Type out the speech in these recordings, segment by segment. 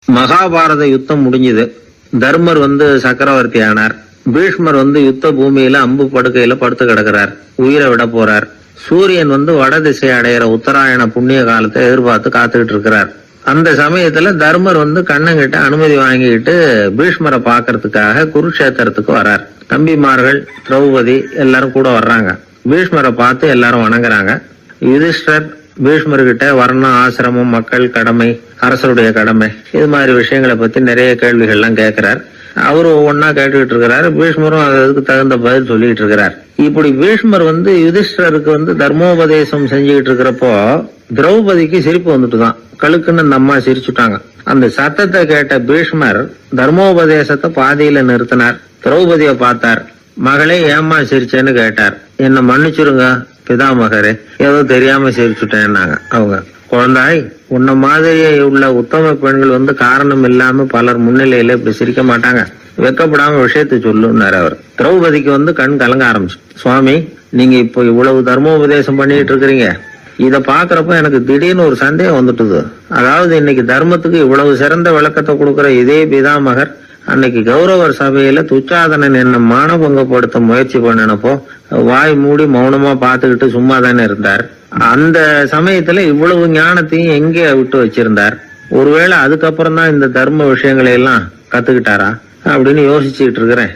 மகாபாரத யுத்தம் முடிஞ்சது. தர்மர் சக்கரவர்த்தி ஆனார். பீஷ்மர் யுத்த பூமியில அம்பு படுக்கையில படுத்து கிடக்கிறார். உயிரை விட போறார். சூரியன் வடதிசை அடையிற உத்தராயண புண்ணிய காலத்தை எதிர்பார்த்து காத்துக்கிட்டு இருக்கிறார். அந்த சமயத்துல தர்மர் கண்ணங்கிட்ட அனுமதி வாங்கிட்டு பீஷ்மரை பாக்கிறதுக்காக குருக்ஷேத்திரத்துக்கு வரார். தம்பிமார்கள், திரௌபதி எல்லாரும் கூட வர்றாங்க. பீஷ்மரை பார்த்து எல்லாரும் வணங்குறாங்க. யுதிஷ்டர் பீஷ்மர்கிட்ட வர்ணம், ஆசிரமம், மக்கள் கடமை, அரசருடைய கடமை, இது மாதிரி விஷயங்களை பத்தி நிறைய கேள்விகள்லாம் கேட்கிறார். அவரு ஒவ்வொன்னா கேட்டுக்கிட்டு இருக்கிறாரு. பீஷ்மரும் அதுக்கு தகுந்த பதில் சொல்லிட்டு இருக்கிறார். இப்படி பீஷ்மர் யுதிஷ்டருக்கு தர்மோபதேசம் செஞ்சுக்கிட்டு இருக்கிறப்போ திரௌபதிக்கு சிரிப்பு வந்துட்டுதான். கழுக்குன்னு அந்த அம்மா சிரிச்சுட்டாங்க. அந்த சத்தத்தை கேட்ட பீஷ்மர் தர்மோபதேசத்தை பாதியில நிறுத்தினார். திரௌபதிய பார்த்தார். மகளே, ஏம்மா சிரிச்சேன்னு கேட்டார். என்ன மன்னிச்சிருங்க பிதாமகரே, ஏதோ தெரியாம சிரிச்சுட்டேன்னாங்க அவங்க. குழந்தாய், உன்ன மாதிரியே உள்ள உத்தம பெண்கள் காரணம் இல்லாம பலர் முன்னிலையில இப்படி சிரிக்க மாட்டாங்க. வெக்கப்படாம விஷயத்தை சொல்லுன்னாரு அவர். திரௌபதிக்கு கண் கலங்க ஆரம்பிச்சு. சுவாமி, நீங்க இப்போ இவ்வளவு தர்மோபதேசம் பண்ணிட்டு இருக்கிறீங்க. இத பாக்குறப்ப எனக்கு திடீர்னு ஒரு சந்தேகம் வந்துட்டுது. அதாவது இன்னைக்கு தர்மத்துக்கு இவ்வளவு சிறந்த விளக்கத்தை கொடுக்கிற இதே பிதாமகர் அன்னைக்கு கௌரவர் சபையில துச்சாதனன் என்ன மானபங்கப்படுத்த முயற்சி பண்ணினப்போ வாய் மூடி மௌனமா பாத்துக்கிட்டு சும்மா தானே இருந்தார். அந்த சமயத்துல இவ்வளவு ஞானத்தையும் எங்கே விட்டு வச்சிருந்தார்? ஒருவேளை அதுக்கப்புறம் தான் இந்த தர்ம விஷயங்களை எல்லாம் கத்துக்கிட்டாரா அப்படின்னு யோசிச்சுட்டு இருக்கிறேன்.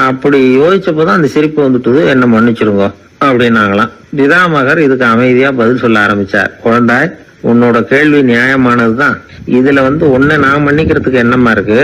அப்படி யோசிச்சப்போதான் அந்த சிரிப்பு வந்துட்டுது. என்ன மன்னிச்சிருங்க அப்படின்னாங்களாம். பிதாமகர் இதுக்கு அமைதியா பதில் சொல்ல ஆரம்பிச்சார். குழந்தாய், உன்னோட கேள்வி நியாயமானதுதான். இதுல உன்னை நான் மன்னிக்கிறதுக்கு என்னமா இருக்கு?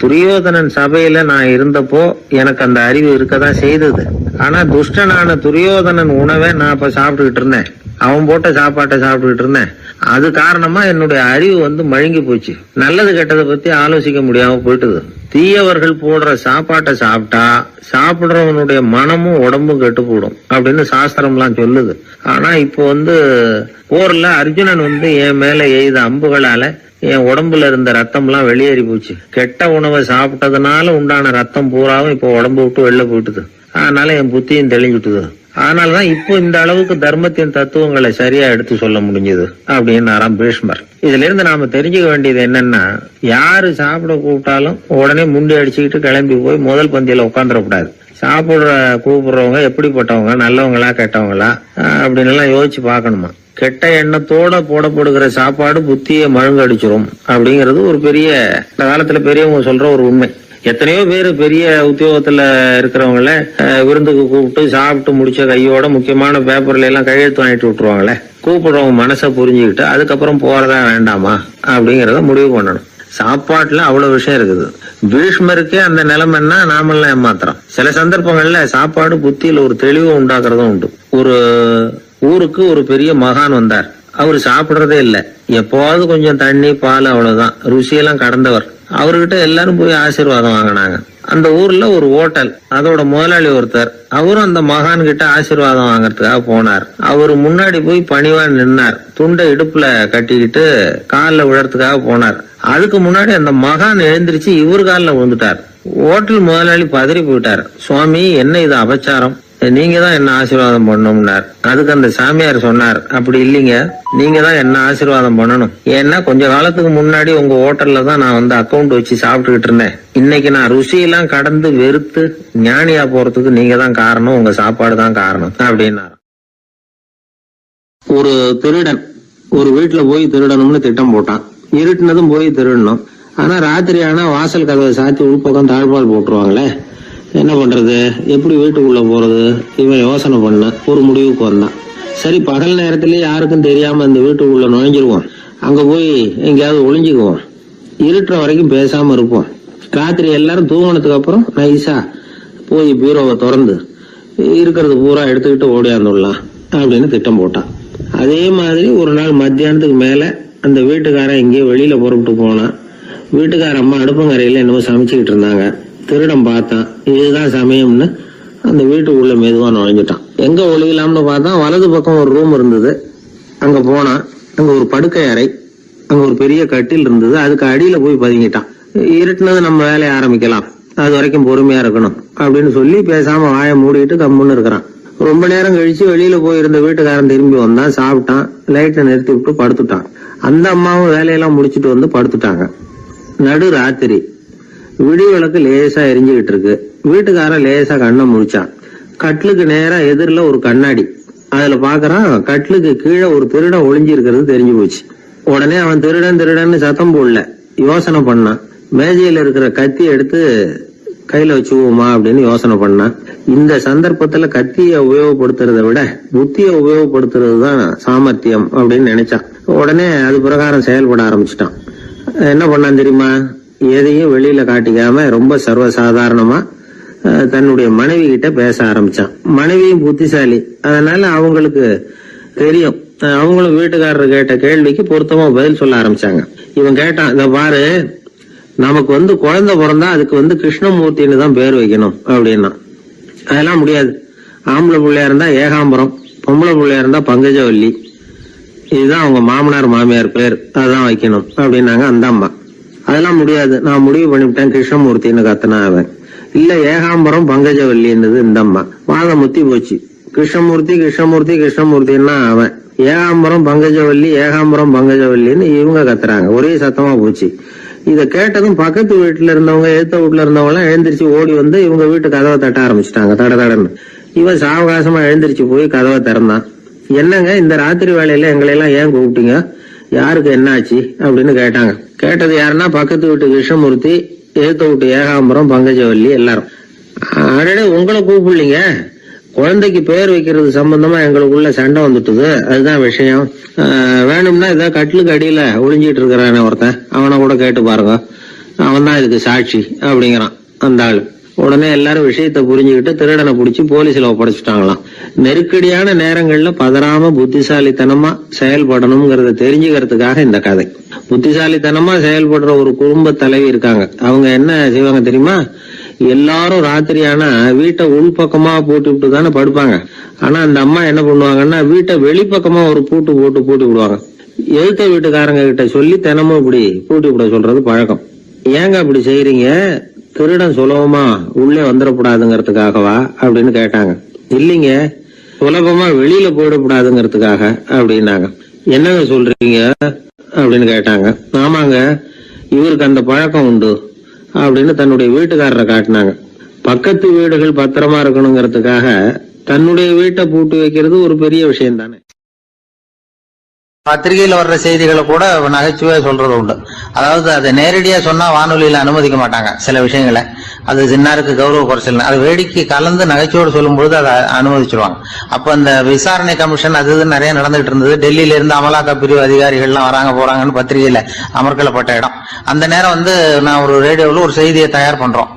துரியோதனன் சபையில நான் இருந்தப்போ எனக்கு அந்த அறிவு இருக்கதான் செய்தது. ஆனா துஷ்டனான துரியோதனன் உணவை நான் இப்ப சாப்பிட்டுக்கிட்டு இருந்தேன். அவன் போட்ட சாப்பாட்டை சாப்பிட்டுக்கிட்டு இருந்தேன். அது காரணமா என்னுடைய அறிவு மழுங்கி போச்சு. நல்லது கெட்டதை பத்தி ஆலோசிக்க முடியாம போயிட்டுது. தீயவர்கள் போடுற சாப்பாட்டை சாப்பிட்டா சாப்பிடுறவனுடைய மனமும் உடம்பும் கெட்டு போடும் அப்படின்னு சாஸ்திரம் எல்லாம் சொல்லுது. ஆனா இப்போ போர்ல அர்ஜுனன் என் மேல எய்த அம்புகளால என் உடம்புல இருந்த ரத்தம் எல்லாம் வெளியேறி போச்சு. கெட்ட உணவை சாப்பிட்டதுனால உண்டான ரத்தம் பூராவும் இப்போ உடம்பு விட்டு வெளில போயிட்டுது. அதனால என் புத்தியும் தெளிஞ்சுட்டுது. அதனாலதான் இப்போ இந்த அளவுக்கு தர்மத்தின் தத்துவங்களை சரியா எடுத்து சொல்ல முடிஞ்சது அப்படின்னு பீஷ்மர். இதுல இருந்து நாம தெரிஞ்சுக்க வேண்டியது என்னன்னா, யாரு சாப்பிட கூப்பிட்டாலும் உடனே முண்டி அடிச்சுக்கிட்டு கிளம்பி போய் முதல் பந்தியில உட்காந்துடக்கூடாது. கூப்பிடுறவங்க எப்படிப்பட்டவங்க, நல்லவங்களா கெட்டவங்களா அப்படின்னு எல்லாம் யோசிச்சு பாக்கணுமா. கெட்ட எண்ணத்தோட போடப்படுகிற சாப்பாடு புத்திய மழுங்கடிச்சிரும் அப்படிங்கறது ஒரு பெரிய இந்த காலத்துல பெரியவங்க சொல்ற ஒரு உண்மை. எத்தனையோ பேர் பெரிய உத்தியோகத்துல இருக்கிறவங்கள விருந்துக்கு கூப்பிட்டு சாப்பிட்டு முடிச்ச கையோட முக்கியமான பேப்பர்ல எல்லாம் கையெழுத்து வாங்கிட்டு விட்டுருவாங்களே. கூப்பிடுறவங்க மனசை புரிஞ்சுக்கிட்டு அதுக்கப்புறம் போறதா வேண்டாமா அப்படிங்கறத முடிவு பண்ணணும். சாப்பாட்டுல அவ்வளவு விஷயம் இருக்குது. பீஷ்மருக்கே அந்த நிலைமைன்னா நாமெல்லாம் ஏமாத்திரம். சில சந்தர்ப்பங்கள்ல சாப்பாடு புத்தியில ஒரு தெளிவு உண்டாக்குறதும் உண்டு. ஒரு ஊருக்கு ஒரு பெரிய மகான் வந்தார். அவரு சாப்பிடுறதே இல்ல. எப்போவாவது கொஞ்சம் தண்ணி, பால், அவ்வளவுதான். ருசியெல்லாம் கடந்தவர். அவர்கிட்ட எல்லாரும் போய் ஆசீர்வாதம் வாங்கினாங்க. அந்த ஊர்ல ஒரு ஹோட்டல், அதோட முதலாளி ஒருத்தர், அவரும் அந்த மகான் கிட்ட ஆசீர்வாதம் வாங்கறதுக்காக போனார். அவரு முன்னாடி போய் பணிவா நின்னார். துண்டை இடுப்புல கட்டிக்கிட்டு காலில் விழறதுக்காக போனார். அதுக்கு முன்னாடி அந்த மகான் எழுந்திருச்சு இவர் காலில் விழுந்துட்டார். ஹோட்டல் முதலாளி பதறி போயிட்டார். சுவாமி, என்ன இது அபச்சாரம்? நீங்க தான் என்ன ஆசீர்வாதம் பண்ணணும்னார். அதுக்கு அந்த சாமியார் சொன்னார், அப்படி இல்லைங்க, நீங்க தான் என்ன ஆசீர்வாதம் பண்ணணும். ஏன்னா கொஞ்ச காலத்துக்கு முன்னாடி உங்க ஹோட்டல்ல தான் நான் அக்கௌண்ட் வச்சு சாப்பிட்டுக்கிட்டு இருந்தேன். இன்னைக்கு நான் ருசியெல்லாம் கடந்து வெறுத்து ஞானியா போறதுக்கு நீங்க தான் காரணம், உங்க சாப்பாடு தான் காரணம் அப்படின்னாரு. ஒரு திருடன் ஒரு வீட்டுல போய் திருடணும்னு திட்டம் போட்டான். இருட்டுனதும் போய் திருடணும். ஆனா ராத்திரி ஆனா வாசல் கதவை சாத்தி உள்பக்கம் தாழ்பால் போட்டுருவாங்களே. என்ன பண்றது, எப்படி வீட்டுக்குள்ள போறது? இவன் யோசனை பண்ண ஒரு முடிவுக்கு வந்தான். சரி, பகல் நேரத்திலேயே யாருக்கும் தெரியாம இந்த வீட்டுக்குள்ள நுழைஞ்சிருவோம். அங்க போய் எங்கேயாவது ஒளிஞ்சுக்குவோம். இருட்டுற வரைக்கும் பேசாம இருப்போம். ராத்திரி எல்லாரும் தூங்கினதுக்கு அப்புறம் நைஸா போய் பீரோவை திறந்து இருக்கிறது பூரா எடுத்துக்கிட்டு ஓடியாந்துடலாம் அப்படின்னு திட்டம் போட்டான். அதே மாதிரி ஒரு நாள் மத்தியானத்துக்கு மேல அந்த வீட்டுக்காரன் எங்கேயோ வெளியில புறப்பட்டு போனான். வீட்டுக்கார அம்மா அடுப்பங்கரையில என்னமோ சமைச்சுக்கிட்டு இருந்தாங்க. திருடன் பார்த்தான். இதுதான் சமயம்னு அந்த வீட்டுக்குள்ள மெதுவா நுழைஞ்சிட்டான். எங்க ஒளியலாம்னு பார்த்தா வலது பக்கம் ஒரு ரூம் இருந்தது. அங்க போனான். அங்க ஒரு படுக்கை அறை, அங்க ஒரு பெரிய கட்டில் இருந்தது. அதுக்கு அடியில போய் பதுங்கிட்டான். இருட்டுனது நம்ம வேலையை ஆரம்பிக்கலாம், அது வரைக்கும் பொறுமையா இருக்கணும் அப்படின்னு சொல்லி பேசாம வாயை மூடிட்டு கம்முன்னு இருக்கிறான். ரொம்ப நேரம் கழிச்சு வெளியில போயிருந்த வீட்டுக்காரன் திரும்பி வந்தான். சாப்பிட்டான். லைட்டை நிறுத்தி விட்டு படுத்துட்டான். அந்த அம்மாவும் வேலையெல்லாம் முடிச்சுட்டு வந்து படுத்துட்டாங்க. நடு ராத்திரி. விடி விளக்கு லேசா எரிஞ்சுகிட்டு இருக்கு. வீட்டுக்காரன் லேசா கண்ணை முழிச்சான். கட்லுக்கு நேரா எதிரில ஒரு கண்ணாடி. அதுல பாக்குறான், கட்லுக்கு கீழே ஒரு திருடன் ஒளிஞ்சு இருக்கிறது தெரிஞ்சு போச்சு. உடனே அவன் திருடன் சத்தம் போடல, யோசனை பண்ணான். மேஜையில இருக்கிற கத்தி எடுத்து கையில வச்சுக்குவோமா அப்படின்னு யோசனை பண்ணான். இந்த சந்தர்ப்பத்துல கத்திய உபயோகப்படுத்துறதை விட புத்திய உபயோகப்படுத்துறது தான் சாமர்த்தியம் அப்படின்னு நினைச்சான். உடனே அது பிரகாரம் செயல்பட ஆரம்பிச்சிட்டான். என்ன பண்ணான் தெரியுமா? எதையும் வெளியில காட்டிக்காம ரொம்ப சர்வசாதாரணமா தன்னுடைய மனைவி கிட்ட பேச ஆரம்பிச்சான். மனைவியும் புத்திசாலி, அதனால அவங்களுக்கு தெரியும். அவங்களும் வீட்டுக்காரர் கேட்ட கேள்விக்கு பொருத்தமா பதில் சொல்ல ஆரம்பிச்சாங்க. இவன் கேட்டான், இத பாரு, நமக்கு குழந்தை பிறந்தா அதுக்கு கிருஷ்ணமூர்த்தின்னு தான் பேர் வைக்கணும் அப்படின்னா. அதெல்லாம் முடியாது. ஆம்பளை பிள்ளையா இருந்தா ஏகாம்பரம், பொம்பளை பிள்ளையா இருந்தா பங்கஜவல்லி, இதுதான் அவங்க மாமனார் மாமியார் பேர், அதுதான் வைக்கணும் அப்படின்னாங்க அந்த அம்மா. அதெல்லாம் முடியாது, நான் முடிவு பண்ணிவிட்டேன் கிருஷ்ணமூர்த்தின்னு கத்தனா அவன். இல்ல ஏகாம்பரம் பங்கஜவல்லின்றது இந்த அம்மா. வாதம் முத்தி போச்சு. கிருஷ்ணமூர்த்தி கிருஷ்ணமூர்த்தி கிருஷ்ணமூர்த்தின்னா அவன். ஏகாம்பரம் பங்கஜவல்லின்னு இவங்க கத்துறாங்க. ஒரே சத்தமா போச்சு. இத கேட்டதும் பக்கத்து வீட்டுல இருந்தவங்க, எழுத்த வீட்டுல இருந்தவங்க எல்லாம் எழுந்திரிச்சு ஓடி வந்து இவங்க வீட்டு கதவை தட்ட ஆரம்பிச்சுட்டாங்க. தடன்னு இவன் சாவகாசமா எழுந்திரிச்சு போய் கதவை திறந்தான். என்னங்க இந்த ராத்திரி வேலையில எங்களை எல்லாம் ஏன் கூப்பிட்டீங்க, யாருக்கு என்ன ஆச்சு அப்படின்னு கேட்டாங்க. கேட்டது யாருன்னா பக்கத்து வீட்டு கிருஷ்ணமூர்த்தி, எழுத்த வீட்டு ஏகாம்பரம், பங்கஜவல்லி எல்லாரும். அடடே, உங்களை கூப்பிடலீங்க, குழந்தைக்கு பேர் வைக்கிறது சம்பந்தமா எங்களுக்குள்ள சண்டை வந்துட்டுது, அதுதான் விஷயம். வேணும்னா இதை கட்லுக்கு அடியில ஒளிஞ்சிட்டு இருக்கிறானே ஒருத்தன், அவனை கூட கேட்டு பாருங்க, அவன் தான் இதுக்கு சாட்சி அப்படிங்கிறான் அந்த ஆளு. உடனே எல்லாரும் விஷயத்த புரிஞ்சுக்கிட்டு திருடனை பிடிச்சி போலீஸ்ல ஒப்படைச்சிட்டாங்களாம். நெருக்கடியான நேரங்கள்ல பதறாம புத்திசாலித்தனமா செயல்படணுங்கிறத தெரிஞ்சுக்கிறதுக்காக இந்த கதை. புத்திசாலித்தனமா செயல்படுற ஒரு குடும்ப தலைவி இருக்காங்க. அவங்க என்ன செய்வாங்க தெரியுமா? எல்லாரும் ராத்திரியானா வீட்டை உள்பக்கமா பூட்டி தானே படுப்பாங்க. ஆனா அந்த அம்மா என்ன பண்ணுவாங்கன்னா, வீட்டை வெளிப்பக்கமா ஒரு பூட்டு விடுவாங்க. எழுத்த வீட்டுக்காரங்க கிட்ட சொல்லி தினமும் இப்படி பூட்டி விட சொல்றது பழக்கம். ஏங்க அப்படி செய்யறீங்க? திருடன் சுலபமா உள்ளே வந்துடக்கூடாதுங்கிறதுக்காகவா அப்படின்னு கேட்டாங்க. இல்லைங்க, சுலபமா வெளியில போயிடக்கூடாதுங்கிறதுக்காக அப்படின்னாங்க. என்னங்க சொல்றீங்க அப்படின்னு கேட்டாங்க. ஆமாங்க, இவருக்கு அந்த பழக்கம் உண்டு அப்படின்னு தன்னுடைய வீட்டுக்காரரை காட்டினாங்க. பக்கத்து வீடுகள் பத்திரமா இருக்கணுங்கிறதுக்காக தன்னுடைய வீட்டை பூட்டி வைக்கிறது ஒரு பெரிய விஷயம் தானே. பத்திரிகையில வர்ற செய்திகளை கூட நகைச்சுவையா சொல்றது உண்டு. அதாவது அதை நேரடியா சொன்னா வானொலியில அனுமதிக்க மாட்டாங்க சில விஷயங்களை. அது சின்னாருக்கு கௌரவ குறைச்சல், அது வேடிக்கை கலந்து நகைச்சுவோடு சொல்லும் பொழுது அதை அனுமதிச்சிருவாங்க. அப்ப அந்த விசாரணை கமிஷன் அது நிறைய நடந்துகிட்டு இருந்தது. டெல்லியில இருந்து அமலாக்க பிரிவு அதிகாரிகள்லாம் வராங்க போறாங்கன்னு பத்திரிகையில அமர்க்கலப்பட்ட இடம். அந்த நேரம் நான் ஒரு ரேடியோவில் ஒரு செய்தியை தயார் பண்றோம்.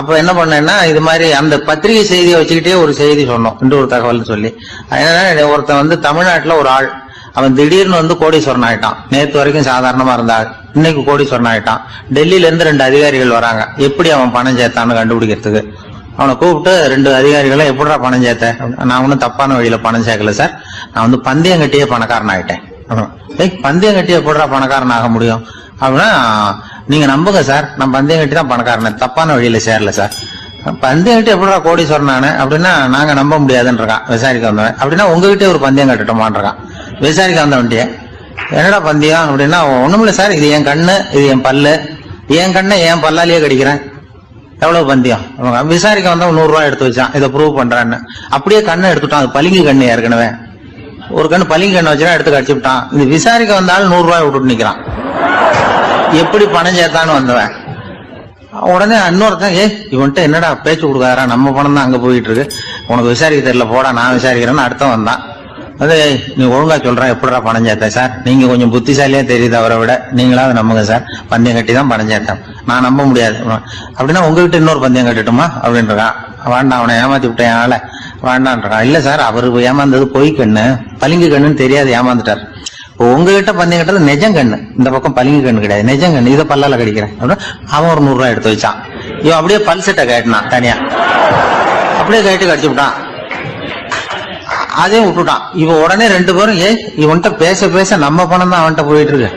அப்ப என்ன பண்ணேன்னா, இது மாதிரி அந்த பத்திரிகை செய்தியை வச்சுக்கிட்டே ஒரு செய்தி சொன்னோம், இன்னொரு தகவல் சொல்லி. அதனால ஒருத்தன் தமிழ்நாட்டுல ஒரு ஆள், அவன் திடீர்னு கோடீஸ்வரன் ஆயிட்டான். நேற்று வரைக்கும் சாதாரணமா இருந்தாள், இன்னைக்கு கோடீஸ்வரன் ஆயிட்டான். டெல்லியில இருந்து 2 அதிகாரிகள் வராங்க, எப்படி அவன் பணம் சேர்த்தான்னு கண்டுபிடிக்கிறதுக்கு. அவனை கூப்பிட்டு 2 அதிகாரிகளை, எப்படிடா பணம் சேர்த்த? நான் ஒன்னும் தப்பான வழியில பணம் சேர்க்கல சார், நான் பந்தயம் கட்டியே பணக்காரன் ஆயிட்டேன். பந்தயம் கட்டி எப்படிடா பணக்காரன் ஆக முடியும் அப்படின்னா, நீங்க நம்புங்க சார், நான் பந்தயம் கட்டி தான் பணக்காரன், தப்பான வழியில சேரல சார். பந்தயம் கட்டி எப்படிடா கோடீஸ்வரன் அப்படின்னா, நாங்க நம்ப முடியாதுன்னு இருக்கான் விசாரிக்க வந்தவன். அப்படின்னா உங்ககிட்டே ஒரு பந்தயம் கட்டட்டுமான் இருக்கான் விசாரிக்க வந்த வண்டிய. என்னடா பந்தயம் அப்படின்னா, ஒண்ணுமில்ல சார், இது என் கண்ணு, இது என் பல்லு, என் கண்ணை என் பல்லாலேயே கடிக்கிறேன், எவ்வளவு பந்தயம். விசாரிக்க வந்தா 100 ரூபாய் எடுத்து வச்சான், இதை ப்ரூவ் பண்றான்னு. அப்படியே கண்ணை எடுத்துட்டான். அது பளிங்கு கண்ணு, ஏற்கனவே ஒரு கண்ணு பளிங்கு கண்ணு வச்சுனா எடுத்து கடிச்சு விட்டான். இது விசாரிக்க வந்தாலும் 100 ரூபாய் விட்டுட்டு நிக்கிறான். எப்படி பணம் சேர்த்தான்னு வந்தவன். உடனே இன்னொருத்தன், இவன்ட்ட என்னடா பேச்சு கொடுக்காரா, நம்ம பணம் தான் அங்க போயிட்டு இருக்கு, உனக்கு விசாரிக்க தெரியல, போடா நான் விசாரிக்கிறேன்னு அடுத்த வந்தான். அது நீ ஒழுங்கா சொல்ற, எப்படிடா பணம் சேர்த்த சார், நீங்க கொஞ்சம் புத்திசாலியா தெரியுது அவரை விட, நீங்களாவது நம்புங்க சார், பந்தயம் கட்டி தான் பணம் சேர்த்தேன், நான் நம்ப முடியாது அப்படின்னா உங்ககிட்ட இன்னொரு பந்தயம் கட்டட்டுமா அப்படின்றான். வேண்டாம், அவனை ஏமாத்தி விட்டேன் ஆள வேண்டான்றான். இல்ல சார், அவரு ஏமாந்தது பொய் கண்ணு, பளிங்கு கண்ணுன்னு தெரியாது, ஏமாந்துட்டார். உங்ககிட்ட பந்தயம் கட்டது நெஜம் கண்ணு, இந்த பக்கம் பளிங்கு கண்ணு கிடையாது, நெஜம் கண்ணு, இதை பல்லால கடிக்கிறேன் அப்படின்னு அவன் ஒரு 100 ரூபாய் எடுத்து வச்சான். இவன் அப்படியே பல் செட்டை கேட்டினான் தனியா, அப்படியே கேட்டு கடிச்சு விட்டான். அதையும் விட்டுட்டான். இவன் உடனே 2 பேரும், இவன்கிட்ட பேச பேச நம்ம பணம் தான் அவன்கிட்ட போயிட்டு இருக்கு,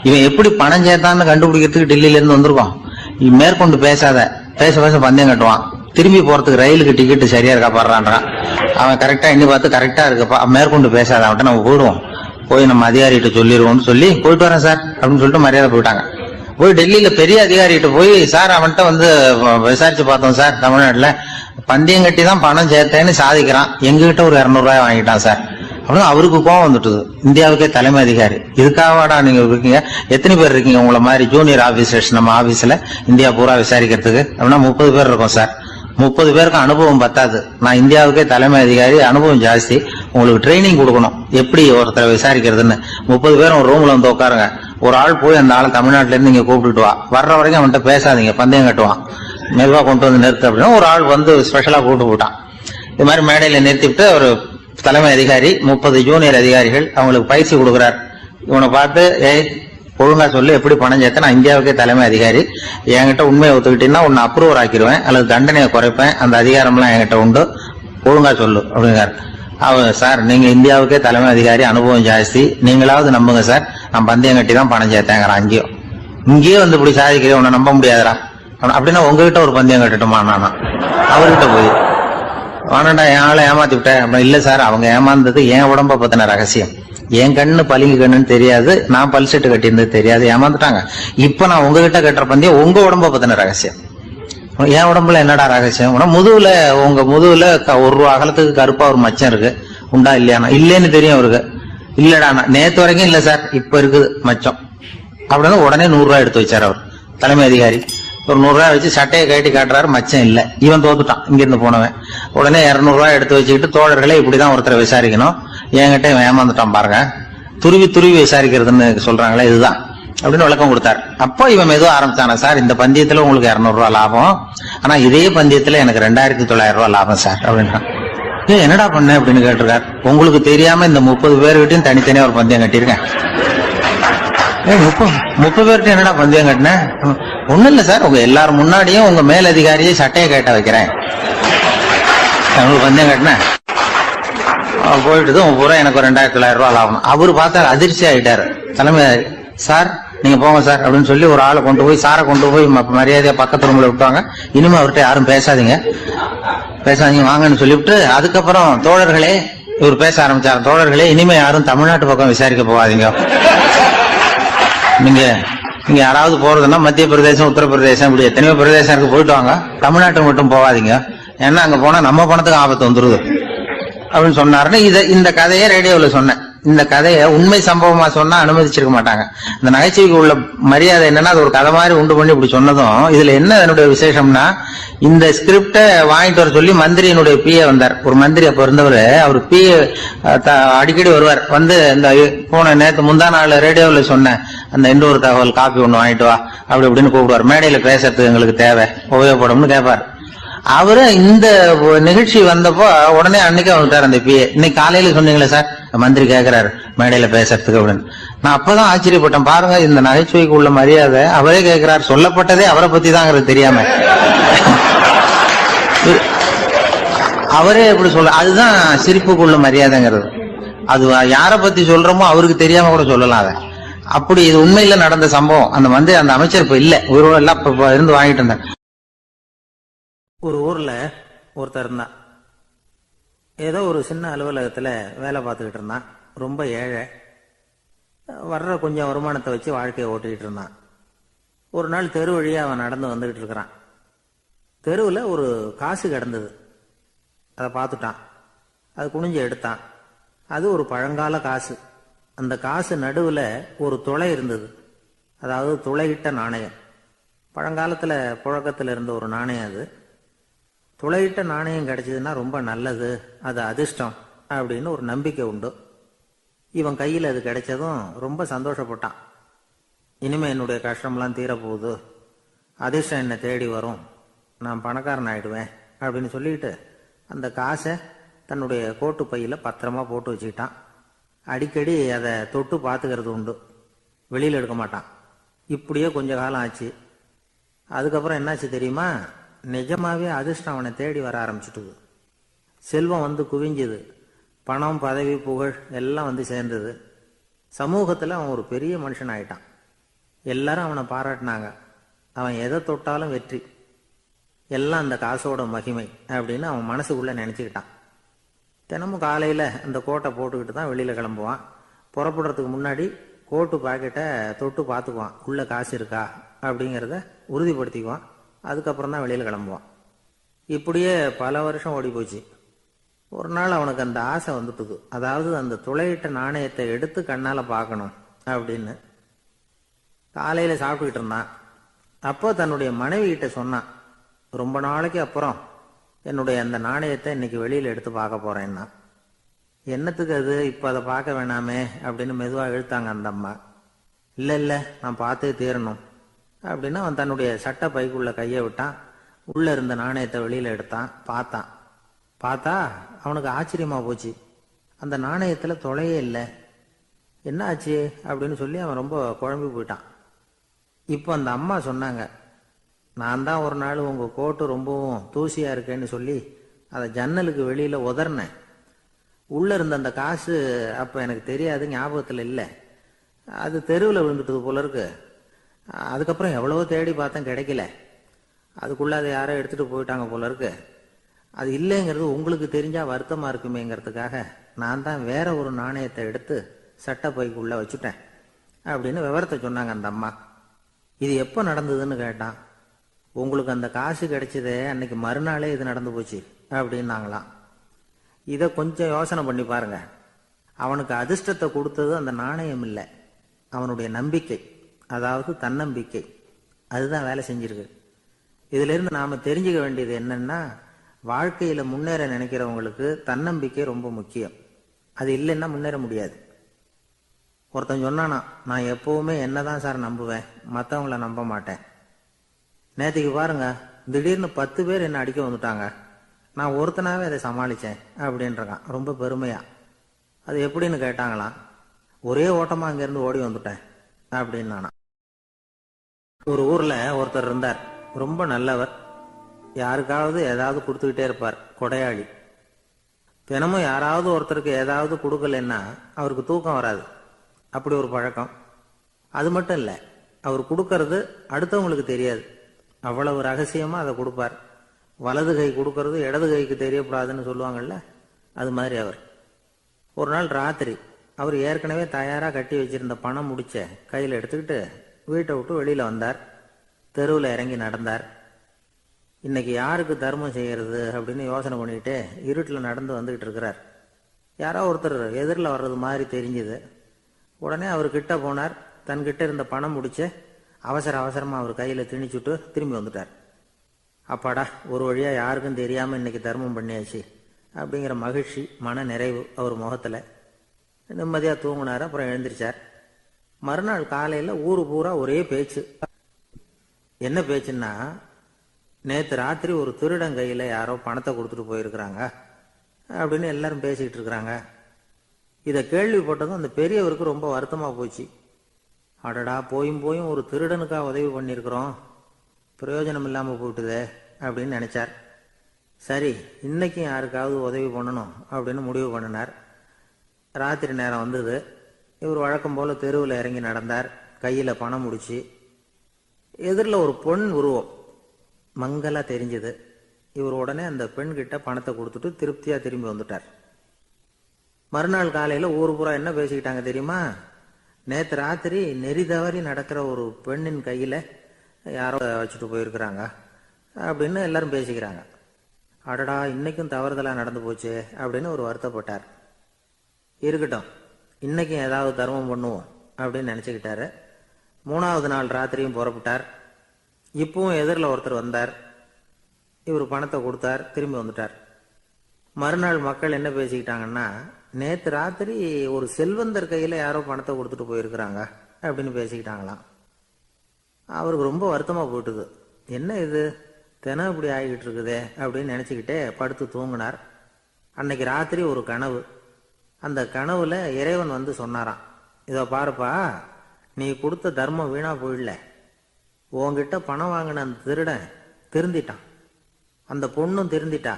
இவன் எப்படி பணம் சேர்த்தான்னு கண்டுபிடிக்கிறதுக்கு டெல்லியில இருந்து வந்திருக்கோம், மேற்கொண்டு பேசாத, பேச பேச பந்தயம் கட்டுவான். திரும்பி போறதுக்கு ரயிலுக்கு டிக்கெட்டு சரியா இருக்கா பாடுறான்றான். அவன் கரெக்டா எண்ணி பார்த்து கரெக்டா இருக்குப்பா, மேற்கொண்டு பேசாத, அவன்கிட்ட நம்ம போயிடுவோம், போய் நம்ம அதிகாரிகிட்ட சொல்லிடுவோம்னு சொல்லி, போயிட்டு வரேன் சார் அப்படின்னு சொல்லிட்டு மரியாதை போயிட்டாங்க. போய் டெல்லியில பெரிய அதிகாரிகிட்ட போய், சார் அவன்கிட்ட வந்து விசாரிச்சு பார்த்தோம் சார், தமிழ்நாட்டுல பந்தயம் கட்டி தான் பணம் சேர்த்தேன்னு சாதிக்கிறான், எங்ககிட்ட ஒரு 200 ரூபாய் வாங்கிட்டான் சார் அப்படின்னு அவருக்கு கோவம் வந்துட்டுது. இந்தியாவுக்கே தலைமை அதிகாரி, இதுக்காகவாடா நீங்க இருக்கீங்க, எத்தனை பேர் இருக்கீங்க உங்களை மாதிரி ஜூனியர் ஆபீசர்ஸ் நம்ம ஆபீஸ்ல இந்தியா பூரா விசாரிக்கிறதுக்கு அப்படின்னா 30 பேர் இருக்கோம் சார். 30 பேருக்கு அனுபவம் பத்தாது, நான் இந்தியாவுக்கே தலைமை அதிகாரி, அனுபவம் ஜாஸ்தி, உங்களுக்கு ட்ரைனிங் கொடுக்கணும் எப்படி ஒருத்தரை விசாரிக்கிறதுன்னு. 30 பேரும் ஒரு ரூம்ல வந்து உட்காருங்க, ஒரு ஆள் போய் அந்த ஆள் தமிழ்நாட்டுல இருந்து நீங்க கூப்பிட்டுட்டு வா, வர்ற வரைக்கும் அவன்கிட்ட பேசாதீங்க, பந்தயம் கட்டுவான், மெதுவா கொண்டு வந்து நிறுத்து அப்படின்னா ஒரு ஆள் வந்து ஸ்பெஷலா கூப்பிட்டு போட்டான். இது மாதிரி மேடையில நிறுத்திவிட்டு ஒரு தலைமை அதிகாரி 30 ஜூனியர் அதிகாரிகள் அவங்களுக்கு பயிற்சி கொடுக்குறார். இவனை பார்த்து, ஒழுங்கா சொல்லு எப்படி பணம் சேர்த்த, நான் இந்தியாவுக்கே தலைமை அதிகாரி, என்கிட்ட உண்மையை ஒத்துக்கிட்டீங்கன்னா உன்னை அப்ரூவர் ஆக்கிடுவேன் அல்லது தண்டனையை குறைப்பேன், அந்த அதிகாரம்லாம் என்கிட்ட உண்டு, ஒழுங்கா சொல்லு அப்படிங்கிறார். அவன், சார் நீங்க இந்தியாவுக்கே தலைமை அதிகாரி, அனுபவம் ஜாஸ்தி, நீங்களாவது நம்புங்க சார், நான் பந்தயம் கட்டி தான் பணம் சேர்த்தேங்கிறான். இங்கேயே வந்து இப்படி சாதிக்கிறேன், உன்னை நம்ப முடியாதுரா அப்படின்னா உங்ககிட்ட ஒரு பந்தயம் கட்டட்டுமா நானா அவர்கிட்ட போய், வானடா என் ஆளை ஏமாத்தி விட்டேன் அப்படின்னா, இல்ல சார் அவங்க ஏமாந்தது என் உடம்ப பத்தின ரகசியம், என் கண்ணு பளிங்கு கண்ணுன்னு தெரியாது, நான் பல் செட்டு கட்டியிருந்தது தெரியாது, ஏமாந்துட்டாங்க. இப்ப நான் உங்ககிட்ட கட்டுற பந்தயம் உங்க உடம்ப பத்தின ரகசியம். என் உடம்புல என்னடா ரகசியம், முதுகுல, உங்க முதுகுல 1 ரூபா அகலத்துக்கு கருப்பா ஒரு மச்சம் இருக்கு, உண்டா இல்லையானா, இல்லேன்னு தெரியும் அவருக்கு. இல்லடா நேத்து வரைக்கும் இல்ல சார், இப்ப இருக்குது மச்சம் அப்படின்னு உடனே 100 ரூபாய் எடுத்து வச்சார் அவர் தலைமை அதிகாரி. ஒரு 100 ரூபாய் வச்சு சட்டையை கட்டி காட்டுறாரு, மச்சம் இல்ல, இவன் தோத்துட்டான் இங்கிருந்து போனவன். உடனே 200 ரூபாய் எடுத்து வச்சுக்கிட்டு, தோழர்களே இப்படிதான் ஒருத்தரை விசாரிக்கணும், என்கிட்ட ஏமாந்துட்டான் பாருங்க, துருவி துருவி விசாரிக்கிறதுன்னு சொல்றாங்களே இதுதான் அப்படின்னு விளக்கம் கொடுத்தாரு. அப்போ இவன் மெதுவா ஆரம்பிச்சான, சார் இந்த பந்தயத்துல உங்களுக்கு 200 ரூபாய் லாபம், ஆனா இதே பந்தயத்துல எனக்கு 2900 ரூபாய் லாபம் சார் அப்படின்றான். என்னடா பண்ண அப்படின்னு கேட்டிருக்காரு. உங்களுக்கு தெரியாம இந்த 30 பேர்கிட்டையும் தனித்தனியா ஒரு பந்தயம் கட்டியிருக்கேன். 30 பேர்கிட்ட என்னடா பந்தயம் கட்டினேன், ஒண்ணும் இல்ல சார், உங்க எல்லாரும் முன்னாடியும் உங்க மேலதிகாரியை சட்டையை கேட்ட வைக்கிறேன், பந்தயம் கட்டினேன், போயிட்டு பூரா எனக்கு 2900 ரூபாய் லாபம். அவரு பார்த்தா அதிர்ச்சி ஆயிட்டாரு. தலைமை, சார் நீங்க போங்க சார் அப்படின்னு சொல்லி ஒரு ஆளை கொண்டு போய், சாரை கொண்டு போய் மரியாதையா பக்கத்து ரூம்ல விட்டாங்க. இனிமே அவர்கிட்ட யாரும் பேசாதீங்க வாங்கன்னு சொல்லிவிட்டு, அதுக்கப்புறம் தோழர்களே, இவர் பேச ஆரம்பிச்சாரு, தோழர்களே இனிமே யாரும் தமிழ்நாட்டு பக்கம் விசாரிக்க போகாதீங்க, நீங்க யாராவது போறதுன்னா மத்திய பிரதேசம், உத்தரப்பிரதேசம், இப்படி எத்தனையோ பிரதேசம் இருக்கு, போயிட்டு வாங்க, தமிழ்நாட்டுக்கு மட்டும் போகாதீங்க, ஏன்னா அங்க போனா நம்ம பணத்துக்கு ஆபத்து வந்துருது அப்படின்னு சொன்னாருன்னு இந்த கதையை ரேடியோல சொன்னேன். இந்த கதையை உண்மை சம்பவமா சொன்னா அனுமதிச்சிருக்க மாட்டாங்க. இந்த நகைச்சுவைக்கு உள்ள மரியாதை என்னன்னா, அது ஒரு கதை மாதிரி உண்டு பண்ணி இப்படி சொன்னதும், இதுல என்ன என்னுடைய விசேஷம்னா, இந்த ஸ்கிரிப்ட வாங்கிட்டு வர சொல்லி மந்திரியினுடைய பிஏ வந்தார். ஒரு மந்திரி அப்ப இருந்தவர், அவர் பிஏ அடிக்கடி வருவார். வந்து இந்த போன நேற்று முந்தா நாள் ரேடியோவில் சொன்ன அந்த இன்னொரு தகவல் காப்பி ஒண்ணு வாங்கிட்டு வா அப்படி இப்படின்னு கூப்பிடுவார். மேடையில பேசுறதுக்கு எங்களுக்கு தேவை, உபயோகப்படும்னு கேட்பார். அவரு இந்த நிகழ்ச்சி வந்தப்போ உடனே அன்னைக்கு வந்துட்டார் அந்த பிஏ. இன்னைக்கு காலையில சொன்னீங்களே சார், மந்திரி கேட்கிறாரு மேடையில பேசுறதுக்கு அப்படின்னு. நான் அப்பதான் ஆச்சரியப்பட்டேன், பாருங்க இந்த நகைச்சுவைக்கு உள்ள மரியாதை. அவரே கேட்கிறார், சொல்லப்பட்டதே அவரை பத்தி தாங்கிறது தெரியாம அவரே எப்படி சொல்ல, அதுதான் சிரிப்புக்கு உள்ள மரியாதைங்கிறது. அது யாரை பத்தி சொல்றோமோ அவருக்கு தெரியாம கூட சொல்லலாம் அதை. அப்படி இது உண்மையில நடந்த சம்பவம். அந்த மந்திரி, அந்த அமைச்சர் இப்ப இல்ல, உயிரோட எல்லாம் இப்ப இருந்து வாங்கிட்டு இருந்தார். ஒரு ஊர்ல ஒருத்தர் இருந்தான். ஏதோ ஒரு சின்ன அலுவலகத்துல வேலை பார்த்துக்கிட்டு இருந்தான். ரொம்ப ஏழை. வர்ற கொஞ்சம் வருமானத்தை வச்சு வாழ்க்கையை ஓட்டிக்கிட்டு இருந்தான். ஒரு நாள் தெரு வழியா அவன் நடந்து வந்துகிட்டு இருக்கிறான். தெருவில் ஒரு காசு கிடந்தது. அதை பார்த்துட்டான். அது குனிஞ்சு எடுத்தான். அது ஒரு பழங்கால காசு. அந்த காசு நடுவில் ஒரு துளை இருந்தது. அதாவது துளையிட்ட நாணயம். பழங்காலத்தில் புழக்கத்தில் இருந்த ஒரு நாணயம் அது. துளையிட்ட நாணயம் கிடைச்சதுன்னா ரொம்ப நல்லது, அது அதிர்ஷ்டம் அப்படின்னு ஒரு நம்பிக்கை உண்டு. இவன் கையில் அது கிடைச்சதும் ரொம்ப சந்தோஷப்பட்டான். இனிமே என்னுடைய கஷ்டம்லாம் தீரப்போகுது, அதிர்ஷ்டம் என்னை தேடி வரும், நான் பணக்காரன் ஆயிடுவேன் அப்படின்னு சொல்லிட்டு அந்த காசை தன்னுடைய கோட்டு பையில் பத்திரமா போட்டு வச்சுக்கிட்டான். அடிக்கடி அதை தொட்டு பார்த்துக்கிறது உண்டு, வெளியில் எடுக்க மாட்டான். இப்படியே கொஞ்ச காலம் ஆச்சு. அதுக்கப்புறம் என்னாச்சு தெரியுமா? நிஜமாவே அதிர்ஷ்டம் அவனை தேடி வர ஆரம்பிச்சுட்டுது. செல்வம் வந்து குவிஞ்சுது. பணம், பதவி, புகழ் எல்லாம் வந்து சேர்ந்தது. சமூகத்தில் அவன் ஒரு பெரிய மனுஷன் ஆயிட்டான். எல்லாரும் அவனை பாராட்டினாங்க. அவன் எதை தொட்டாலும் வெற்றி, எல்லாம் அந்த காசோட மகிமை அப்படின்னு அவன் மனசுக்குள்ள நினைச்சுக்கிட்டான். தினமும் காலையில் அந்த கோட்டை போட்டுக்கிட்டு தான் வெளியில் கிளம்புவான். புறப்படுறதுக்கு முன்னாடி கோட்டு பாக்கெட்டை தொட்டு பார்த்துக்குவான், உள்ள காசு இருக்கா அப்படிங்கிறத உறுதிப்படுத்திக்குவான். அதுக்கப்புறம் தான் வெளியில் கிளம்புவான். இப்படியே பல வருஷம் ஓடி போச்சு. ஒரு நாள் அவனுக்கு அந்த ஆசை வந்துட்டுது. அதாவது அந்த துளையிட்ட நாணயத்தை எடுத்து கண்ணால் பார்க்கணும் அப்படின்னு. காலையில் சாப்பிட்டுக்கிட்டு இருந்தான். அப்போ தன்னுடைய மனைவி கிட்ட சொன்னான், ரொம்ப நாளைக்கு அப்புறம் என்னுடைய அந்த நாணயத்தை இன்னைக்கு வெளியில் எடுத்து பார்க்க போறேன்னா. என்னத்துக்கு அது, இப்போ அதை பார்க்க வேணாமே அப்படின்னு மெதுவாக இழுத்தாங்க அந்த அம்மா. இல்லை இல்லை, நான் பார்த்தே தீரணும் அப்படின்னு அவன் தன்னுடைய சட்டை பைக்குள்ள கையை விட்டான். உள்ள இருந்த நாணயத்தை வெளியில் எடுத்தான். பார்த்தா அவனுக்கு ஆச்சரியமா போச்சு. அந்த நாணயத்தில் தொலையே இல்லை. என்ன ஆச்சு அப்படின்னு சொல்லி அவன் ரொம்ப குழம்பி போயிட்டான். இப்போ அந்த அம்மா சொன்னாங்க, நான் தான் ஒரு நாள் உங்கள் கோட்டு ரொம்பவும் தூசியாக இருக்கேன்னு சொல்லி அதை ஜன்னலுக்கு வெளியில் உதறினேன். உள்ளே இருந்த அந்த காசு அப்போ எனக்கு தெரியாது, ஞாபகத்தில் இல்லை. அது தெருவில் விழுந்துட்டது போல இருக்கு. அதுக்கப்புறம் எவ்வளவோ தேடி பார்த்தேன், கிடைக்கல. அதுக்குள்ளே அதை யாரோ எடுத்துகிட்டு போயிட்டாங்க போல இருக்கு. அது இல்லைங்கிறது உங்களுக்கு தெரிஞ்சால் வருத்தமாக இருக்குமேங்கிறதுக்காக நான் தான் வேற ஒரு நாணயத்தை எடுத்து சட்டை பைக்குள்ளே வச்சுட்டேன் அப்படின்னு விவரத்தை சொன்னாங்க அந்த அம்மா. இது எப்போ நடந்ததுன்னு கேட்டான். உங்களுக்கு அந்த காசு கிடைச்சதே அன்னைக்கு மறுநாளே இது நடந்து போச்சு அப்படின்னாங்களாம். இதை கொஞ்சம் யோசனை பண்ணி பாருங்க. அவனுக்கு அதிர்ஷ்டத்தை கொடுத்தது அந்த நாணயம் இல்லை, அவனுடைய நம்பிக்கை, அதாவது தன்னம்பிக்கை. அதுதான் வேலை செஞ்சிருக்கு. இதுல இருந்து நாம தெரிஞ்சுக்க வேண்டியது என்னன்னா, வாழ்க்கையில முன்னேற நினைக்கிறவங்களுக்கு தன்னம்பிக்கை ரொம்ப முக்கியம். அது இல்லைன்னா முன்னேற முடியாது. ஒருத்தன் சொன்னானா, நான் எப்பவுமே என்னதான் சார் நம்புவேன், மற்றவங்கள நம்ப மாட்டேன். நேற்றுக்கு பாருங்க, திடீர்னு 10 பேர் என்ன அடிக்க வந்துட்டாங்க, நான் ஒருத்தனாவே அதை சமாளித்தேன் அப்படின்றான் ரொம்ப பெருமையா. அது எப்படின்னு கேட்டாங்களாம். ஒரே ஓட்டமா அங்கேருந்து ஓடி வந்துட்டேன் அப்படின்னு நானா. ஒரு ஊர்ல ஒருத்தர் இருந்தார், ரொம்ப நல்லவர். யாருக்காவது ஏதாவது கொடுத்துக்கிட்டே இருப்பார், கொடையாளி. தினமும் யாராவது ஒருத்தருக்கு ஏதாவது கொடுக்கலன்னா அவருக்கு தூக்கம் வராது, அப்படி ஒரு பழக்கம். அது மட்டும் இல்லை, அவர் கொடுக்கறது அடுத்தவங்களுக்கு தெரியாது, அவ்வளவு ரகசியமா அதை கொடுப்பார். வலது கை கொடுக்கறது இடது கைக்கு தெரியக்கூடாதுன்னு சொல்லுவாங்கல்ல, அது மாதிரி அவர். ஒரு நாள் ராத்திரி அவர் ஏற்கனவே தயாராக கட்டி வச்சிருந்த பணம் முடிச்ச கையில் எடுத்துக்கிட்டு வீட்டை விட்டு வெளியில் வந்தார். தெருவில் இறங்கி நடந்தார். இன்னைக்கு யாருக்கு தர்மம் செய்யறது அப்படின்னு யோசனை பண்ணிக்கிட்டே இருட்டில் நடந்து வந்துக்கிட்டு இருக்கிறார். யாரோ ஒருத்தர் எதிரில் வர்றது மாதிரி தெரிஞ்சுது. உடனே அவர் கிட்ட போனார். தன்கிட்ட இருந்த பணம் முடிச்ச அவசரமாக அவர் கையில் திணிச்சுட்டு திரும்பி வந்துட்டார். அப்பாடா, ஒரு வழியாக யாருக்கும் தெரியாமல் இன்னைக்கு தர்மம் பண்ணியாச்சு அப்படிங்கிற மகிழ்ச்சி, மன நிறைவு அவர் முகத்தில். நிம்மதியாக தூங்கினார். அப்புறம் எழுந்திரிச்சார். மறுநாள் காலையில் ஊரு பூரா ஒரே பேச்சு. என்ன பேச்சுன்னா, நேற்று ராத்திரி ஒரு திருடன் கையில் யாரோ பணத்தை கொடுத்துட்டு போயிருக்கிறாங்க அப்படின்னு எல்லாரும் பேசிக்கிட்டு இருக்கிறாங்க. இதை கேள்விப்பட்டதும் அந்த பெரியவருக்கு ரொம்ப வருத்தமாக போச்சு. அடடா, போயும் ஒரு திருடனுக்காக உதவி பண்ணியிருக்கிறோம், பிரயோஜனம் இல்லாமல் போயிட்டுதே அப்படின்னு நினைச்சார். சரி, இன்னைக்கும் யாருக்காவது உதவி பண்ணணும் அப்படின்னு முடிவு பண்ணினார். ராத்திரி நேரம் வந்தது. இவர் வழக்கம் போல தெருவில் இறங்கி நடந்தார். கையில் பணம் முடிச்சு. எதிரில் ஒரு பொன் உருவம் மங்கலா தெரிஞ்சது. இவர் உடனே அந்த பெண்கிட்ட பணத்தை கொடுத்துட்டு திருப்தியா திரும்பி வந்துட்டார். மறுநாள் காலையில ஊர் பூரா என்ன பேசிக்கிட்டாங்க தெரியுமா? நேற்று ராத்திரி நெறி தவறி நடக்கிற ஒரு பெண்ணின் கையில யாரோ வச்சுட்டு போயிருக்கிறாங்க அப்படின்னு எல்லாரும் பேசிக்கிறாங்க. அடடா, இன்னைக்கும் தவறுதலா நடந்து போச்சு அப்படின்னு ஒரு வருத்தப்பட்டார். இருக்கட்டும், இன்னைக்கும் ஏதாவது தர்மம் பண்ணுவோம் அப்படின்னு நினைச்சுக்கிட்டாரு. 3வது நாள் ராத்திரியும் புறப்பட்டார். இப்பவும் எதிரில் ஒருத்தர் வந்தார். இவர் பணத்தை கொடுத்தார், திரும்பி வந்துட்டார். மறுநாள் மக்கள் என்ன பேசிக்கிட்டாங்கன்னா, நேற்று ராத்திரி ஒரு செல்வந்தர் கையில் யாரோ பணத்தை கொடுத்துட்டு போயிருக்கிறாங்க அப்படின்னு பேசிக்கிட்டாங்களாம். அவருக்கு ரொம்ப வருத்தமாக போயிட்டுது. என்ன இது, தினம் இப்படி ஆகிக்கிட்டு இருக்குதே அப்படின்னு நினச்சிக்கிட்டே படுத்து தூங்கினார். அன்னைக்கு ராத்திரி ஒரு கனவு. அந்த கனவுல இறைவன் வந்து சொன்னாராம், இதோ பாருப்பா, நீ கொடுத்த தர்மம் வீணா போயிடல. உன்கிட்ட பணம் வாங்கின அந்த திருடன் திருந்திட்டான், அந்த பொண்ணும் திருந்திட்டா,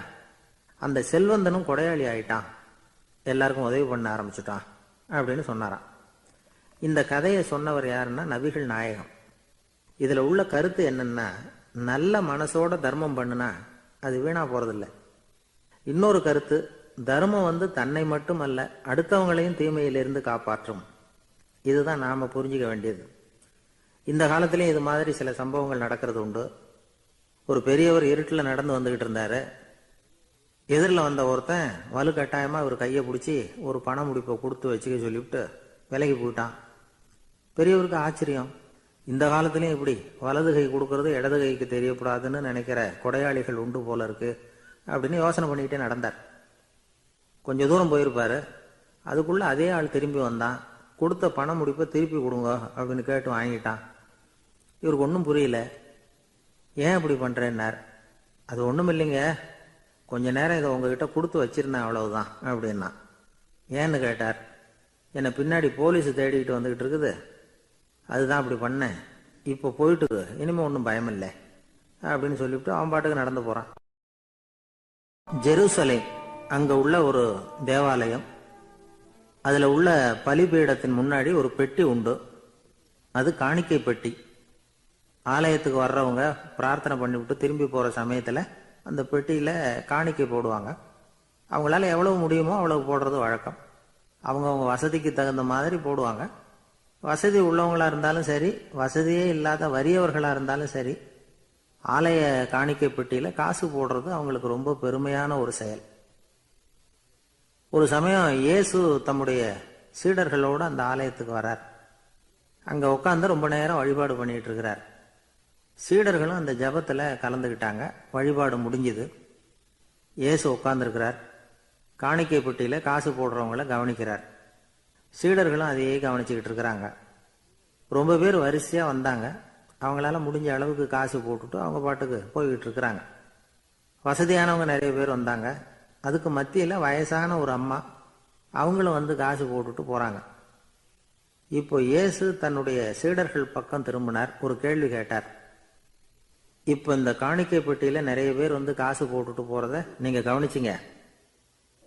அந்த செல்வந்தனும் கொடையாளி ஆயிட்டான், எல்லாருக்கும் உதவி பண்ண ஆரம்பிச்சுட்டான் அப்படின்னு சொன்னாராம். இந்த கதையை சொன்னவர் யாருன்னா நபிகள் நாயகம். இதுல உள்ள கருத்து என்னன்னா, நல்ல மனசோட தர்மம் பண்ணுனா அது வீணா போறதில்லை. இன்னொரு கருத்து, தர்மம் வந்து தன்னை மட்டும் அல்ல அடுத்தவங்களையும் தீமையிலிருந்து காப்பாற்றும். இதுதான் நாம புரிஞ்சுக்க வேண்டியது. இந்த காலத்திலயும் இது மாதிரி சில சம்பவங்கள் நடக்கிறது உண்டு. ஒரு பெரியவர் இருட்டில் நடந்து வந்துகிட்டு இருந்தாரு. எதிரில் வந்த ஒருத்தன் வலுக்கட்டாயமா இவர் கையை பிடிச்சி ஒரு பண முடிப்பை கொடுத்து வச்சுக்க சொல்லிவிட்டு விலகி போயிட்டான். பெரியவருக்கு ஆச்சரியம், இந்த காலத்திலயும் இப்படி வலது கை கொடுக்கறது இடது கைக்கு தெரியக்கூடாதுன்னு நினைக்கிற கொடையாளிகள் உண்டு போல இருக்கு அப்படின்னு யோசனை பண்ணிக்கிட்டே நடந்தார். கொஞ்ச தூரம் போயிருப்பாரு. அதுக்குள்ள அதே ஆள் திரும்பி வந்தான். கொடுத்த பண முடிப்பை திருப்பி கொடுங்க அப்படின்னு கேட்டு வாங்கிட்டான். இவருக்கு ஒன்றும் புரியல. ஏன் இப்படி பண்றேன்னார். அது ஒன்றும் இல்லைங்க, கொஞ்ச நேரம் இதை உங்ககிட்ட கொடுத்து வச்சிருந்தேன் அவ்வளவுதான் அப்படின்னா. ஏன்னு கேட்டார். என்னை பின்னாடி போலீஸ் தேடிக்கிட்டு வந்துகிட்டு இருக்குது, அதுதான் அப்படி பண்ணேன். இப்போ போயிட்டு இனிமே ஒன்றும் பயம் இல்லை அப்படின்னு சொல்லிவிட்டு அவன் பாட்டுக்கு நடந்து போறான். ஜெருசலேம் அங்க உள்ள ஒரு தேவாலயம். அதுல உள்ள பலிபீடத்தின் முன்னாடி ஒரு பெட்டி உண்டு. அது காணிக்கை பெட்டி. ஆலயத்துக்கு வர்றவங்க பிரார்த்தனை பண்ணிவிட்டு திரும்பி போற சமயத்துல அந்த பெட்டியில காணிக்கை போடுவாங்க. அவங்களால எவ்வளவு முடியுமோ அவ்வளவு போடுறது வழக்கம். அவங்கவுங்க வசதிக்கு தகுந்த மாதிரி போடுவாங்க. வசதி உள்ளவங்களா இருந்தாலும் சரி, வசதியே இல்லாத வறியவர்களா இருந்தாலும் சரி, ஆலய காணிக்கை பெட்டியில காசு போடுறது அவங்களுக்கு ரொம்ப பெருமையான ஒரு செயல். ஒரு சமயம் இயேசு தம்முடைய சீடர்களோடு அந்த ஆலயத்துக்கு வரார். அங்க உட்காந்து ரொம்ப நேரம் வழிபாடு பண்ணிட்டு இருக்கிறார். சீடர்களும் அந்த ஜபத்துல கலந்துக்கிட்டாங்க. வழிபாடு முடிஞ்சுது. இயேசு உட்கார்ந்துருக்கிறார். காணிக்கை பெட்டியில காசு போடுறவங்கள கவனிக்கிறார். சீடர்களும் அதையே கவனிச்சுக்கிட்டு இருக்கிறாங்க. ரொம்ப பேர் வரிசையா வந்தாங்க. அவங்களால முடிஞ்ச அளவுக்கு காசு போட்டுட்டு அவங்க பாட்டுக்கு போய்கிட்டு இருக்கிறாங்க. வசதியானவங்க நிறைய பேர் வந்தாங்க. அதுக்கு மத்தியில வயசான ஒரு அம்மா, அவங்களும் வந்து காசு போட்டுட்டு போறாங்க. இப்போ இயேசு தன்னுடைய சீடர்கள் பக்கம் திரும்பினார். ஒரு கேள்வி கேட்டார். இப்போ இந்த காணிக்கை பெட்டியில நிறைய பேர் வந்து காசு போட்டுட்டு போறத நீங்க கவனிச்சிங்க.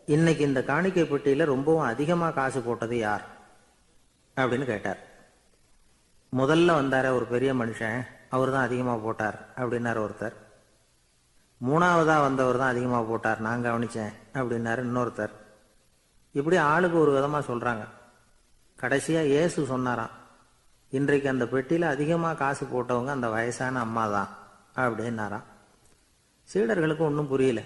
இன்னைக்கு இந்த காணிக்கை பெட்டியில ரொம்பவும் அதிகமா காசு போட்டது யார் அப்படின்னு கேட்டார். முதல்ல வந்தார ஒரு பெரிய மனுஷன், அவர் தான் அதிகமா போட்டார் அப்படின்னாரு ஒருத்தர். மூணாவதா வந்தவர் தான் அதிகமா போட்டார், நான் கவனிச்சேன் அப்படின்னாரு இன்னொருத்தர். இப்படி ஆளுக்கு ஒரு விதமா சொல்றாங்க. கடைசியா இயேசு சொன்னாராம், இன்றைக்கு அந்த பெட்டியில அதிகமா காசு போட்டவங்க அந்த வயசான அம்மா தான் அப்படின்னாராம். சீடர்களுக்கு ஒன்றும் புரியல.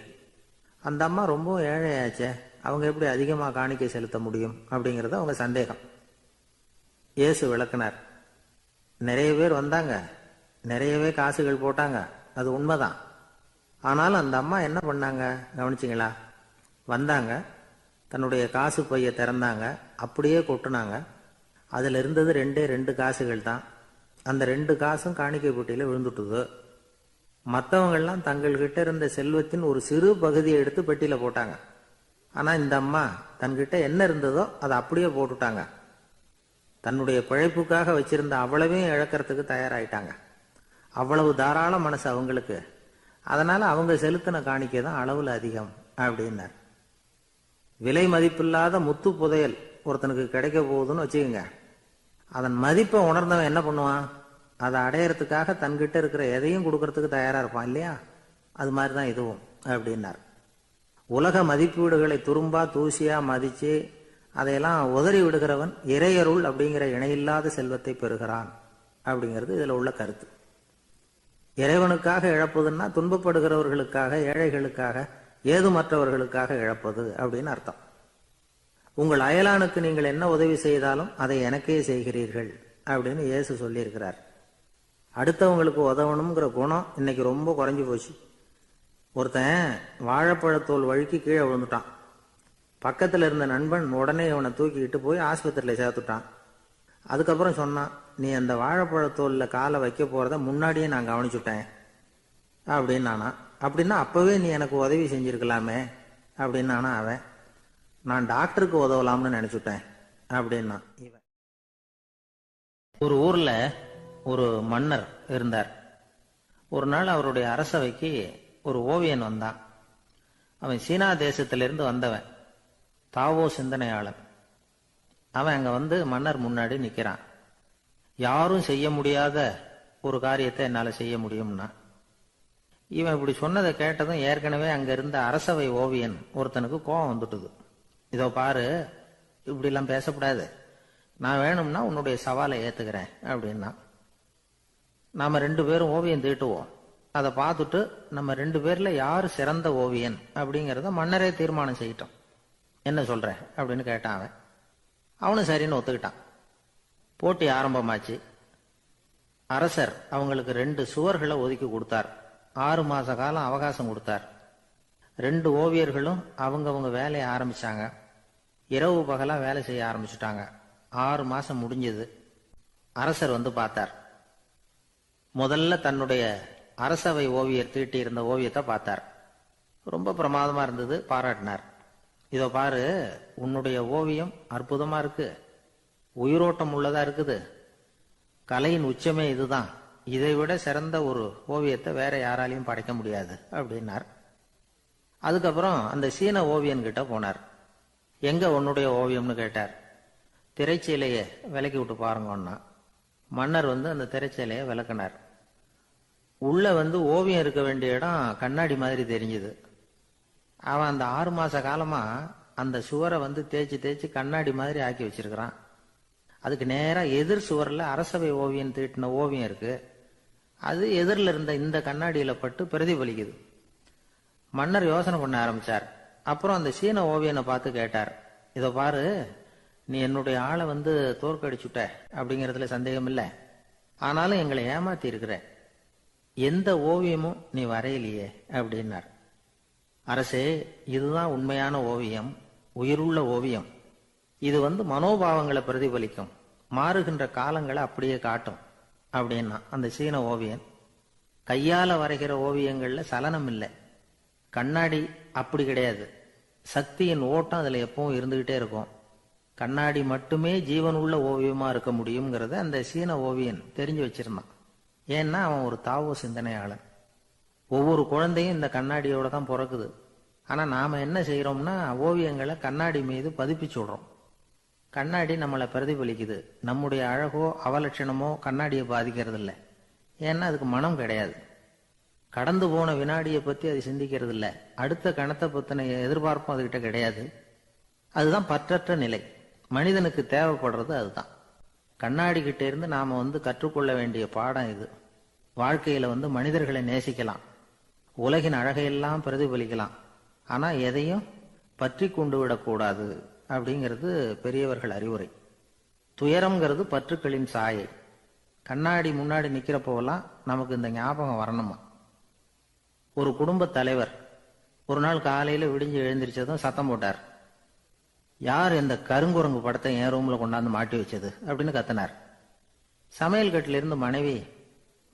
அந்த அம்மா ரொம்ப ஏழையாச்சே, அவங்க எப்படி அதிகமா காணிக்கை செலுத்த முடியும் அப்படிங்கறது அவங்க சந்தேகம். இயேசு விளக்குனார். நிறைய பேர் வந்தாங்க, நிறையவே காசுகள் போட்டாங்க, அது உண்மைதான். ஆனாலும் அந்த அம்மா என்ன பண்ணாங்க கவனிச்சிங்களா? வந்தாங்க, தன்னுடைய காசு பைய திறந்தாங்க, அப்படியே கொட்டுனாங்க. அதுல இருந்தது ரெண்டு காசுகள் தான். அந்த 2 காசும் காணிக்கை பெட்டியில விழுந்துட்டுது. மற்றவங்கெல்லாம் தங்கள்கிட்ட இருந்த செல்வத்தின் ஒரு சிறு பகுதியை எடுத்து பெட்டியில போட்டாங்க. ஆனா இந்த அம்மா தன்கிட்ட என்ன இருந்ததோ அதை அப்படியே போட்டுட்டாங்க. தன்னுடைய பிழைப்புக்காக வச்சிருந்த அவ்வளவையும் இழக்கிறதுக்கு தயாராயிட்டாங்க. அவ்வளவு தாராள மனசு அவங்களுக்கு. அதனால அவங்க செலுத்தின காணிக்கை தான் அளவுல அதிகம் அப்படின்னார். விலை மதிப்பில்லாத முத்து புதையல் ஒருத்தனுக்கு கிடைக்க போகுதுன்னு வச்சுக்கோங்க. அதன் மதிப்பை உணர்ந்தவன் என்ன பண்ணுவான்? அதை அடையறதுக்காக தன்கிட்ட இருக்கிற எதையும் கொடுக்கறதுக்கு தயாரா இருப்பான் இல்லையா? அது மாதிரிதான் இதுவும் அப்படின்னார். உலக மதிப்பீடுகளை துரும்பா தூசியா மதிச்சு அதையெல்லாம் உதறி விடுகிறவன் இறையருள் அப்படிங்கிற இணையில்லாத செல்வத்தை பெறுகிறான் அப்படிங்கிறது இதுல உள்ள கருத்து. இறைவனுக்காக இழப்பதுன்னா துன்பப்படுகிறவர்களுக்காக, ஏழைகளுக்காக, ஏதுமற்றவர்களுக்காக இழப்பது அப்படின்னு அர்த்தம். உங்கள் அயலானுக்கு நீங்கள் என்ன உதவி செய்தாலும் அதை எனக்கே செய்கிறீர்கள் அப்படின்னு இயேசு சொல்லியிருக்கிறார். அடுத்தவங்களுக்கு உதவணுங்கிற குணம் இன்னைக்கு ரொம்ப குறைஞ்சு போச்சு. ஒருத்தன் வாழைப்பழத்தோல் வழுக்கி கீழே விழுந்துட்டான். பக்கத்துல இருந்த நண்பன் உடனே இவனை தூக்கிக்கிட்டு போய் ஆஸ்பத்திரியில சேர்த்துட்டான். அதுக்கப்புறம் சொன்னான், நீ அந்த வாழைப்பழத்தோல்ல காலை வைக்க போறத முன்னாடியே நான் கவனிச்சுட்டேன் அப்படின்னானா. அப்படின்னா அப்பவே நீ எனக்கு உதவி செஞ்சிருக்கலாமே அப்படின்னானா அவன். நான் டாக்டருக்கு உதவலாம்னு நினைச்சுட்டேன் அப்படின்னா இவன். ஒரு ஊர்ல ஒரு மன்னர் இருந்தார். ஒரு நாள் அவருடைய அரசவைக்கு ஒரு ஓவியன் வந்தான். அவன் சீனா தேசத்திலிருந்து வந்தவன், தாவோ சிந்தனையாளன். அவன் அங்க வந்து மன்னர் முன்னாடி நிக்கிறான். யாரும் செய்ய முடியாத ஒரு காரியத்தை என்னால செய்ய முடியும்னா. இவன் இப்படி சொன்னதை கேட்டதும் ஏற்கனவே அங்க இருந்த அரசவை ஓவியன் ஒருத்தனுக்கு கோபம் வந்துட்டுது. இதோ பாரு, இப்படி எல்லாம் பேசக்கூடாது. நான் வேணும்னா உன்னுடைய சவாலை ஏத்துக்கிறேன் அப்படின்னா. நாம 2 பேரும் ஓவியம் தீட்டுவோம். அதை பார்த்துட்டு நம்ம 2 பேர்ல யாரு சிறந்த ஓவியன் அப்படிங்கறத மன்னரே தீர்மானம் செய்யட்டும். என்ன சொல்ற அப்படின்னு கேட்டான் அவன். அவனும் சரின்னு ஒத்துக்கிட்டான். போட்டி ஆரம்பமாச்சு. அரசர் அவங்களுக்கு 2 சுவர்களை ஒதுக்கி கொடுத்தார். 6 மாச காலம் அவகாசம் கொடுத்தார். 2 ஓவியர்களும் அவங்கவங்க வேலையை ஆரம்பிச்சாங்க. இரவு பகலா வேலை செய்ய ஆரம்பிச்சுட்டாங்க. 6 மாசம் முடிஞ்சது. அரசர் வந்து பார்த்தார். முதல்ல தன்னுடைய அரசவை ஓவியர் தீட்டி இருந்த ஓவியத்தை பார்த்தார். ரொம்ப பிரமாதமா இருந்தது. பாராட்டினார். இதோ பாரு, உன்னுடைய ஓவியம் அற்புதமா இருக்கு, உயிரோட்டம் உள்ளதா இருக்குது, கலையின் உச்சமே இதுதான், இதை விட சிறந்த ஒரு ஓவியத்தை வேற யாராலையும் படைக்க முடியாது அப்படின்னார். அதுக்கப்புறம் அந்த சீன ஓவியன் கிட்ட போனார். எங்க உன்னுடைய ஓவியம்னு கேட்டார். திரைச்சீலையை விலக்கி விட்டு பாருங்கன்னா. மன்னர் வந்து அந்த திரைச்சீலையை விளக்கினார். உள்ள வந்து ஓவியம் இருக்க வேண்டிய இடம் கண்ணாடி மாதிரி தெரிஞ்சுது. அவன் அந்த 6 மாச காலமா அந்த சுவரை வந்து தேய்ச்சி தேய்ச்சி கண்ணாடி மாதிரி ஆக்கி வச்சிருக்கிறான். அதுக்கு நேரா எதிர் சுவர்ல அரசவை ஓவியம் தீட்டின ஓவியம் இருக்கு. அது எதிரில் இருந்த இந்த கண்ணாடியில பட்டு பிரதிபலிக்குது. மன்னர் யோசனை பண்ண ஆரம்பிச்சார். அப்புறம் அந்த சீன ஓவியனை பார்த்து கேட்டார். இதோ பாரு, நீ என்னுடைய ஆளை வந்து தோற்கடிச்சுட்ட அப்படிங்கறதுல சந்தேகம் இல்லை. ஆனாலும் எங்களை ஏமாத்தி இருக்கிற, எந்த ஓவியமும் நீ வரையிலையே அப்படின்னார். அரசே, இதுதான் உண்மையான ஓவியம், உயிருள்ள ஓவியம். இது வந்து மனோபாவங்களை பிரதிபலிக்கும், மாறுகின்ற காலங்களை அப்படியே காட்டும் அப்படின்னா அந்த சீன ஓவியன். கையால வரைகிற ஓவியங்கள்ல சலனம் இல்லை. கண்ணாடி அப்படி கிடையாது. சக்தியின் ஓட்டம் அதுல எப்பவும் இருந்துகிட்டே இருக்கும். கண்ணாடி மட்டுமே ஜீவன் உள்ள ஓவியமா இருக்க முடியுங்கிறத அந்த சீன ஓவியன் தெரிஞ்சு வச்சிருந்தான். ஏன்னா அவன் ஒரு தாவோ சிந்தனையாளன். ஒவ்வொரு குழந்தையும் இந்த கண்ணாடியோட தான் பிறக்குது. ஆனா நாம என்ன செய்யறோம்னா ஓவியங்களை கண்ணாடி மீது பதிப்பிச்சு விடுறோம். கண்ணாடி நம்மளை பிரதிபலிக்குது. நம்முடைய அழகோ அவலட்சணமோ கண்ணாடியை பாதிக்கிறது இல்லை. ஏன்னா அதுக்கு மனம் கிடையாது. கடந்து போன வினாடியை பத்தி அது சிந்திக்கிறது இல்லை. அடுத்த கணத்தை பத்தின எதிர்பார்ப்பும் அதுகிட்ட கிடையாது. அதுதான் பற்றற்ற நிலை. மனிதனுக்கு தேவைப்படுறது அதுதான். கண்ணாடி கிட்ட இருந்து நாம வந்து கற்றுக்கொள்ள வேண்டிய பாடம் இது. வாழ்க்கையில வந்து மனிதர்களை நேசிக்கலாம், உலகின் அழகையெல்லாம் பிரதிபலிக்கலாம், ஆனா எதையும் பற்றி கொண்டு விடக்கூடாது அப்படிங்கிறது பெரியவர்கள் அறிவுரை. துயரம்ங்கிறது பற்றுக்களின் சாயை. கண்ணாடி முன்னாடி நிக்கிறப்போவெல்லாம் நமக்கு இந்த ஞாபகம் வரணுமா. ஒரு குடும்ப தலைவர் ஒரு நாள் காலையில விடிஞ்சு எழுந்திரிச்சதும் சத்தம் போட்டார். யார் இந்த கருங்குரங்கு படத்தை என் ரூம்ல கொண்டாந்து மாட்டி வச்சது அப்படின்னு கத்தினார். சமையல் கட்டில இருந்து மனைவி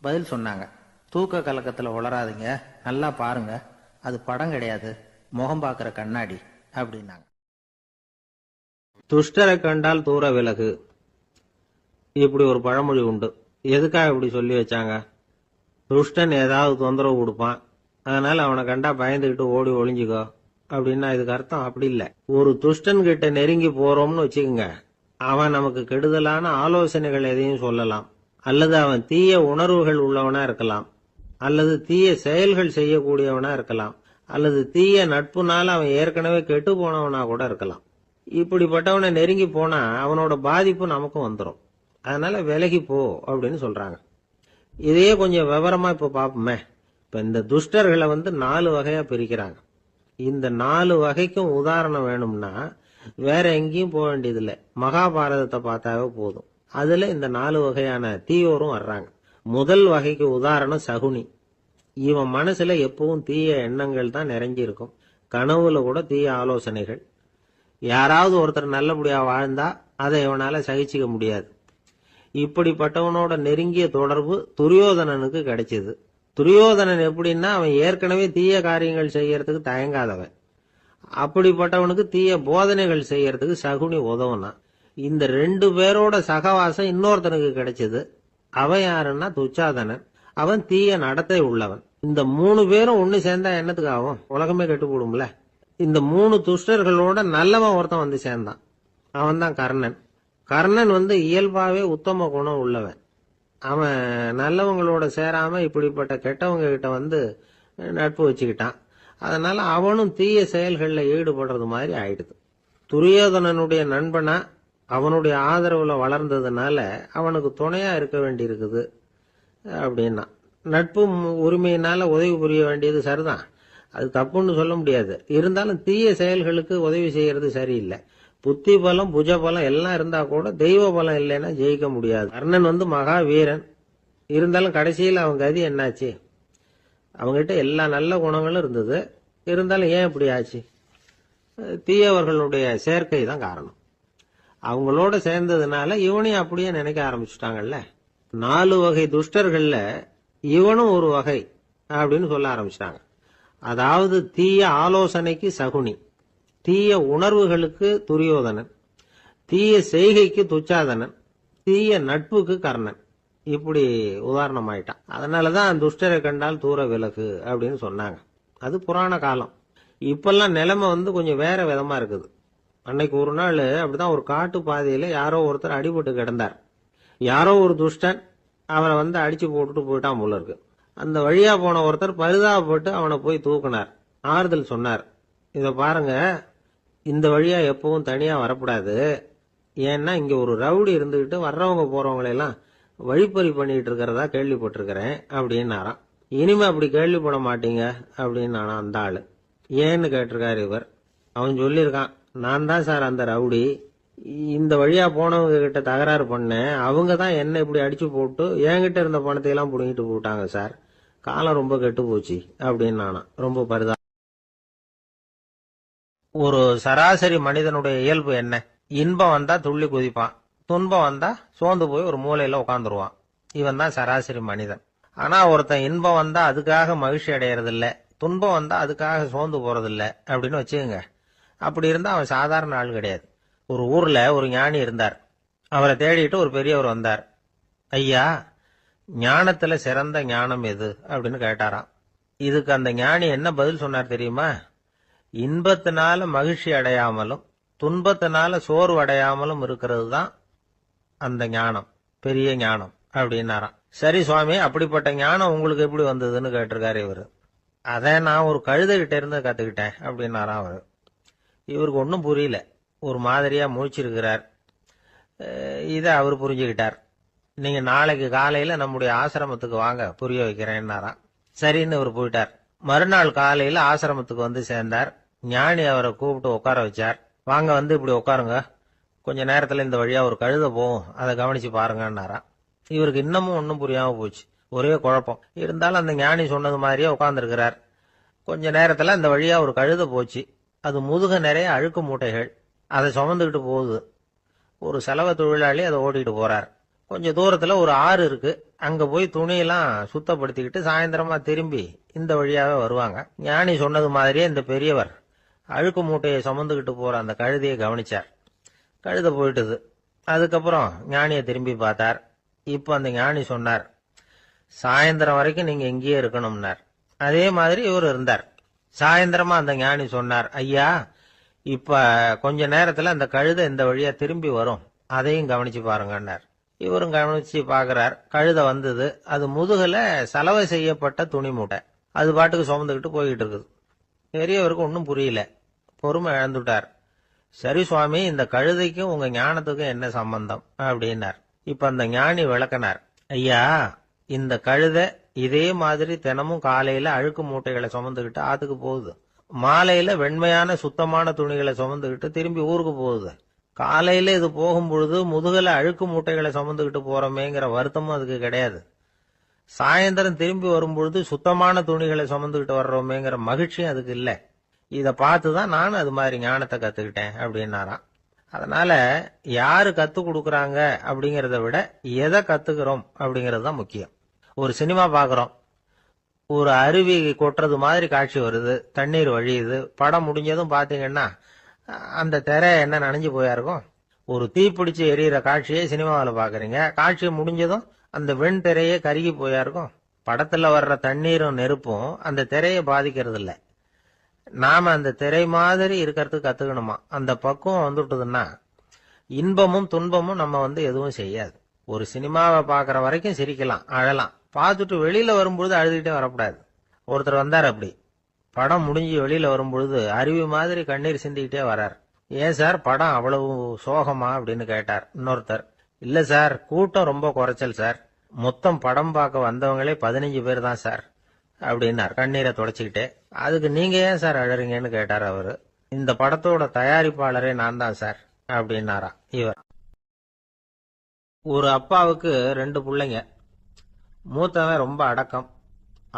பதில் சொன்னாங்க. தூக்க கலக்கத்துல உளராதீங்க, நல்லா பாருங்க, அது படம் கிடையாது, முகம் பார்க்கிற கண்ணாடி அப்படின்னாங்க. துஷ்டரை கண்டால் தூர விலகு, இப்படி ஒரு பழமொழி உண்டு. எதுக்காக இப்படி சொல்லி வச்சாங்க? துஷ்டன் ஏதாவது தொந்தரவு கொடுப்பான், அதனால அவனை கண்டா பயந்துகிட்டு ஓடி ஒளிஞ்சுக்கோ அப்படின்னா இதுக்கு அர்த்தம் அப்படி இல்லை. ஒரு துஷ்டன் கிட்ட நெருங்கி போறோம்னு வச்சுக்கோங்க, அவன் நமக்கு கெடுதலான ஆலோசனைகள் எதையும் சொல்லலாம், அல்லது அவன் தீய உணர்வுகள் உள்ளவனா இருக்கலாம், அல்லது தீய செயல்கள் செய்யக்கூடியவனா இருக்கலாம், அல்லது தீய நட்புனால அவன் ஏற்கனவே கெட்டு போனவனா கூட இருக்கலாம். இப்படிப்பட்டவனை நெருங்கி போனா அவனோட பாதிப்பு நமக்கும் வந்துடும். அதனால விலகி போ அப்படின்னு சொல்றாங்க. இதையே கொஞ்சம் விவரமா இப்ப பாப்போமே. இப்ப இந்த துஷ்டர்களை வந்து 4 வகையா பிரிக்கிறாங்க. இந்த 4 வகைக்கும் உதாரணம் வேணும்னா வேற எங்கேயும் போக வேண்டியதில்லை, மகாபாரதத்தை பார்த்தாவே போதும். அதுல இந்த 4 வகையான தீயோரும் வர்றாங்க. முதல் வகைக்கு உதாரணம் சகுனி. இவன் மனசுல எப்பவும் தீய எண்ணங்கள் தான் நிறைஞ்சி இருக்கும். கனவுல கூட தீய ஆலோசனைகள். யாராவது ஒருத்தர் நல்லபடியா வாழ்ந்தா அதை இவனால சகிச்சுக்க முடியாது. இப்படிப்பட்டவனோட நெருங்கிய தொடர்பு துரியோதனனுக்கு கிடைச்சது. துரியோதனன் எப்படின்னா அவன் ஏற்கனவே தீய காரியங்கள் செய்யறதுக்கு தயங்காதவன். அப்படிப்பட்டவனுக்கு தீய போதனைகள் செய்யறதுக்கு சகுனி உதவுனா. இந்த 2 பேரோட சகவாசம் இன்னொருத்தனுக்கு கிடைச்சது. அவன் யாருன்னா துச்சாதனன். அவன் தீய நடத்தை உள்ளவன். இந்த 3 பேரும் ஒண்ணு சேர்ந்தா என்னத்துக்கு ஆகும்? உலகமே கெட்டு போடும்ல. இந்த 3 துஷ்டர்களோட நல்லவன் ஒருத்தன் வந்து சேர்ந்தான். அவன் தான் கர்ணன். கர்ணன் வந்து இயல்பாவே உத்தம குணம் உள்ளவன். அவன் நல்லவங்களோட சேராம இப்படிப்பட்ட கெட்டவங்க கிட்ட வந்து நட்பு வச்சுக்கிட்டான். அதனால அவனும் தீய செயல்களில் ஈடுபடுறது மாதிரி ஆயிடுது. துரியோதனனுடைய நண்பனா அவனுடைய ஆதரவுல வளர்ந்ததுனால அவனுக்கு துணையா இருக்க வேண்டி இருக்குது அப்படின்னா. நட்பு உரிமையினால உதவி புரிய வேண்டியது சரிதான், அது தப்புன்னு சொல்ல முடியாது. இருந்தாலும் தீய செயல்களுக்கு உதவி செய்யறது சரியில்லை. புத்தி பலம் புஜ பலம் எல்லாம் இருந்தா கூட தெய்வ பலம் இல்லைன்னா ஜெயிக்க முடியாது. கர்ணன் மகா வீரன், இருந்தாலும் கடைசியில் அவன் கதி என்னாச்சு? அவங்ககிட்ட எல்லா நல்ல குணங்களும் இருந்தது, இருந்தாலும் ஏன் இப்படி ஆச்சு? தீயவர்களுடைய சேர்க்கை தான் காரணம். அவங்களோட சேர்ந்ததுனால இவனையும் அப்படியே நினைக்க ஆரம்பிச்சுட்டாங்கல்ல. 4 வகை துஷ்டர்கள்ல இவனும் ஒரு வகை அப்படின்னு சொல்ல ஆரம்பிச்சிட்டாங்க. அதாவது தீய ஆலோசனைக்கு சகுனி, தீய உணர்வுகளுக்கு துரியோதனன், தீய செய்கைக்கு துச்சாதனன், தீய நட்புக்கு கர்ணன். இப்படி உதாரணமாயிட்டான். அதனாலதான் துஷ்டரை கண்டால் தூர விலகு அப்படின்னு சொன்னாங்க. அது புராண காலம். இப்பெல்லாம் நிலைமை கொஞ்சம் வேற விதமா இருக்குது. அன்னைக்கு ஒரு நாள் அப்படிதான் ஒரு காட்டு பாதையில யாரோ ஒருத்தர் அடிபட்டு கிடந்தார். யாரோ ஒரு துஷ்டன் அவனை அடிச்சு போட்டுட்டு போயிட்டான் போல இருக்கு. அந்த வழியா போன ஒருத்தர் பரிதாபப்பட்டு அவனை போய் தூக்கினார், ஆறுதல் சொன்னார். இத பாருங்க, இந்த வழியா எப்பவும் தனியா வரக்கூடாது. ஏன்னா இங்க ஒரு ரவுடி இருந்துகிட்டு வர்றவங்க போறவங்களை எல்லாம் வழிப்பறி பண்ணிட்டு இருக்கிறதா கேள்விப்பட்டிருக்கிறேன் அப்படின்னாராம். இனிமே அப்படி கேள்விப்பட மாட்டீங்க அப்படின்னு அந்த ஆளு. ஏன்னு கேட்டிருக்காரு இவர். அவன் சொல்லியிருக்கான், நான் தான் சார் அந்த ரவுடி, இந்த வழியா போனவங்க கிட்ட தகராறு பண்ணேன், அவங்க தான் என்ன இப்படி அடிச்சு போட்டு என்கிட்ட இருந்த பணத்தை எல்லாம் புடுங்கிட்டு போட்டாங்க சார், காலம் ரொம்ப கெட்டு போச்சு அப்படின்னு ரொம்ப பரிதா. ஒரு சராசரி மனிதனுடைய இயல்பு என்ன? இன்பம் வந்தா துள்ளி குதிப்பான், துன்பம் வந்தா சோர்ந்து போய் ஒரு மூலையில உட்காந்துருவான். இவன் தான் சராசரி மனிதன். ஆனா ஒருத்தன் இன்பம் வந்தா அதுக்காக மகிழ்ச்சி அடையறது இல்ல, துன்பம் வந்தா அதுக்காக சோர்ந்து போறது இல்ல அப்படின்னு வச்சுக்கோங்க. அப்படி இருந்தா அவன் சாதாரண ஆள் கிடையாது. ஒரு ஊர்ல ஒரு ஞானி இருந்தார். அவரை தேடிட்டு ஒரு பெரியவர் வந்தார். ஐயா, ஞானத்துல சிறந்த ஞானம் எது அப்படின்னு கேட்டாராம். இதுக்கு அந்த ஞானி என்ன பதில் சொன்னார் தெரியுமா? இன்பத்தினால மகிழ்ச்சி அடையாமலும் துன்பத்தினால சோர்வு அடையாமலும் இருக்கிறது தான் அந்த ஞானம், பெரிய ஞானம் அப்படின்னாராம். சரி சுவாமி, அப்படிப்பட்ட ஞானம் உங்களுக்கு எப்படி வந்ததுன்னு கேட்டிருக்காரு இவரு. அதை நான் ஒரு கழுதைகிட்ட இருந்து கத்துக்கிட்டேன் அப்படின்னாராம் அவரு. இவருக்கு ஒன்றும் புரியல, ஒரு மாதிரியா முழிச்சிருக்கிறார். இதை அவர் புரிஞ்சுக்கிட்டார். நீங்க நாளைக்கு காலையில நம்முடைய ஆசிரமத்துக்கு வாங்க, புரிய வைக்கிறேன்னாராம். சரின்னு அவர் போயிட்டார். மறுநாள் காலையில ஆசிரமத்துக்கு சேர்ந்தார். ஞானி அவரை கூப்பிட்டு உட்கார வச்சார். வாங்க இப்படி உட்காருங்க, கொஞ்ச நேரத்துல இந்த வழியா ஒரு கழுதை போகும், அதை கவனிச்சு பாருங்கன்னாராம். இவருக்கு இன்னமும் ஒன்றும் புரியாம போச்சு, ஒரே குழப்பம். இருந்தாலும் அந்த ஞானி சொன்னது மாதிரியே உட்கார்ந்துருக்கிறார். கொஞ்ச நேரத்துல அந்த வழியா ஒரு கழுதை போச்சு. அது முதுக நிறைய அழுக்கு மூட்டைகள், அதை சுமந்துக்கிட்டு போகுது. ஒரு செலவு தொழிலாளி அதை ஓட்டிட்டு போறார். கொஞ்சம் தூரத்துல ஒரு ஆறு இருக்கு, அங்க போய் துணியெல்லாம் சுத்தப்படுத்திக்கிட்டு சாயந்தரமா திரும்பி இந்த வழியாவே வருவாங்க. ஞானி சொன்னது மாதிரியே இந்த பெரியவர் அழுக்கு மூட்டையை சுமந்துக்கிட்டு போற அந்த கழுதையை கவனிச்சார். கழுதை போயிட்டுது. அதுக்கப்புறம் ஞானியை திரும்பி பார்த்தார். இப்ப அந்த ஞானி சொன்னார், சாயந்தரம் வரைக்கும் நீங்க இங்கேயே இருக்கணும்னார். அதே மாதிரி இவர் இருந்தார். சாயந்தரமா அந்த ஞானி சொன்னார், ஐயா, இப்ப கொஞ்ச நேரத்துல அந்த கழுதை இந்த வழியா திரும்பி வரும், அதையும் கவனிச்சு பாருங்கன்னார். இவரும் கவனிச்சு பாக்குறார். கழுதை வந்தது. அது முதுகுல சலவை செய்யப்பட்ட துணி மூட்டை, அது பாட்டுக்கு சுமந்துக்கிட்டு போய்கிட்டு இருக்குது. பெரியவருக்கு ஒன்றும் புரியல, பொறுமை இழந்துட்டார். சரி சுவாமி, இந்த கழுதைக்கும் உங்க ஞானத்துக்கும் என்ன சம்பந்தம் அப்படின்னார். இப்ப அந்த ஞானி விளக்கினார். ஐயா, இந்த கழுதை இதே மாதிரி தினமும் காலையில அழுக்கு மூட்டைகளை சுமந்துக்கிட்டு ஆத்துக்கு போகுது, மாலையில வெண்மையான சுத்தமான துணிகளை சுமந்துக்கிட்டு திரும்பி ஊருக்கு போகுது. காலையில இது போகும் பொழுது முதுகல அழுக்கு மூட்டைகளை சுமந்துக்கிட்டு போறோமேங்கிற வருத்தமும் அதுக்கு கிடையாது. சாயந்தரம் திரும்பி வரும்பொழுது சுத்தமான துணிகளை சுமந்துக்கிட்டு வர்றோமேங்கிற மகிழ்ச்சியும் அதுக்கு இல்லை. இத பார்த்துதான் நானும் அது மாதிரி ஞானத்தை கத்துக்கிட்டேன் அப்படின்னாராம். அதனால யாரு கத்து கொடுக்கறாங்க அப்படிங்கறத விட எதை கத்துக்கிறோம் அப்படிங்கறது தான் முக்கியம். ஒரு சினிமா பாக்குறோம், ஒரு அருவி கொட்டுறது மாதிரி காட்சி வருது, தண்ணீர் வழியுது. படம் முடிஞ்சதும் பாத்தீங்கன்னா அந்த திரை என்ன நனைஞ்சு போயா இருக்கும். ஒரு தீப்பிடிச்சு எரியிற காட்சியை சினிமாவில் பாக்குறீங்க, காட்சி முடிஞ்சதும் அந்த வெண் திரையே கருகி போயா இருக்கும். படத்துல வர்ற தண்ணீரும் நெருப்பும் அந்த திரையை பாதிக்கிறது இல்ல. நாம அந்த திரை மாதிரி இருக்கிறதுக்கு கத்துக்கணுமா. அந்த பக்குவம் வந்துட்டுதுன்னா இன்பமும் துன்பமும் நம்ம எதுவும் செய்யாது. ஒரு சினிமாவை பாக்குற வரைக்கும் சிரிக்கலாம், அழலாம். பார்த்துட்டு வெளியில வரும்பொழுது அழுதுகிட்டே வரக்கூடாது. ஒருத்தர் வந்தார், அப்படி படம் முடிஞ்சு வெளியில வரும்பொழுது அருவி மாதிரி கண்ணீர் சிந்திக்கிட்டே வர்றார். ஏன் சார் படம் அவ்வளவு சோகமா அப்படின்னு கேட்டார் இன்னொருத்தர். இல்ல சார், கூட்டம் ரொம்ப குறைச்சல் சார். மொத்தம் படம் பார்க்க வந்தவங்களே 15 பேர் தான் சார் அப்படின்னார் கண்ணீரை தொடச்சிக்கிட்டே. அதுக்கு நீங்க ஏன் சார் அழறீங்கன்னு கேட்டார் அவரு. இந்த படத்தோட தயாரிப்பாளரே நான் தான் சார் அப்படின்னாரா இவர். ஒரு அப்பாவுக்கு 2 பிள்ளைங்க. மூத்தவன் ரொம்ப அடக்கம்.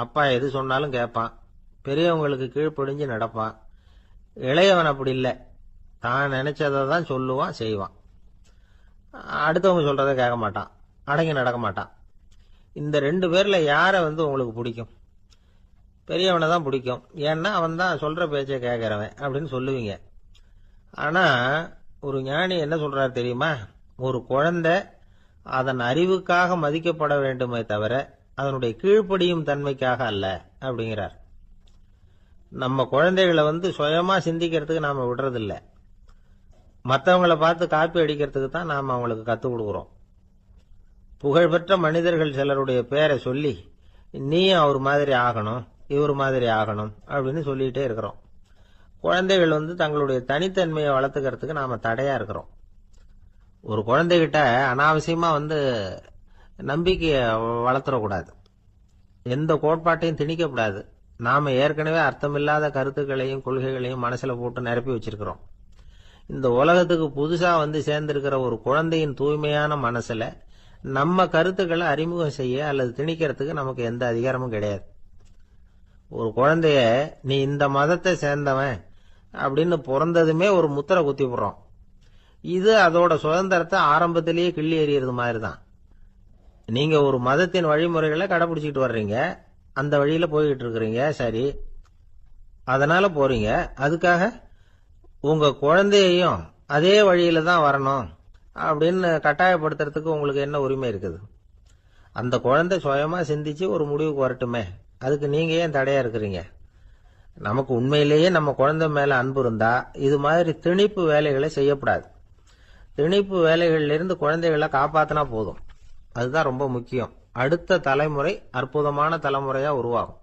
அப்பா எது சொன்னாலும் கேட்பான். பெரியவங்களுக்கு கீழ்ப்படிஞ்சு நடப்பான். இளையவன் அப்படி இல்லை. தான் நினைச்சதை தான் சொல்லுவான், செய்வான். அடுத்தவங்க சொல்றதை கேட்க மாட்டான், அடங்கி நடக்க மாட்டான். இந்த 2 பேர்ல யாரை உங்களுக்கு பிடிக்கும்? பெரியவனை தான் பிடிக்கும். ஏன்னா அவன் தான் சொல்ற பேச்சை கேட்கிறவன் அப்படின்னு சொல்லுவீங்க. ஆனா ஒரு ஞானி என்ன சொல்றாரு தெரியுமா? ஒரு குழந்தை அதன் அறிவுக்காக மதிக்கப்பட வேண்டுமே தவிர அதனுடைய கீழ்ப்படியும் தன்மைக்காக அல்ல அப்படிங்கிறார். நம்ம குழந்தைகளை சுயமா சிந்திக்கிறதுக்கு நாம விடுறதில்லை. மற்றவங்களை பார்த்து காப்பி அடிக்கிறதுக்கு தான் நாம் அவங்களுக்கு கற்றுக் கொடுக்குறோம். புகழ்பெற்ற மனிதர்கள் சிலருடைய பேரை சொல்லி நீயும் அவர் மாதிரி ஆகணும், இவர் மாதிரி ஆகணும் அப்படின்னு சொல்லிகிட்டே இருக்கிறோம். குழந்தைகள் தங்களுடைய தனித்தன்மையை வளர்த்துக்கிறதுக்கு நாம் தடையாக இருக்கிறோம். ஒரு குழந்தைகிட்ட அனாவசியமாக நம்பிக்கையை வளர்த்துடக்கூடாது. எந்த கோட்பாட்டையும் திணிக்கக்கூடாது. நாம் ஏற்கனவே அர்த்தமில்லாத கருத்துக்களையும் கொள்கைகளையும் மனசில் போட்டு நிரப்பி வச்சிருக்கிறோம். இந்த உலகத்துக்கு புதுசா சேர்ந்திருக்கிற ஒரு குழந்தையின் தூய்மையான மனசுல நம்ம கருத்துக்களை அறிமுகம் செய்ய அல்லது திணிக்கிறதுக்கு நமக்கு எந்த அதிகாரமும் கிடையாது. ஒரு குழந்தைய நீ இந்த மதத்தை சேர்ந்தவன் அப்படின்னு பிறந்ததுமே ஒரு முத்திரை குத்தி விடுறோம். இது அதோட சுதந்திரத்தை ஆரம்பத்திலேயே கிள்ளி எறியறது மாதிரி தான். நீங்க ஒரு மதத்தின் வழிமுறைகளை கடைபிடிச்சிட்டு வர்றீங்க, அந்த வழியில போய்கிட்டு இருக்கிறீங்க, சரி, அதனால போறீங்க. அதுக்காக உங்க குழந்தையையும் அதே வழியில தான் வரணும் அப்படின்னு கட்டாயப்படுத்துறதுக்கு உங்களுக்கு என்ன உரிமை இருக்குது? அந்த குழந்தை சுயமா சிந்திச்சு ஒரு முடிவுக்கு வரட்டுமே, அதுக்கு நீங்க ஏன் தடையா இருக்கிறீங்க? நமக்கு உண்மையிலேயே நம்ம குழந்தை மேல அன்பு இருந்தா இது மாதிரி திணிப்பு வேலைகளை செய்யக்கூடாது. திணிப்பு வேலைகள்ல இருந்து குழந்தைகளை காப்பாத்தினா போதும். அதுதான் ரொம்ப முக்கியம். அடுத்த தலைமுறை அற்புதமான தலைமுறையா உருவாகும்.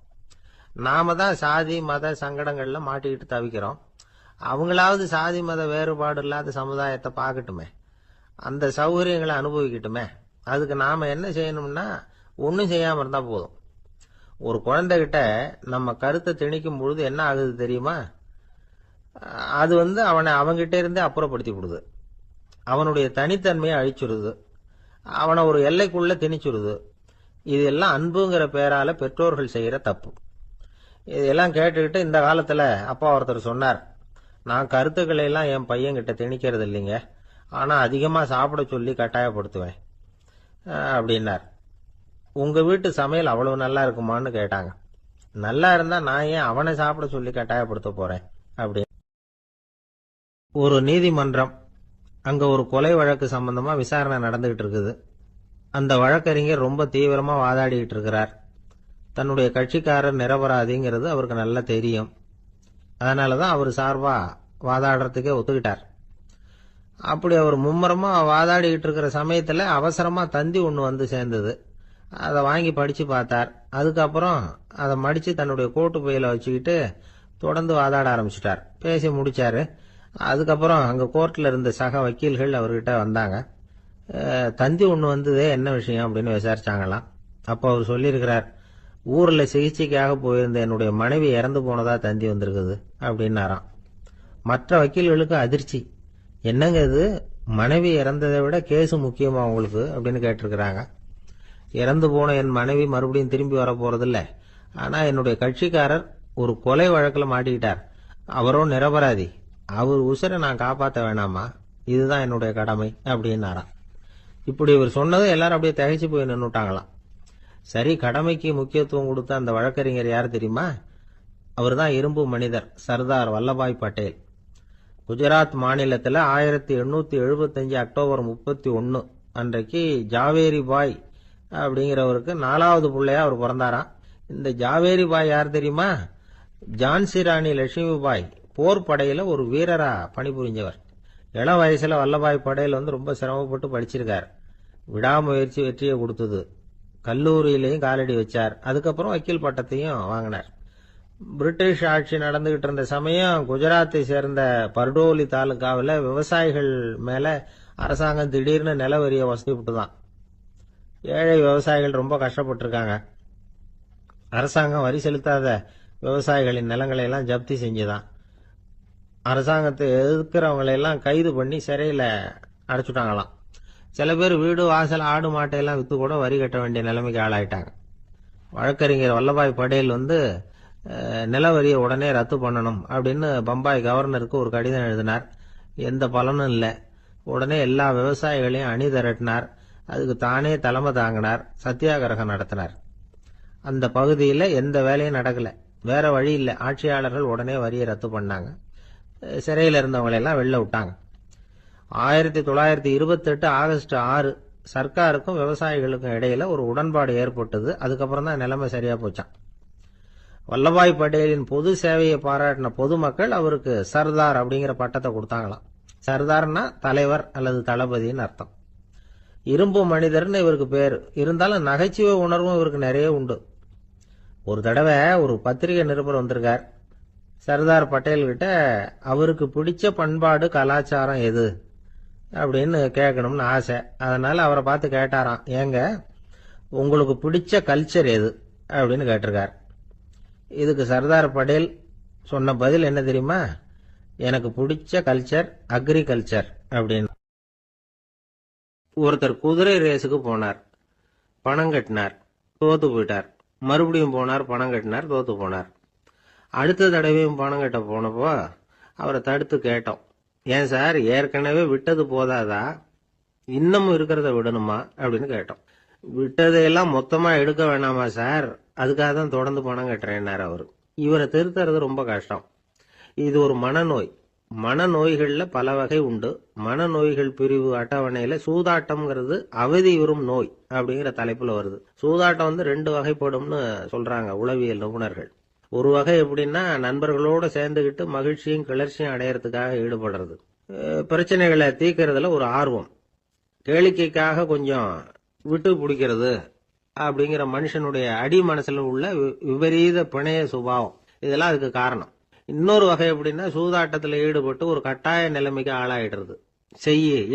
நாம தான் சாதி மத சங்கடங்கள்ல மாட்டிக்கிட்டு தவிக்கிறோம். அவங்களாவது சாதி மத வேறுபாடு இல்லாத சமுதாயத்தை பார்க்கட்டுமே, அந்த சௌகரியங்களை அனுபவிக்கட்டுமே. அதுக்கு நாம என்ன செய்யணும்னா ஒன்றும் செய்யாம இருந்தா போதும். ஒரு குழந்தைகிட்ட நம்ம கருத்தை திணிக்கும் பொழுது என்ன ஆகுது தெரியுமா? அது அவனை அவங்கிட்ட இருந்தே அப்புறப்படுத்தி விடுது. அவனுடைய தனித்தன்மையை அழிச்சுடுது. அவனை ஒரு எல்லைக்குள்ள திணிச்சுடுது. இதெல்லாம் அன்புங்கிற பேரால பெற்றோர்கள் செய்யற தப்பு. இதெல்லாம் கேட்டுக்கிட்டு இந்த காலத்துல அப்பா ஒருத்தர் சொன்னார், நான் கருத்துக்களை எல்லாம் என் பையன்கிட்ட திணிக்கிறது இல்லைங்க, ஆனா அதிகமா சாப்பிட சொல்லி கட்டாயப்படுத்துவேன் அப்படின்னார். உங்க வீட்டு சமையல் அவ்வளவு நல்லா இருக்குமான்னு கேட்டாங்க. நல்லா இருந்தா நான் ஏன் அவனை சாப்பிட சொல்லி கட்டாயப்படுத்த போறேன் அப்படி. ஒரு நீதிமன்றம், அங்க ஒரு கொலை வழக்கு சம்பந்தமா விசாரணை நடந்துகிட்டு இருக்குது. அந்த வழக்கறிஞர் ரொம்ப தீவிரமா வாதாடிட்டு இருக்கிறார். தன்னுடைய கட்சிக்காரர் நிரபராதிங்கிறது அவருக்கு நல்லா தெரியும். அதனாலதான் அவர் சார்பா வாதாடுறதுக்கே ஒத்துக்கிட்டார். அப்படி அவர் மும்முரமா வாதாடிக்கிட்டு இருக்கிற சமயத்துல அவசரமா தந்தி ஒண்ணு சேர்ந்தது. அதை வாங்கி படிச்சு பார்த்தார். அதுக்கப்புறம் அதை மடிச்சு தன்னுடைய கோட்டு பையில வச்சுக்கிட்டு தொடர்ந்து வாதாட ஆரம்பிச்சிட்டார். பேசி முடிச்சாரு. அதுக்கப்புறம் அங்க கோர்ட்ல இருந்த சக வக்கீல்கள் அவர்கிட்ட வந்தாங்க. தந்தி ஒண்ணு வந்ததே, என்ன விஷயம் அப்படின்னு விசாரிச்சாங்களாம். அப்போ அவர் சொல்லியிருக்கிறார், ஊர்ல சிகிச்சைக்காக போயிருந்த என்னுடைய மனைவி இறந்து போனதா தந்தி வந்திருக்குது அப்படின்னாராம். மற்ற வக்கீல்களுக்கு அதிர்ச்சி. என்னங்க இது, மனைவி இறந்ததை விட கேஸ் முக்கியமா உங்களுக்கு அப்படின்னு கேட்டிருக்கிறாங்க. இறந்து போன என் மனைவி மறுபடியும் திரும்பி வர போறதில்ல, ஆனா என்னுடைய கட்சிக்காரர் ஒரு கொலை வழக்கில் மாட்டிக்கிட்டார், அவரோ நிரபராதி, அவர் உசுரை நான் காப்பாற்ற வேணாமா, இதுதான் என்னுடைய கடமை அப்படின்னாராம். இப்படி இவர் சொன்னது எல்லாரும் அப்படியே திகைச்சு போய் நின்னுட்டாங்களாம். சரி, கடமைக்கு முக்கியத்துவம் கொடுத்த அந்த வழக்கறிஞர் யார் தெரியுமா? அவர் தான் இரும்பு மனிதர் சர்தார் வல்லபாய் பட்டேல். குஜராத் மாநிலத்தில் 1875 அக்டோபர் 31 அன்றைக்கு ஜாவேரி பாய் அப்படிங்கிறவருக்கு 4வது பிள்ளையா அவர் பிறந்தாராம். இந்த ஜாவேரி பாய் யார் தெரியுமா? ஜான்சி ராணி லட்சுமிபாய் போர் படையில ஒரு வீரரா பணிபுரிஞ்சவர். இளம் வயசுல வல்லபாய் படேல் ரொம்ப சிரமப்பட்டு படிச்சிருக்கார். விடாமுயற்சி வெற்றியை கொடுத்தது. கல்லூரியிலையும் காலடி வச்சார். அதுக்கப்புறம் வக்கீல் பட்டத்தையும் வாங்கினார். பிரிட்டிஷ் ஆட்சி நடந்துகிட்டு இருந்த சமயம் குஜராத்தை சேர்ந்த பர்டோலி தாலுகாவில் விவசாயிகள் மேல அரசாங்கம் திடீர்னு நில வரிய வசதி விட்டுதான். ஏழை விவசாயிகள் ரொம்ப கஷ்டப்பட்டிருக்காங்க. அரசாங்கம் வரி செலுத்தாத விவசாயிகளின் நிலங்களை எல்லாம் ஜப்தி செஞ்சுதான். அரசாங்கத்தை எதிர்க்கிறவங்களை எல்லாம் கைது பண்ணி சிறையில அடைச்சுட்டாங்களாம். சில பேர் வீடு வாசல் ஆடு மாட்டையெல்லாம் வித்து கூட வரி கட்ட வேண்டிய நிலைமைக்கு ஆளாயிட்டாங்க. வழக்கறிஞர் வல்லபாய் படேல் நில வரியை உடனே ரத்து பண்ணணும் அப்படின்னு பம்பாய் கவர்னருக்கு ஒரு கடிதம் எழுதினார். எந்த பலனும் இல்லை. உடனே எல்லா விவசாயிகளையும் அணி திரட்டினார். அதுக்கு தானே தலைமை தாங்கினார். சத்தியாகிரகம் நடத்தினார். அந்த பகுதியில் எந்த வேலையும் நடக்கல. வேற வழி இல்லை. ஆட்சியாளர்கள் உடனே வரியை ரத்து பண்ணாங்க. சிறையில் இருந்தவங்களெல்லாம் வெளில விட்டாங்க. 1928 ஆகஸ்ட் 6 சர்க்காருக்கும் விவசாயிகளுக்கும் இடையில ஒரு உடன்பாடு ஏற்பட்டது. அதுக்கப்புறம் தான் நிலைமை சரியா போச்சான். வல்லபாய் படேலின் பொது சேவையை பாராட்டின பொதுமக்கள் அவருக்கு சர்தார் அப்படிங்கிற பட்டத்தை கொடுத்தாங்களாம். சர்தார்னா தலைவர் அல்லது தளபதினு அர்த்தம். இரும்பு மனிதர்னு இவருக்கு பேரு. இருந்தாலும் நகைச்சுவை உணர்வும் இவருக்கு நிறைய உண்டு. ஒரு தடவை ஒரு பத்திரிகை நிருபர் வந்திருக்கார். சர்தார் பட்டேல் கிட்ட அவருக்கு பிடிச்ச பண்பாடு கலாச்சாரம் எது அப்படின்னு கேட்கணும்னு ஆசை. அதனால அவரை பார்த்து கேட்டாராம், ஏங்க உங்களுக்கு பிடிச்ச கல்ச்சர் எது அப்படின்னு கேட்டிருக்கார். இதுக்கு சர்தார் பட்டேல் சொன்ன பதில் என்ன தெரியுமா? எனக்கு பிடிச்ச கல்ச்சர் அக்ரிகல்ச்சர் அப்படின்னு. ஒருத்தர் குதிரை ரேஸுக்கு போனார். பணம் கட்டினார், தோத்து போயிட்டார். மறுபடியும் போனார், பணம் கட்டினார், தோத்து போனார். அடுத்த தடவையும் பணம் கட்ட போனப்போ அவரை தடுத்து கேட்டோம், ஏன் சார் ஏற்கனவே விட்டது போதாதா, இன்னமும் இருக்கிறத விடணுமா அப்படின்னு கேட்டோம். விட்டதையெல்லாம் மொத்தமா எடுக்க வேணாமா சார், அதுக்காக தான் தொடர்ந்து பணம் கட்டுறேன்னாரு அவரு. இவரை திருத்துறது ரொம்ப கஷ்டம். இது ஒரு மனநோய். மனநோய்கள்ல பல வகை உண்டு. மனநோய்கள் பிரிவு அட்டவணையில சூதாட்டம்ங்கிறது அவதி வரும் நோய் அப்படிங்கிற தலைப்புல வருது. சூதாட்டம் 2 வகைப்படும்னு சொல்றாங்க உளவியல் நிபுணர்கள். ஒரு வகை எப்படின்னா, நண்பர்களோட சேர்ந்துகிட்டு மகிழ்ச்சியும் கிளர்ச்சியும் அடையறதுக்காக ஈடுபடுறது. பிரச்சனைகளை தீர்க்கறதுல ஒரு ஆர்வம், கேளிக்கைக்காக கொஞ்சம் விட்டு பிடிக்கிறது அப்படிங்கிற மனுஷனுடைய அடி மனசுல உள்ள விபரீத பிணைய சுபாவம், இதெல்லாம் அதுக்கு காரணம். இன்னொரு வகை எப்படின்னா, சூதாட்டத்துல ஈடுபட்டு ஒரு கட்டாய நிலைமைக்கு ஆளாயிடுறது.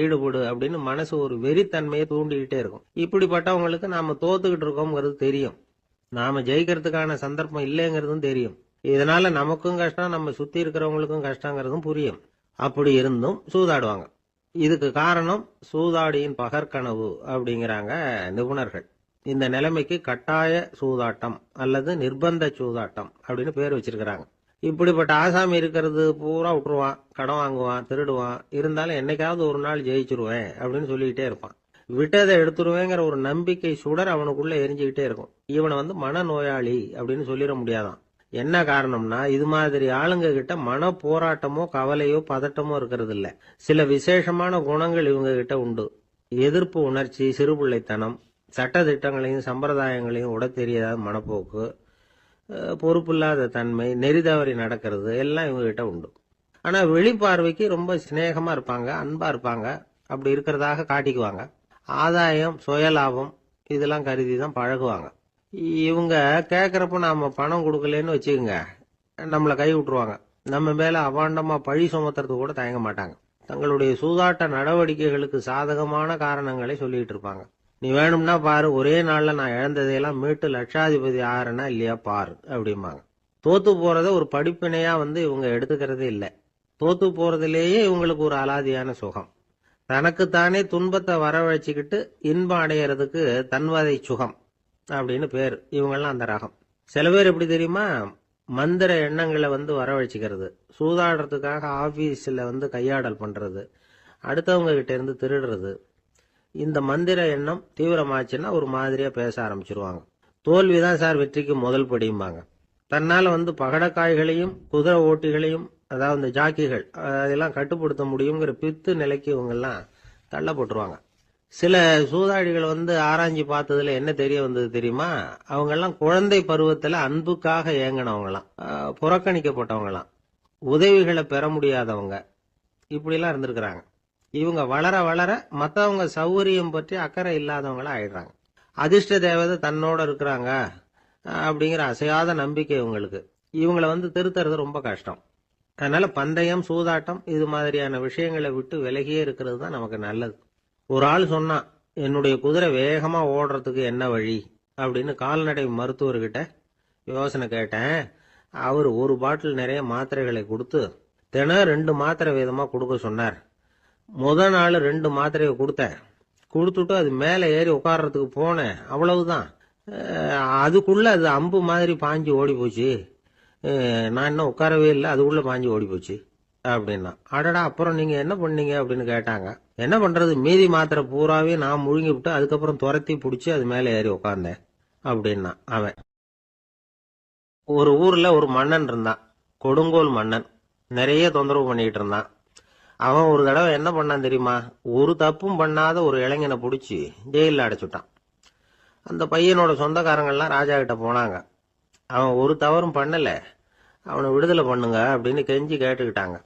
ஈடுபடு அப்படின்னு மனசு ஒரு வெறித்தன்மையை தூண்டிக்கிட்டே இருக்கும். இப்படிப்பட்டவங்களுக்கு நாம தோத்துக்கிட்டு இருக்கோம்ங்கிறது தெரியும், நாம ஜெயிக்கிறதுக்கான சந்தர்ப்பம் இல்லைங்கிறதும் தெரியும். இதனால நமக்கும் கஷ்டம், நம்ம சுத்தி இருக்கிறவங்களுக்கும் கஷ்டங்கிறதும் புரியும். அப்படி இருந்தும் சூதாடுவாங்க. இதுக்கு காரணம் சூதாடியின் பகற்கனவு அப்படிங்கிறாங்க நிபுணர்கள். இந்த நிலைமைக்கு கட்டாய சூதாட்டம் அல்லது நிர்பந்த சூதாட்டம் அப்படின்னு பேர் வச்சிருக்கிறாங்க. இப்படிப்பட்ட ஆசாமி இருக்கிறது பூரா விட்டுருவான், கடன் வாங்குவான், திருடுவான். இருந்தாலும் என்னைக்காவது ஒரு நாள் ஜெயிச்சிருவேன் அப்படின்னு சொல்லிக்கிட்டே இருப்பான். விட்டதை எடுத்துருவேங்கிற ஒரு நம்பிக்கை சுடர் அவனுக்குள்ள எரிஞ்சுக்கிட்டே இருக்கும். இவனை மனநோயாளி அப்படின்னு சொல்லிட முடியாதான். என்ன காரணம்னா, இது மாதிரி ஆளுங்க கிட்ட மன போராட்டமோ கவலையோ பதட்டமோ இருக்கிறது இல்ல. சில விசேஷமான குணங்கள் இவங்க கிட்ட உண்டு. எதிர்ப்பு உணர்ச்சி, சிறுபிள்ளைத்தனம், சட்ட திட்டங்களையும் சம்பிரதாயங்களையும் உட தெரியாத மனப்போக்கு, பொறுப்பில்லாத தன்மை, நெறிதவறி நடக்கிறது எல்லாம் இவங்க கிட்ட உண்டு. ஆனா வெளிப்பார்வைக்கு ரொம்ப சிநேகமா இருப்பாங்க, அன்பா இருப்பாங்க. அப்படி இருக்கிறதாக காட்டிக்குவாங்க. ஆதாயம், சுயலாபம் இதெல்லாம் கருதி தான் பழகுவாங்க. இவங்க கேட்கறப்ப நாம பணம் கொடுக்கலன்னு வச்சுக்கோங்க, நம்மளை கை விட்டுருவாங்க. நம்ம மேல அபாண்டமா பழி சுமத்துறது கூட தயங்க மாட்டாங்க. தங்களுடைய சூதாட்ட நடவடிக்கைகளுக்கு சாதகமான காரணங்களை சொல்லிட்டு இருப்பாங்க. நீ வேணும்னா பாரு, ஒரே நாள்ல நான் இழந்ததையெல்லாம் மீட்டு லட்சாதிபதி ஆறனா இல்லையா பாரு அப்படிம்பாங்க. தோத்து போறத ஒரு படிப்பினையா இவங்க எடுத்துக்கிறதே இல்லை. தோத்து போறதுலேயே இவங்களுக்கு ஒரு அலாதியான சுகம். தனக்குத்தானே துன்பத்தை வரவழைச்சுக்கிட்டு இன்பம் அடையறதுக்கு தன்வதை சுகம் அப்படின்னு பேர். இவங்கெல்லாம் அந்த ரகம். சில பேர் எப்படி தெரியுமா, மந்திர எண்ணங்களை வரவழைச்சிக்கிறது, சூதாடுறதுக்காக ஆபீஸ்ல கையாடல் பண்றது, அடுத்தவங்க கிட்ட இருந்து திருடுறது. இந்த மந்திர எண்ணம் தீவிரமாச்சுன்னா ஒரு மாதிரியா பேச ஆரம்பிச்சிருவாங்க. தோல்விதான் சார் வெற்றிக்கு முதல் படியும்பாங்க. தன்னால பகடக்காய்களையும் குதிரை ஓட்டிகளையும், அதாவது இந்த ஜாக்கிகள், அதெல்லாம் கட்டுப்படுத்த முடியுங்கிற பித்து நிலைக்கு இவங்கெல்லாம் தள்ளப்பட்டுருவாங்க. சில சூதாடிகள் ஆராய்ச்சி பார்த்ததுல என்ன தெரிய வந்தது தெரியுமா, அவங்கெல்லாம் குழந்தை பருவத்துல அன்புக்காக ஏங்கினவங்களாம், புறக்கணிக்கப்பட்டவங்களாம், உதவிகளை பெற முடியாதவங்க, இப்படிலாம் இருந்திருக்கிறாங்க. இவங்க வளர வளர மற்றவங்க சௌகரியம் பற்றி அக்கறை இல்லாதவங்களா ஆயிடுறாங்க. அதிர்ஷ்ட தேவதை தன்னோட இருக்கிறாங்க அப்படிங்கிற அசையாத நம்பிக்கை இவங்களுக்கு. இவங்களை திருத்துறது ரொம்ப கஷ்டம். அதனால பந்தயம், சூதாட்டம் இது மாதிரியான விஷயங்களை விட்டு விலகியே இருக்கிறது தான் நமக்கு நல்லது. ஒரு ஆள் சொன்னான், என்னுடைய குதிரை வேகமா ஓடுறதுக்கு என்ன வழி அப்படின்னு கால்நடை மருத்துவர்கிட்ட யோசனை கேட்டேன். அவர் ஒரு பாட்டில் நிறைய மாத்திரைகளை கொடுத்து தினம் 2 மாத்திரை வீதமா கொடுக்க சொன்னார். முதல் நாள் 2 மாத்திரையை கொடுத்துட்டு அது மேலே ஏறி உட்கார்றதுக்கு போனேன். அவ்வளவுதான். அதுக்குள்ள அது அம்பு மாதிரி பாஞ்சு ஓடி போச்சு. நான் இன்னும் உட்காரவே இல்லை, அதுக்குள்ள பாஞ்சு ஓடி போச்சு அப்படின்னா. அடடா, அப்புறம் நீங்க என்ன பண்ணீங்க அப்படின்னு கேட்டாங்க. என்ன பண்றது, மீதி மாத்திரை பூராவே நான் முழுங்கி விட்டு அதுக்கப்புறம் துரத்தி பிடிச்சி அது மேலே ஏறி உட்கார்ந்தேன் அப்படின்னா அவன். ஒரு ஊர்ல ஒரு மன்னன் இருந்தான், கொடுங்கோல் மன்னன். நிறைய தொந்தரவு பண்ணிட்டு இருந்தான். அவன் ஒரு தடவை என்ன பண்ணான் தெரியுமா? ஒரு தப்பும் பண்ணாத ஒரு இளைஞனை பிடிச்சி ஜெயிலில் அடைச்சுட்டான். அந்த பையனோட சொந்தக்காரங்கள்லாம் ராஜா கிட்ட போனாங்க. அவன் ஒரு தவறும் பண்ணல, அவனை விடுதலை பண்ணுங்க அப்படின்னு கெஞ்சி கேட்டுக்கிட்டாங்க.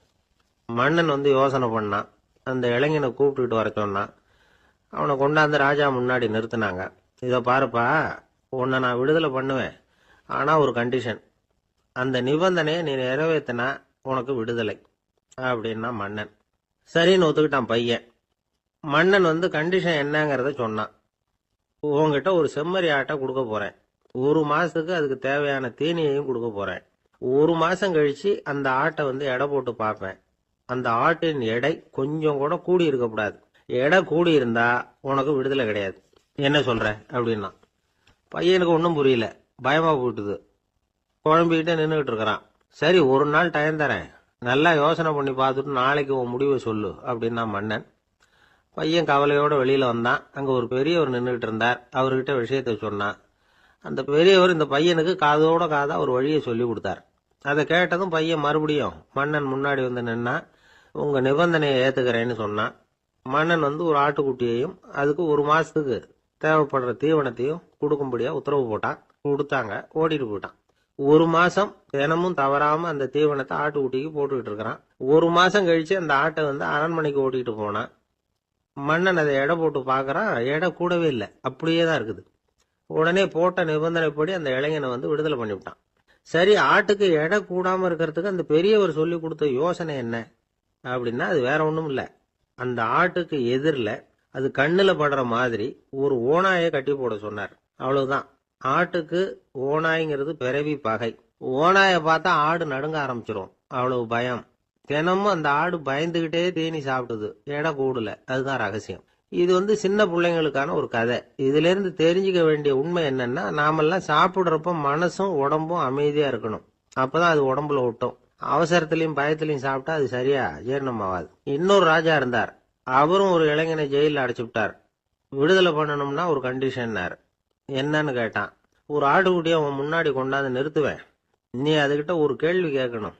மன்னன் யோசனை பண்ணான். அந்த இளைஞனை கூப்பிட்டுக்கிட்டு வர சொன்னான். அவனை கொண்டாந்து ராஜா முன்னாடி நிறுத்தினாங்க. இதை பாருப்பா, உன்னை நான் விடுதலை பண்ணுவேன், ஆனா ஒரு கண்டிஷன். அந்த நிபந்தனையை நீ நிறைவேற்றினா உனக்கு விடுதலை அப்படின்னா மன்னன். சரின்னு ஒத்துக்கிட்டான் பையன். மன்னன் கண்டிஷன் என்னங்கிறத சொன்னான். உங்ககிட்ட ஒரு செம்மறி ஆட்டை கொடுக்க போறேன். 1 மாசத்துக்கு அதுக்கு தேவையான தீனியையும் கொடுக்க போறேன். 1 மாசம் கழிச்சு அந்த ஆட்டை எடை போட்டு பார்ப்பேன். அந்த ஆட்டின் எடை கொஞ்சம் கூட கூடி இருக்கக்கூடாது. எடை கூடி இருந்தா உனக்கு விடுதலை கிடையாது. என்ன சொல்ற அப்படின்னா. பையனுக்கு ஒன்றும் புரியல, பயமா போயிட்டுது. குழம்பிக்கிட்டே நின்றுகிட்டு இருக்கிறான். சரி, ஒரு நாள் டைம் தரேன், நல்லா யோசனை பண்ணி பார்த்துட்டு நாளைக்கு உன் முடிவை சொல்லு அப்படின்னா மன்னன். பையன் கவலையோட வெளியில வந்தான். அங்க ஒரு பெரியவர் நின்றுகிட்டு இருந்தார். அவர்கிட்ட விஷயத்த சொன்னான். அந்த பெரியவர் இந்த பையனுக்கு காதோட காதா ஒரு வழியை சொல்லி கொடுத்தார். அதை கேட்டதும் பையன் மறுபடியும் மன்னன் முன்னாடி நின்னா. உங்க நிபந்தனையை ஏத்துக்கிறேன்னு சொன்னான். மன்னன் ஒரு ஆட்டுக்குட்டியையும் அதுக்கு 1 மாசத்துக்கு தேவைப்படுற தீவனத்தையும் கொடுக்கும்படியா உத்தரவு போட்டான். கொடுத்தாங்க, ஓடிட்டு போயிட்டான். 1 மாசம் தினமும் தவறாம அந்த தீவனத்தை ஆட்டுக்குட்டிக்கு போட்டுக்கிட்டு இருக்கிறான். 1 மாசம் கழிச்சு அந்த ஆட்டை அரண்மனைக்கு ஓட்டிக்கிட்டு போனான். மன்னன் அதை எடை போட்டு பாக்குறான். எடை கூடவே இல்லை, அப்படியே தான் இருக்குது. உடனே போட்ட நிபந்தனைப்படி அந்த இளைஞனை விடுதலை பண்ணிவிட்டான். சரி, ஆட்டுக்கு எடை கூடாம இருக்கிறதுக்கு அந்த பெரியவர் சொல்லி கொடுத்த யோசனை என்ன அப்படின்னா, அது வேற ஒண்ணும் இல்ல. அந்த ஆட்டுக்கு எதிரில் அது கண்ணுல படுற மாதிரி ஒரு ஓநாயை கட்டி போட சொன்னார். அவ்வளவுதான். ஆட்டுக்கு ஓநாய்ங்கிறது பிறவி பகை. ஓநாயை பார்த்தா ஆடு நடுங்க ஆரம்பிச்சிரும், அவ்வளவு பயம். தினமும் அந்த ஆடு பயந்துகிட்டே தீனி சாப்பிடுது, எடை கூடல. அதுதான் ரகசியம். இது சின்ன பிள்ளைங்களுக்கான ஒரு கதை. இதுல இருந்து தெரிஞ்சுக்க வேண்டிய உண்மை என்னன்னா, நாமெல்லாம் சாப்பிடுறப்ப மனசும் உடம்பும் அமைதியா இருக்கணும். அப்பதான் அது உடம்புல ஒட்டும். அவசரத்திலையும் பயத்திலையும் சாப்பிட்டா அது சரியா ஜீரணம் ஆகாது. இன்னொரு ராஜா இருந்தார். அவரும் ஒரு இளைஞனை ஜெயிலில் அடைச்சு விட்டார். விடுதலை பண்ணணும்னா ஒரு கண்டிஷன்னார். என்னன்னு கேட்டான். ஒரு ஆட்டுக்குட்டியை அவன் முன்னாடி கொண்டாந்து நிறுத்துவேன், நீ அதுகிட்ட ஒரு கேள்வி கேட்கணும்,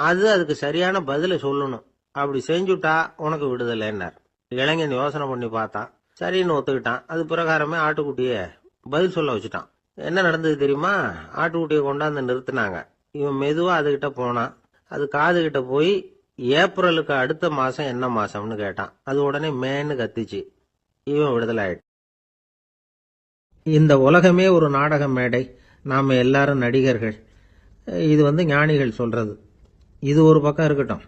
அதுக்கு சரியான பதிலை சொல்லணும். அப்படி செஞ்சுட்டா உனக்கு விடுதலைன்னார். இளைஞன் யோசனை பண்ணி பார்த்தான். சரின்னு ஒத்துக்கிட்டான். அது பிரகாரமே ஆட்டுக்குட்டிய பதில் சொல்ல வச்சுட்டான். என்ன நடந்தது தெரியுமா? ஆட்டுக்குட்டியை கொண்டாந்து நிறுத்தினாங்க. இவன் மெதுவா அதுகிட்ட போனான். அது காதுகிட்ட போய் ஏப்ரலுக்கு அடுத்த மாசம் என்ன மாசம்னு கேட்டான். அது உடனே மேன்னு கத்திச்சு. இவன் விடுதலை ஆயிட்டு. இந்த உலகமே ஒரு நாடக மேடை, நாம எல்லாரும் நடிகர்கள். இது ஞானிகள் சொல்றது. இது ஒரு பக்கம் இருக்கட்டும்.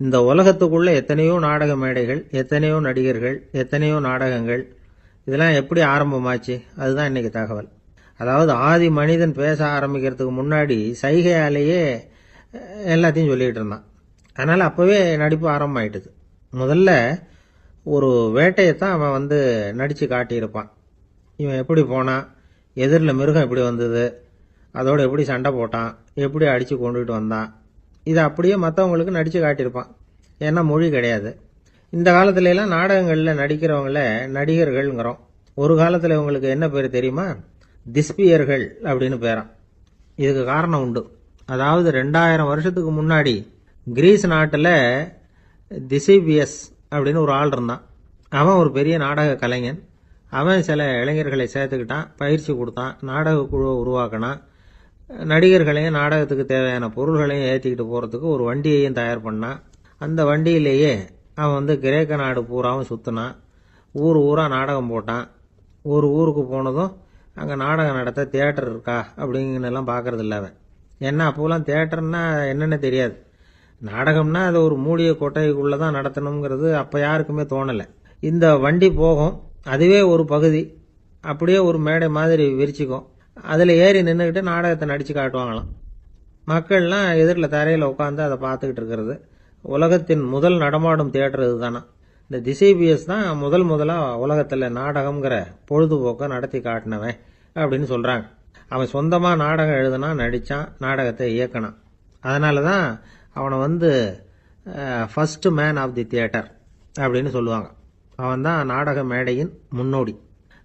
இந்த உலகத்துக்குள்ள எத்தனையோ நாடக மேடைகள், எத்தனையோ நடிகர்கள், எத்தனையோ நாடகங்கள். இதெல்லாம் எப்படி ஆரம்பமாச்சு? அதுதான் இன்னைக்கு தகவல். அதாவது ஆதி மனிதன் பேச ஆரம்பிக்கிறதுக்கு முன்னாடி சைகையாலேயே எல்லாத்தையும் சொல்லிட்டு இருந்தான். அதனால அப்பவே நடிப்பு ஆரம்பமாயிட்டுது. முதல்ல ஒரு வேட்டையத்தான் அவன் நடிச்சு காட்டியிருப்பான். இவன் எப்படி போனான், எதிரில் மிருகம் எப்படி வந்தது, அதோட எப்படி சண்டை போட்டான், எப்படி அடிச்சு கொண்டுகிட்டு வந்தான், இதை அப்படியே மற்றவங்களுக்கு நடிச்சு காட்டியிருப்பான். ஏன்னா மொழி கிடையாது. இந்த காலத்துல எல்லாம் நாடகங்களில் நடிக்கிறவங்கள நடிகர்கள்ங்கிறோம். ஒரு காலத்தில் இவங்களுக்கு என்ன பேர் தெரியுமா? திஸ்பியர்கள் அப்படின்னு பேராம். இதுக்கு காரணம் உண்டு. அதாவது 2000 வருஷத்துக்கு முன்னாடி கிரீஸ் நாட்டில் திசிபியஸ் அப்படின்னு ஒரு ஆள் இருந்தான். அவன் ஒரு பெரிய நாடக கலைஞன். அவன் சில இளைஞர்களை சேர்த்துக்கிட்டான், பயிற்சி கொடுத்தான், நாடக குழுவை உருவாக்கினான். நடிகர்களையும் நாடகத்துக்கு தேவையான பொருள்களையும் ஏற்றிக்கிட்டு போகிறதுக்கு ஒரு வண்டியையும் தயார் பண்ணான். அந்த வண்டியிலேயே அவன் கிரேக்க நாடு பூராவும் சுற்றினான். ஊர் ஊராக நாடகம் போட்டான். ஒரு ஊருக்கு போனதும் அங்கே நாடகம் நடத்த தியேட்டர் இருக்கா அப்படிங்கன்னெல்லாம் பார்க்கறது இல்லை அவன். ஏன்னா அப்போலாம் தியேட்டர்னா என்னென்ன தெரியாது. நாடகம்னா அது ஒரு மூடிய கொட்டைக்குள்ளே தான் நடத்தணுங்கிறது அப்போ யாருக்குமே தோணலை. இந்த வண்டி போகும், அதுவே ஒரு பகுதி, அப்படியே ஒரு மேடை மாதிரி விரிச்சிக்கும். அதில் ஏறி நின்றுக்கிட்டு நாடகத்தை நடித்து காட்டுவாங்களாம். மக்கள்லாம் எதிரில் தரையில் உட்காந்து அதை பார்த்துக்கிட்டு இருக்கிறது. உலகத்தின் முதல் நடமாடும் தியேட்டர் இதுதானா. இந்த திசைபிஎஸ் தான் முதலாக உலகத்தில் நாடகம்ங்கிற பொழுதுபோக்கை நடத்தி காட்டினவன் அப்படின்னு சொல்கிறாங்க. அவன் சொந்தமாக நாடகம் எழுதுனா, நடித்தான், நாடகத்தை இயக்கினான். அதனால தான் அவனை first man of the theatre அப்படின்னு சொல்லுவாங்க. அவன் தான் நாடக மேடையின் முன்னோடி.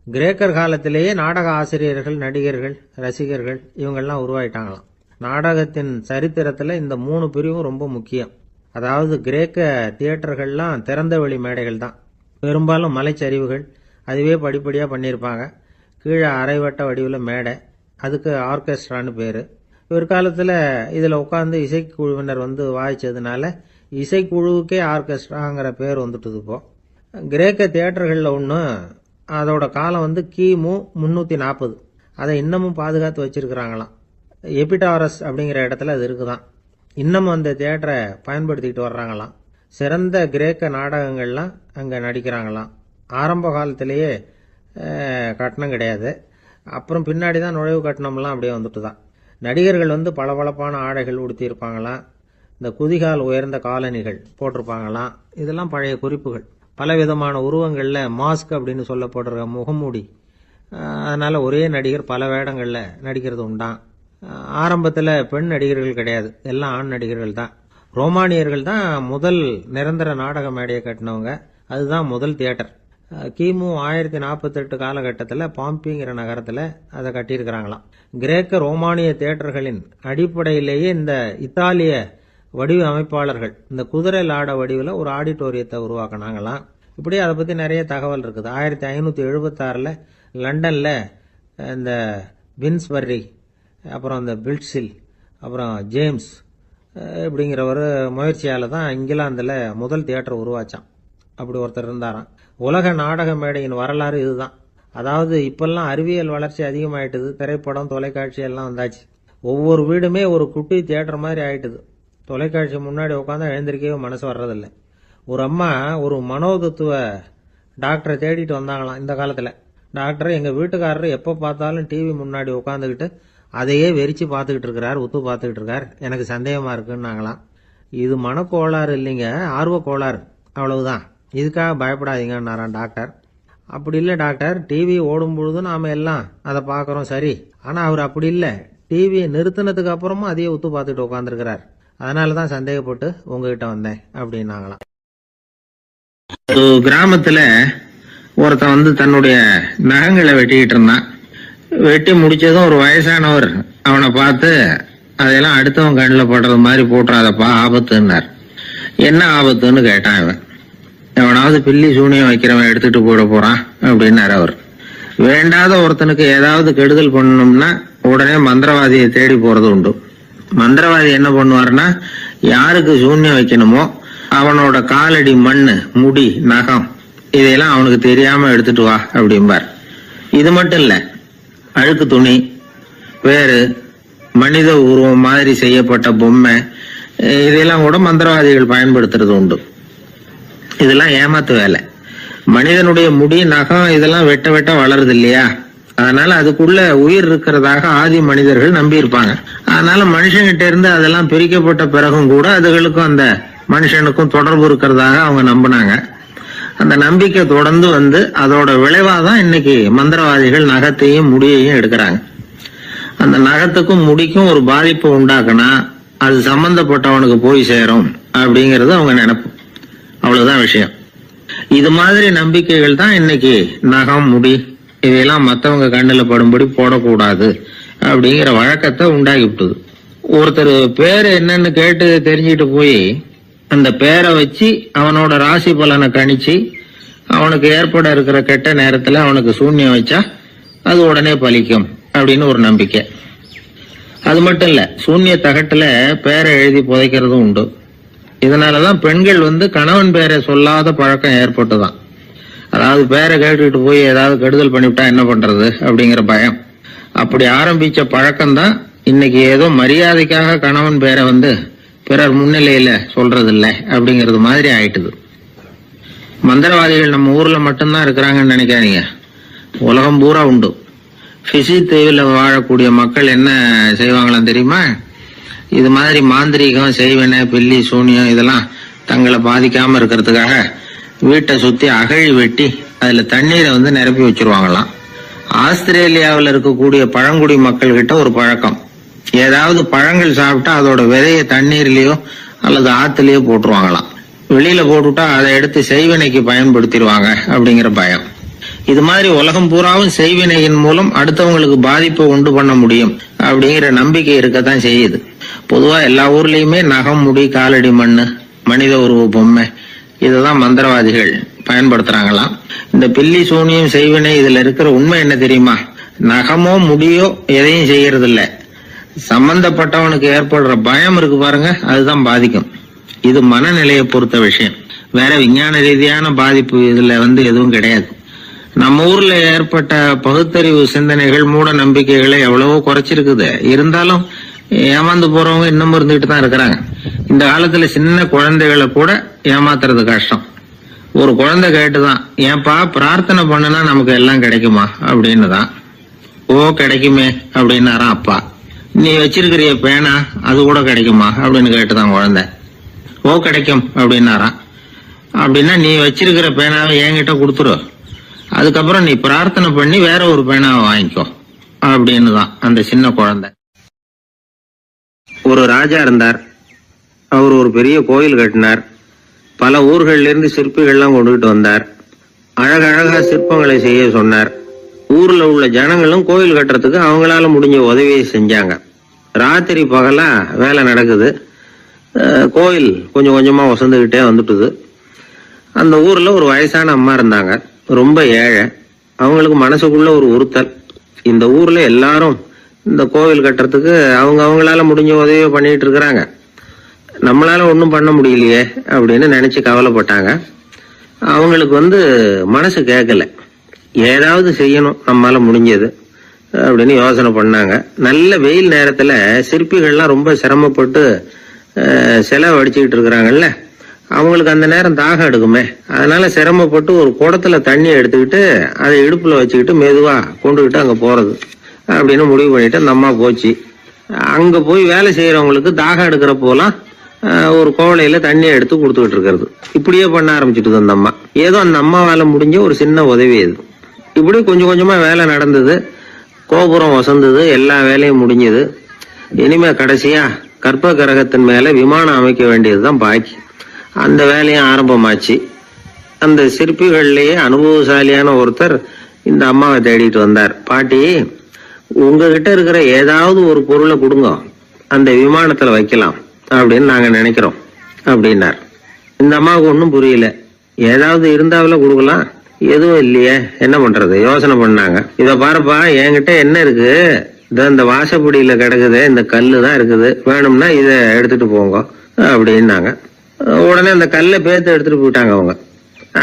கிரேக்கர் காலத்திலேயே நாடக ஆசிரியர்கள், நடிகர்கள், ரசிகர்கள் இவங்கெல்லாம் உருவாயிட்டாங்களாம். நாடகத்தின் சரித்திரத்தில் இந்த 3 பிரிவும் ரொம்ப முக்கியம். அதாவது கிரேக்க தியேட்டர்கள்லாம் திறந்த வெளி மேடைகள் தான். பெரும்பாலும் மலைச்சரிவுகள், அதுவே படிப்படியாக பண்ணியிருப்பாங்க. கீழே அரைவட்ட வடிவில் மேடை, அதுக்கு ஆர்கெஸ்ட்ரான்னு பேர். பிற்காலத்தில் இதில் உட்காந்து இசைக்குழுவினர் வாய்ச்சதுனால இசைக்குழுவுக்கே ஆர்கெஸ்ட்ராங்கிற பேர் வந்துட்டுது. இப்போ கிரேக்க தியேட்டர்களில் ஒன்று, அதோட காலம் கிமு 340. அதை இன்னமும் பாதுகாத்து வச்சிருக்கிறாங்களாம். எபிடாரஸ் அப்படிங்கிற இடத்துல அது இருக்குதான். இன்னமும் அந்த தியேட்டரை பயன்படுத்திக்கிட்டு வர்றாங்களாம். சிறந்த கிரேக்க நாடகங்கள்லாம் அங்கே நடிக்கிறாங்களாம். ஆரம்ப காலத்திலேயே கட்டணம் கிடையாது. அப்புறம் பின்னாடி தான் நுழைவு கட்டணம்லாம் அப்படியே வந்துட்டு தான். நடிகர்கள் பளபளப்பான ஆடைகள் உடுத்தியிருப்பாங்களாம். இந்த குதிகால் உயர்ந்த காலணிகள் போட்டிருப்பாங்களாம். இதெல்லாம் பழைய குறிப்புகள். பலவிதமான உருவங்களில் மாஸ்க் அப்படின்னு சொல்லப்படுற முகமூடி. அதனால் ஒரே நடிகர் பல வேடங்களில் நடிக்கிறது உண்டான். ஆரம்பத்தில் பெண் நடிகர்கள் கிடையாது, எல்லாம் ஆண் நடிகர்கள் தான். ரோமானியர்கள் தான் முதல் நிரந்தர நாடக மேடையை கட்டினவங்க. அதுதான் முதல் தியேட்டர். கிமு 1048 காலகட்டத்தில் பாம்பிங்கிற நகரத்தில் அதை கட்டியிருக்கிறாங்களாம். கிரேக்க ரோமானிய தியேட்டர்களின் அடிப்படையிலேயே இந்த இத்தாலிய வடிவ அமைப்பாளர்கள் இந்த குதிரை லாட வடிவில் ஒரு ஆடிட்டோரியத்தை உருவாக்கினாங்களாம். இப்படி அதை பற்றி நிறைய தகவல் இருக்குது. 1576 லண்டனில் இந்த வின்ஸ்பர்ரி, அப்புறம் இந்த பில்ட்ஸில், அப்புறம் ஜேம்ஸ் இப்படிங்கிற ஒரு முயற்சியால் தான் இங்கிலாந்தில் முதல் தியேட்டர் உருவாச்சான். அப்படி ஒருத்தர் இருந்தாராம். உலக நாடக மேடையின் வரலாறு இதுதான். அதாவது இப்பெல்லாம் அறிவியல் வளர்ச்சி அதிகமாயிட்டுது. திரைப்படம், தொலைக்காட்சி எல்லாம் வந்தாச்சு. ஒவ்வொரு வீடுமே ஒரு குட்டி தியேட்டர் மாதிரி ஆயிட்டுது. தொலைக்காட்சி முன்னாடி உட்காந்து எழுந்திருக்கவே மனசு வர்றதில்லை. ஒரு அம்மா ஒரு மனோதத்துவ டாக்டரை தேடிட்டு வந்தாங்களாம் இந்த காலத்தில். டாக்டர், எங்கள் வீட்டுக்காரர் எப்போ பார்த்தாலும் டிவி முன்னாடி உட்காந்துக்கிட்டு அதையே வெறிச்சு பார்த்துக்கிட்டு இருக்கிறார், உத்து பார்த்துக்கிட்டு இருக்கார், எனக்கு சந்தேகமாக இருக்குன்னாங்களாம். இது மனக்கோளாறு இல்லைங்க, ஆர்வ கோளாறு, அவ்வளவுதான், இதுக்காக பயப்படாதீங்கன்னாரான் டாக்டர். அப்படி இல்லை டாக்டர், டிவி ஓடும் பொழுது நாம் எல்லாம் அதை பார்க்குறோம் சரி, ஆனால் அவர் அப்படி இல்லை, டிவியை நிறுத்தினதுக்கு அப்புறமும் அதையே உத்து பார்த்துட்டு உட்காந்துருக்கிறார், அதனால தான் சந்தேகப்பட்டு உங்ககிட்ட வந்தேன் அப்படின்னாங்களாம். கிராமத்துல ஒருத்தன் தன்னுடைய நகங்களை வெட்டிக்கிட்டு இருந்தான். வெட்டி முடிச்சதும் ஒரு வயசானவர் அவனை பார்த்து, அதெல்லாம் அடுத்தவன் கண்ணில் படுறது மாதிரி போட்டுறாதப்பா, ஆபத்துன்னார். என்ன ஆபத்துன்னு கேட்டான் இவன். எவனாவது பில்லி சூனியம் வைக்கிறவன் எடுத்துட்டு போயிட போறான் அப்படின்னாரு அவர். வேண்டாத ஒருத்தனுக்கு ஏதாவது கெடுதல் பண்ணணும்னா உடனே மந்திரவாதியை தேடி போறது உண்டு. மந்திரவாதி என்ன பண்ணுவாருன்னா, யாருக்கு சூன்யம் வைக்கணுமோ அவனோட காலடி மண்ணு, முடி, நகம் இதையெல்லாம் அவனுக்கு தெரியாம எடுத்துட்டு வா அப்படிம்பார். இது மட்டும் இல்ல, அழுக்கு துணி, வேறு மனித உருவம் மாதிரி செய்யப்பட்ட பொம்மை இதெல்லாம் கூட மந்திரவாதிகள் பயன்படுத்துறது உண்டு. இதெல்லாம் ஏமாத்து வேலை. மனிதனுடைய முடி, நகம் இதெல்லாம் வெட்ட வெட்ட வளருது இல்லையா, அதனால அதுக்குள்ள உயிர் இருக்கிறதாக ஆதி மனிதர்கள் நம்பி இருப்பாங்க. அதனால மனுஷங்கிட்ட இருந்து அதெல்லாம் பிரிக்கப்பட்ட பிறகும் கூட அதுகளுக்கும் அந்த மனுஷனுக்கும் தொடர்பு இருக்கிறதாக அவங்க நம்பினாங்க. அந்த நம்பிக்கை தொடர்ந்து அதோட விளைவாதான் இன்னைக்கு மந்திரவாதிகள் நகத்தையும் முடியையும் எடுக்கிறாங்க. அந்த நகத்துக்கும் முடிக்கும் ஒரு பாதிப்பு உண்டாக்குனா அது சம்பந்தப்பட்டவனுக்கு போய் சேரும் அப்படிங்கறது அவங்க நினைப்பு. அவ்வளவுதான் விஷயம். இது மாதிரி நம்பிக்கைகள் தான் இன்னைக்கு நகம், முடி இதையெல்லாம் மற்றவங்க கண்ணில் படும்படி போடக்கூடாது அப்படிங்கிற வழக்கத்தை உண்டாக்கி விட்டுது. ஒருத்தர் பேர் என்னன்னு கேட்டு தெரிஞ்சுட்டு போய் அந்த பேரை வச்சு அவனோட ராசி பலனை கணிச்சு அவனுக்கு ஏற்பட இருக்கிற கெட்ட நேரத்துல அவனுக்கு சூன்யம் வச்சா அது உடனே பலிக்கும் அப்படின்னு ஒரு நம்பிக்கை. அது மட்டும் இல்ல, சூன்ய தகட்டுல பேரை எழுதி புதைக்கிறதும் உண்டு. இதனாலதான் பெண்கள் கணவன் பேரை சொல்லாத பழக்கம் ஏற்பட்டுதான். அதாவது பேரை கேட்டுக்கிட்டு போய் ஏதாவது கெடுதல் பண்ணிவிட்டா என்ன பண்றது அப்படிங்கிற பயம். அப்படி ஆரம்பிச்ச பழக்கம்தான் இன்னைக்கு ஏதோ மரியாதைக்காக கணவன் பேரை வந்து பிறர் முன்னிலையில சொல்றதில்ல அப்படிங்கறது மாதிரி ஆயிட்டுது. மந்திரவாதிகள் நம்ம ஊர்ல மட்டும்தான் இருக்கிறாங்கன்னு நினைக்காதீங்க, உலகம் பூரா உண்டு. பிசி தீவில் வாழக்கூடிய மக்கள் என்ன செய்வாங்களாம் தெரியுமா? இது மாதிரி மாந்திரீகம், செய்வன, பில்லி, சூனியம் இதெல்லாம் தங்களை பாதிக்காம இருக்கிறதுக்காக வீட்டை சுத்தி அகழி வெட்டி அதுல தண்ணீரை வந்து நிரப்பி வச்சிருவாங்களாம். ஆஸ்திரேலியாவில் இருக்கக்கூடிய பழங்குடி மக்கள் கிட்ட ஒரு பழக்கம், ஏதாவது பழங்கள் சாப்பிட்டா அதோட விதைய தண்ணீர்லயோ அல்லது ஆத்துலயோ போட்டுருவாங்களாம். வெளியில போட்டுட்டா அதை எடுத்து செய்வினைக்கு பயன்படுத்திடுவாங்க அப்படிங்கிற பயம். இது மாதிரி உலகம் பூராவும் செய்வினையின் மூலம் அடுத்தவங்களுக்கு பாதிப்பை உண்டு பண்ண முடியும் அப்படிங்கிற நம்பிக்கை இருக்கத்தான் செய்யுது. பொதுவா எல்லா ஊர்லயுமே நகம், முடி, காலடி மண்ணு, மனித உருவ பொம்மை இததான் மந்திரவாதிகள் பயன்படுத்துறாங்களாம். இந்த பில்லி, சூனியம், செய்வினை இதுல இருக்கிற உண்மை என்ன தெரியுமா? நகமோ முடியோ எதையும் செய்யறது இல்ல, சம்பந்தப்பட்டவனுக்கு ஏற்படுற பயம் இருக்கு பாருங்க, அதுதான் பாதிக்கும். இது மனநிலையை பொறுத்த விஷயம், வேற விஞ்ஞான ரீதியான பாதிப்பு இதுல வந்து எதுவும் கிடையாது. நம்ம ஊர்ல ஏற்பட்ட பகுத்தறிவு சிந்தனைகள், மூட நம்பிக்கைகளை எவ்வளவோ குறைச்சிருக்குது. இருந்தாலும் ஏமாந்து போறவங்க இன்னும் இருந்துகிட்டு தான் இருக்கிறாங்க. இந்த காலத்துல சின்ன குழந்தைகளை கூட ஏமாத்துறது கஷ்டம். ஒரு குழந்தை கேட்டுதான், ஏன்பா பிரார்த்தனை பண்ணுனா நமக்கு எல்லாம் கிடைக்குமா அப்படின்னு தான். ஓ கிடைக்குமே அப்படின்னாராம் அப்பா. நீ வச்சிருக்கிறிய பேனா அது கூட கிடைக்குமா அப்படின்னு கேட்டுதான் குழந்தை. ஓ கிடைக்கும் அப்படின்னாராம். அப்படின்னா நீ வச்சிருக்கிற பேனாவை என்கிட்ட கொடுத்துரு, அதுக்கப்புறம் நீ பிரார்த்தனை பண்ணி வேற ஒரு பேனாவை வாங்கிக்கோ அப்படின்னு தான் அந்த சின்ன குழந்தை. ஒரு ராஜா இருந்தார். அவர் ஒரு பெரிய கோயில் கட்டினார். பல ஊர்கள்ல இருந்து சிற்பிகள்லாம் கொண்டுகிட்டு வந்தார். அழகழகா சிற்பங்களை செய்ய சொன்னார். ஊர்ல உள்ள ஜனங்களும் கோயில் கட்டுறதுக்கு அவங்களால முடிஞ்ச உதவியை செஞ்சாங்க. ராத்திரி பகலா வேலை நடக்குது. கோயில் கொஞ்சம் கொஞ்சமா வசந்துகிட்டே வந்துட்டுது. அந்த ஊர்ல ஒரு வயசான அம்மா இருந்தாங்க, ரொம்ப ஏழை. அவங்களுக்கு மனசுக்குள்ள ஒரு உறுத்தல், இந்த ஊர்ல எல்லாரும் இந்த கோவில் கட்டுறதுக்கு அவங்களால முடிஞ்ச உதவியை பண்ணிட்டு இருக்கிறாங்க, நம்மளால ஒன்றும் பண்ண முடியலையே அப்படின்னு நினைச்சு கவலைப்பட்டாங்க. அவங்களுக்கு வந்து மனசு கேட்கல, ஏதாவது செய்யணும் நம்மளால முடிஞ்சது அப்படின்னு யோசனை பண்ணாங்க. நல்ல வெயில் நேரத்துல சிற்பிகள்லாம் ரொம்ப சிரமப்பட்டு சிலை வடிச்சுக்கிட்டு இருக்கிறாங்கல்ல, அவங்களுக்கு அந்த நேரம் தாகம் எடுக்குமே, அதனால சிரமப்பட்டு ஒரு குடத்துல தண்ணி எடுத்துக்கிட்டு அதை இடுப்புல வச்சுக்கிட்டு மெதுவா கொண்டுகிட்டு அங்க போறது அப்படின்னு முடிவு பண்ணிட்டு அந்த அம்மா போச்சு. அங்க போய் வேலை செய்யறவங்களுக்கு தாகம் எடுக்கிற போலாம் ஒரு கோவலையில தண்ணியை எடுத்து கொடுத்துக்கிட்டு இருக்கிறது. இப்படியே பண்ண ஆரம்பிச்சுட்டு அந்த அம்மா. ஏதோ அந்த அம்மாவால முடிஞ்ச ஒரு சின்ன உதவி இது. இப்படி கொஞ்சம் கொஞ்சமா வேலை நடந்தது. கோபுரம் வசந்தது, எல்லா வேலையும் முடிஞ்சது. இனிமே கடைசியா கற்ப கிரகத்தின் மேல விமானம் அமைக்க வேண்டியதுதான் பாக்கி. அந்த வேலையும் ஆரம்பமாச்சு. அந்த சிற்பிகள்லயே அனுபவசாலியான ஒருத்தர் இந்த அம்மாவை தேடிட்டு வந்தார். பாட்டி, உங்ககிட்ட இருக்கிற ஏதாவது ஒரு பொருளை கொடுங்க, அந்த விமானத்துல வைக்கலாம் அப்படின்னு நாங்க நினைக்கிறோம் அப்படின்னார். இந்த அம்மாவுக்கு ஒன்றும் புரியல. ஏதாவது இருந்தாவில கொடுக்கலாம், எதுவும் இல்லையே, என்ன பண்றது யோசனை பண்ணாங்க. இத பாருப்பா, என்கிட்ட என்ன இருக்கு, இந்த வாசப்படியில கிடக்குது, இந்த கல்லு தான் இருக்குது, வேணும்னா இத எடுத்துட்டு போங்க அப்படின்னாங்க. உடனே அந்த கல்லை பேத்து எடுத்துட்டு போயிட்டாங்க அவங்க.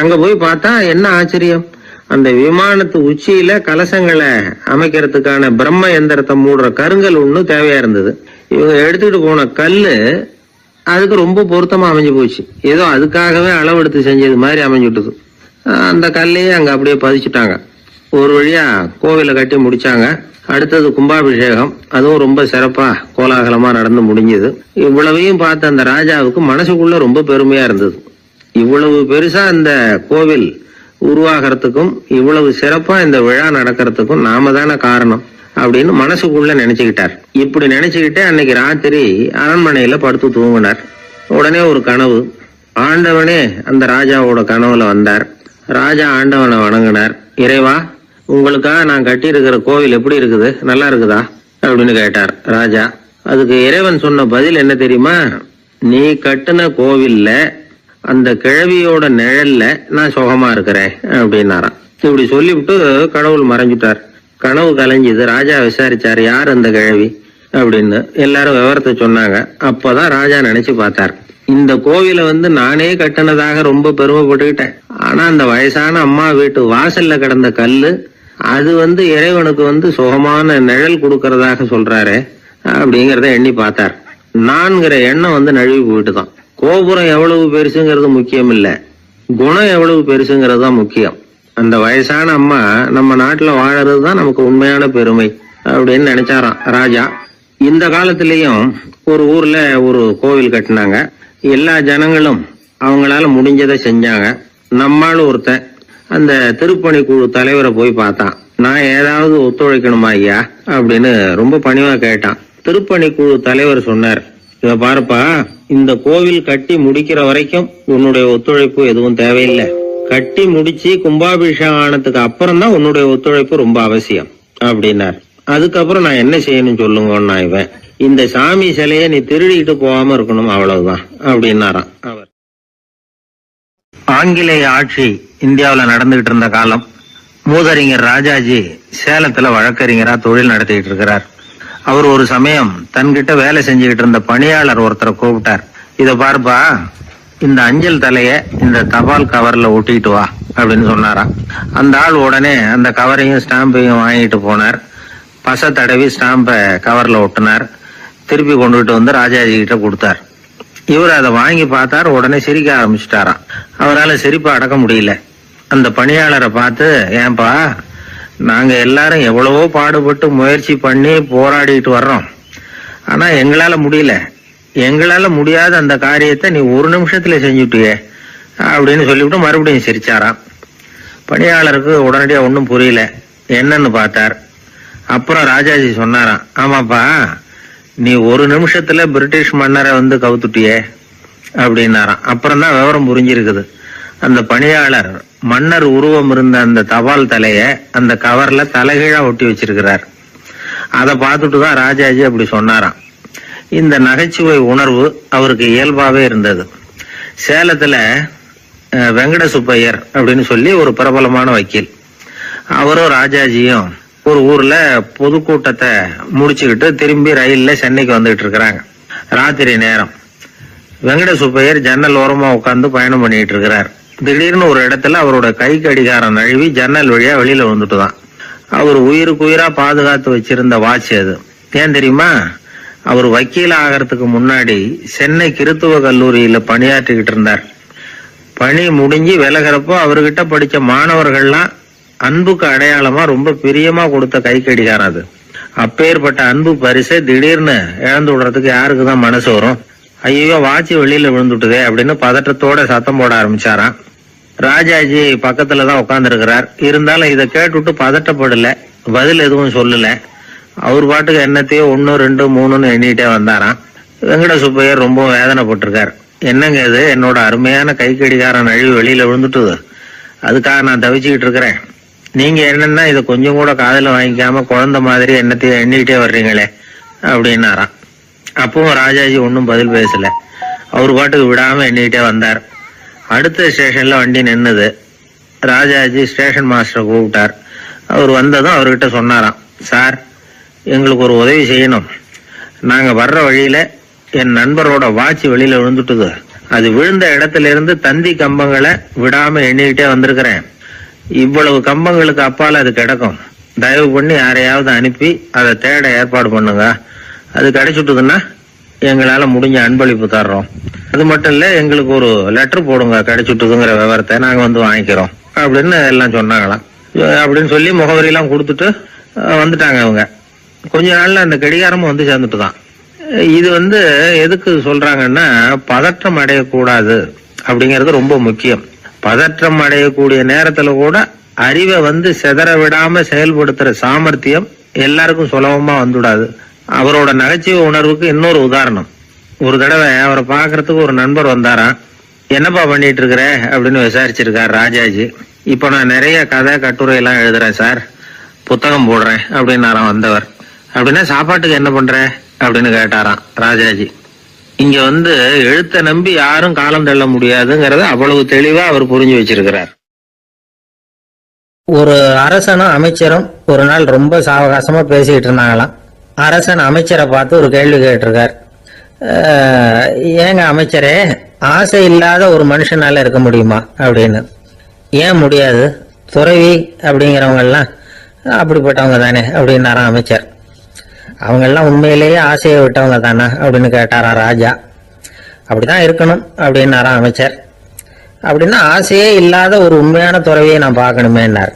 அங்க போய் பார்த்தா என்ன ஆச்சரியம், அந்த விமானத்து உச்சியில கலசங்களை அமைக்கிறதுக்கான பிரம்ம எந்திரத்தை மூடுற கருங்கல் ஒண்ணு தேவையா இருந்தது. இவங்க எடுத்துட்டு போன கல்லு அதுக்கு ரொம்ப பொருத்தமா அமைஞ்சு போச்சு. ஏதோ அதுக்காகவே அளவெடுத்து செஞ்சது மாதிரி அமைஞ்சுட்டுது. அந்த கல்லையே அங்க அப்படியே பதிச்சுட்டாங்க. ஒரு வழியா கோவிலை கட்டி முடிச்சாங்க. அடுத்தது கும்பாபிஷேகம், அதுவும் ரொம்ப சிறப்பா கோலாகலமா நடந்து முடிஞ்சது. இவ்வளவையும் பார்த்த அந்த ராஜாவுக்கு மனசுக்குள்ள ரொம்ப பெருமையா இருந்தது. இவ்வளவு பெருசா இந்த கோவில் உருவாகிறதுக்கும் இவ்வளவு சிறப்பா இந்த விழா நடக்கிறதுக்கும் நாம தானே காரணம் அப்படின்னு மனசுக்குள்ள நினைச்சுக்கிட்டார். இப்படி நினைச்சுக்கிட்டே அன்னைக்கு ராத்திரி அரண்மனையில படுத்து தூங்கினார். உடனே ஒரு கனவு. ஆண்டவனே அந்த ராஜாவோட கனவுல வந்தார். ராஜா ஆண்டவனை வணங்கினார். இறைவா, உங்களுக்காக நான் கட்டி இருக்கிற கோவில் எப்படி இருக்குது, நல்லா இருக்குதா அப்படின்னு கேட்டார் ராஜா. அதுக்கு இறைவன் சொன்ன பதில் என்ன தெரியுமா? நீ கட்டின கோவில்ல அந்த கிழவியோட நிழல்ல நான் சுகமா இருக்கிறேன் அப்படின்னாராம். இப்படி சொல்லிவிட்டு கடவுள் மறைஞ்சிட்டார். கனவு கலைஞ்சது. ராஜா விசாரிச்சாரு, யார் அந்த கிழவி அப்படின்னு. எல்லாரும் விவரத்தை சொன்னாங்க. அப்பதான் ராஜா நினைச்சு பார்த்தார், இந்த கோவிலை நானே கட்டினதாக ரொம்ப பெருமைப்பட்டுக்கிட்டேன். ஆனா அந்த வயசான அம்மா வீட்டு வாசல்ல கிடந்த கல்லு அது இறைவனுக்கு சுகமான நிழல் கொடுக்கறதாக சொல்றாரு. அப்படிங்கறத எண்ணி பார்த்தார். நான்கிற எண்ணம் வந்து நழுவி போயிட்டுதான். கோபுரம் எவ்வளவு பெருசுங்கிறது முக்கியம் இல்ல, குணம் எவ்வளவு பெருசுங்கிறது தான் முக்கியம். அந்த வயசான அம்மா நம்ம நாட்டுல வாழறது தான் நமக்கு உண்மையான பெருமை அப்படின்னு நினைச்சாராம் ராஜா. இந்த காலத்திலயும் ஒரு ஊர்ல ஒரு கோவில் கட்டினாங்க. எல்லா ஜனங்களும் அவங்களால முடிஞ்சதை செஞ்சாங்க. நம்மால ஒருத்தன் அந்த திருப்பணி குழு தலைவரை போய் பார்த்தான். நான் ஏதாவது ஒத்துழைக்கணுமா ஐயா அப்படின்னு ரொம்ப பணிவா கேட்டான். திருப்பணி குழு தலைவர் சொன்னார், இத பாருப்பா, இந்த கோவில் கட்டி முடிக்கிற வரைக்கும் உன்னுடைய ஒத்துழைப்பு எதுவும் தேவையில்லை. கட்டி முடிச்சு கும்பாபிஷேகம் ஆனதுக்கு அப்புறம் தான் உன்னுடைய ஒத்துழைப்பு ரொம்ப அவசியம் அப்படின்னார். அதுக்கப்புறம் நான் என்ன செய்யணும் சொல்லுங்கன்னா, இவன் இந்த சாமி சிலைய நீ திருடிட்டு போகாம இருக்கணும், அவ்வளவுதான் அப்படின்னாராம் அவர். ஆங்கிலேய ஆட்சி இந்தியாவுல நடந்துகிட்டு இருந்த காலம். மூதறிஞர் ராஜாஜி சேலத்துல வழக்கறிஞரா தொழில் நடத்திட்டு இருக்கிறார். அவர் ஒரு சமயம் தன்கிட்ட வேலை செஞ்சுக்கிட்டு இருந்த பணியாளர் ஒருத்தரை கூப்பிட்டார். இத பாருப்பா, இந்த அஞ்சல் தலைய இந்த தபால் கவர்ல ஒட்டிட்டு வா அப்படின்னு சொன்னாராம். அந்த ஆள் உடனே அந்த கவரையும் ஸ்டாம்பையும் வாங்கிட்டு போனார். பசை தடவி ஸ்டாம்பை கவர்ல ஒட்டினார். திருப்பி கொண்டுகிட்டு வந்து ராஜாஜி கிட்ட கொடுத்தார். இவர் அதை வாங்கி பார்த்தார். உடனே சிரிக்க ஆரம்பிச்சுட்டாராம். அவரால் சிரிப்பை அடக்க முடியல. அந்த பணியாளரை பார்த்து, ஏன்பா, நாங்க எல்லாரும் எவ்வளவோ பாடுபட்டு முயற்சி பண்ணி போராடிட்டு வர்றோம், ஆனா எங்களால முடியல, எங்களால முடியாத அந்த காரியத்தை நீ ஒரு நிமிஷத்துல செஞ்சுட்டியே அப்படின்னு சொல்லிவிட்டு மறுபடியும் சிரிச்சாராம். பணியாளருக்கு உடனடியா ஒன்றும் புரியல, என்னன்னு பார்த்தார். அப்புறம் ராஜாஜி சொன்னாராம், ஆமாப்பா, நீ ஒரு நிமிஷத்துல பிரிட்டிஷ் மன்னரை வந்து கவுத்துட்டியே அப்படின்னாராம். அப்புறம் தான் விவரம் புரிஞ்சிருக்குது. அந்த பணியாளர் மன்னர் உருவம் இருந்த அந்த தபால் தலைய அந்த கவர்ல தலைகீழா ஒட்டி வச்சிருக்கிறார். அதை பார்த்துட்டு தான் ராஜாஜி அப்படி சொன்னாராம். இந்த நகைச்சுவை உணர்வு அவருக்கு இயல்பாவே இருந்தது. சேலத்துல வெங்கட சுப்பையர் அப்படின்னு சொல்லி ஒரு பிரபலமான வக்கீல், அவரும் ராஜாஜியும் ஒரு ஊர்ல பொதுக்கூட்டத்தை முடிச்சுக்கிட்டு திரும்பி ரயில்ல சென்னைக்கு வந்துகிட்டு இருக்கிறாங்க. ராத்திரி நேரம். வெங்கட சுப்பையர் ஜன்னல் ஓரமா உட்காந்து பயணம் பண்ணிட்டு இருக்கிறார். திடீர்னு ஒரு இடத்துல அவரோட கை கடிகாரம் நழுவி ஜன்னல் வழியா வெளியில வந்துட்டுதான். அவர் உயிருக்கு உயிரா பாதுகாத்து வச்சிருந்த வாட்ச் அது. ஏன் தெரியுமா? அவர் வக்கீல் ஆகிறதுக்கு முன்னாடி சென்னை கிறித்துவ கல்லூரியில பணியாற்றிக்கிட்டு இருந்தார். பணி முடிஞ்சு விலகிறப்போ அவர்கிட்ட படிச்ச மாணவர்கள்லாம் அன்புக்கு அடையாளமா ரொம்ப பிரியமா கொடுத்த கை கடிகாரம் அது. அப்பேற்பட்ட அன்பு பரிசை திடீர்னு இழந்து விடுறதுக்கு யாருக்குதான் மனசு வரும்? ஐயோ, வாட்சி வெளியில விழுந்துட்டுதே அப்படின்னு பதட்டத்தோட சத்தம் போட ஆரம்பிச்சாராம். ராஜாஜி பக்கத்துலதான் உட்கார்ந்து இருக்கிறார். இருந்தாலும் இதை கேட்டுட்டு பதட்டப்படல, பதில் எதுவும் சொல்லல. அவர் பாட்டுக்கு என்னத்தையோ 1, 2, 3ன்னு எண்ணிட்டே வந்தாராம். வெங்கட சுப்பையர் ரொம்ப வேதனைப்பட்டிருக்கார். என்னங்க இது, என்னோட அருமையான கை கடிகாரம் நழுவி வெளியில விழுந்துட்டுது, அதுக்காக நான் தவிச்சுக்கிட்டு இருக்கிறேன். நீங்க என்னன்னா இதை கொஞ்சம் கூட காதுல வாங்கிக்காம குழந்தை மாதிரி என்னத்தையும் எண்ணிக்கிட்டே வர்றீங்களே அப்படின்னாராம். அப்பவும் ராஜாஜி ஒன்னும் பதில் பேசல. அவர் பாட்டுக்கு விடாம எண்ணிக்கிட்டே வந்தார். அடுத்த ஸ்டேஷன்ல வண்டி நின்னுது. ராஜாஜி ஸ்டேஷன் மாஸ்டரை கூப்பிட்டார். அவர் வந்ததும் அவர்கிட்ட சொன்னாராம், சார், எங்களுக்கு ஒரு உதவி செய்யணும். நாங்க வர்ற வழியில என் நண்பரோட வாட்ச் வெளியில விழுந்துட்டுது. அது விழுந்த இடத்துல இருந்து தந்தி கம்பங்களை விடாம எண்ணிக்கிட்டே வந்திருக்கிறேன். இவ்வளவு கம்பங்களுக்கு அப்பால அது கிடக்கும். தயவு பண்ணி யாரையாவது அனுப்பி அதை தேட ஏற்பாடு பண்ணுங்க. அது கிடைச்சுட்டுதுன்னா எங்களால முடிஞ்ச அன்பளிப்பு தர்றோம். அது மட்டும் இல்ல, எங்களுக்கு ஒரு லெட்டர் போடுங்க, கிடைச்சுட்டுதுங்கிற விவரத்தை நாங்க வந்து வாங்கிக்கிறோம் அப்படின்னு எல்லாம் சொன்னாங்களாம். அப்படின்னு சொல்லி முகவரியெல்லாம் கொடுத்துட்டு வந்துட்டாங்க அவங்க. கொஞ்ச நாள்ல அந்த கடிகாரமும் வந்து சேர்ந்துட்டுதான். இது எதுக்கு சொல்றாங்கன்னா, பதற்றம் அடையக்கூடாது அப்படிங்கிறது ரொம்ப முக்கியம். பதற்றம் அடையக்கூடிய நேரத்துல கூட அறிவை சிதற விடாம செயல்படுத்துற சாமர்த்தியம் எல்லாருக்கும் சுலபமா வந்துடாது. அவரோட நகைச்சுவை உணர்வுக்கு இன்னொரு உதாரணம். ஒரு தடவை அவரை பாக்குறதுக்கு ஒரு நண்பர் வந்தாராம். என்னப்பா பண்ணிட்டு இருக்கிற அப்படின்னு விசாரிச்சிருக்காரு ராஜாஜி. இப்ப நான் நிறைய கதை கட்டுரை எல்லாம் எழுதுறேன் சார், புத்தகம் போடுறேன் அப்படின்னாராம் வந்தவர். அப்படின்னா சாப்பாட்டுக்கு என்ன பண்ற அப்படின்னு கேட்டாராம் ராஜாஜி. இங்க எழுத்த நம்பி யாரும் காலம் தள்ள முடியாதுங்கிறத அவ்வளவு தெளிவா அவர் புரிஞ்சு வச்சிருக்கிறார். ஒரு அரசனும் அமைச்சரும் ஒரு நாள் ரொம்ப சாவகாசமா பேசிக்கிட்டு இருந்தாங்களாம். அரசன் அமைச்சரை பார்த்து ஒரு கேள்வி கேட்டிருக்கார். ஏங்க அமைச்சரே, ஆசை இல்லாத ஒரு மனுஷனால இருக்க முடியுமா அப்படின்னு. ஏன் முடியாது, துறவி அப்படிங்கிறவங்க எல்லாம் அப்படிப்பட்டவங்க தானே அப்படின்னாராம் அமைச்சர். அவங்க எல்லாம் உண்மையிலேயே ஆசையை விட்டவங்க தானே அப்படின்னு கேட்டாரா ராஜா. அப்படிதான் இருக்கணும் அப்படின்னாராம் அமைச்சர். அப்படின்னா ஆசையே இல்லாத ஒரு உண்மையான துறவியை நான் பார்க்கணுமேன்னார்.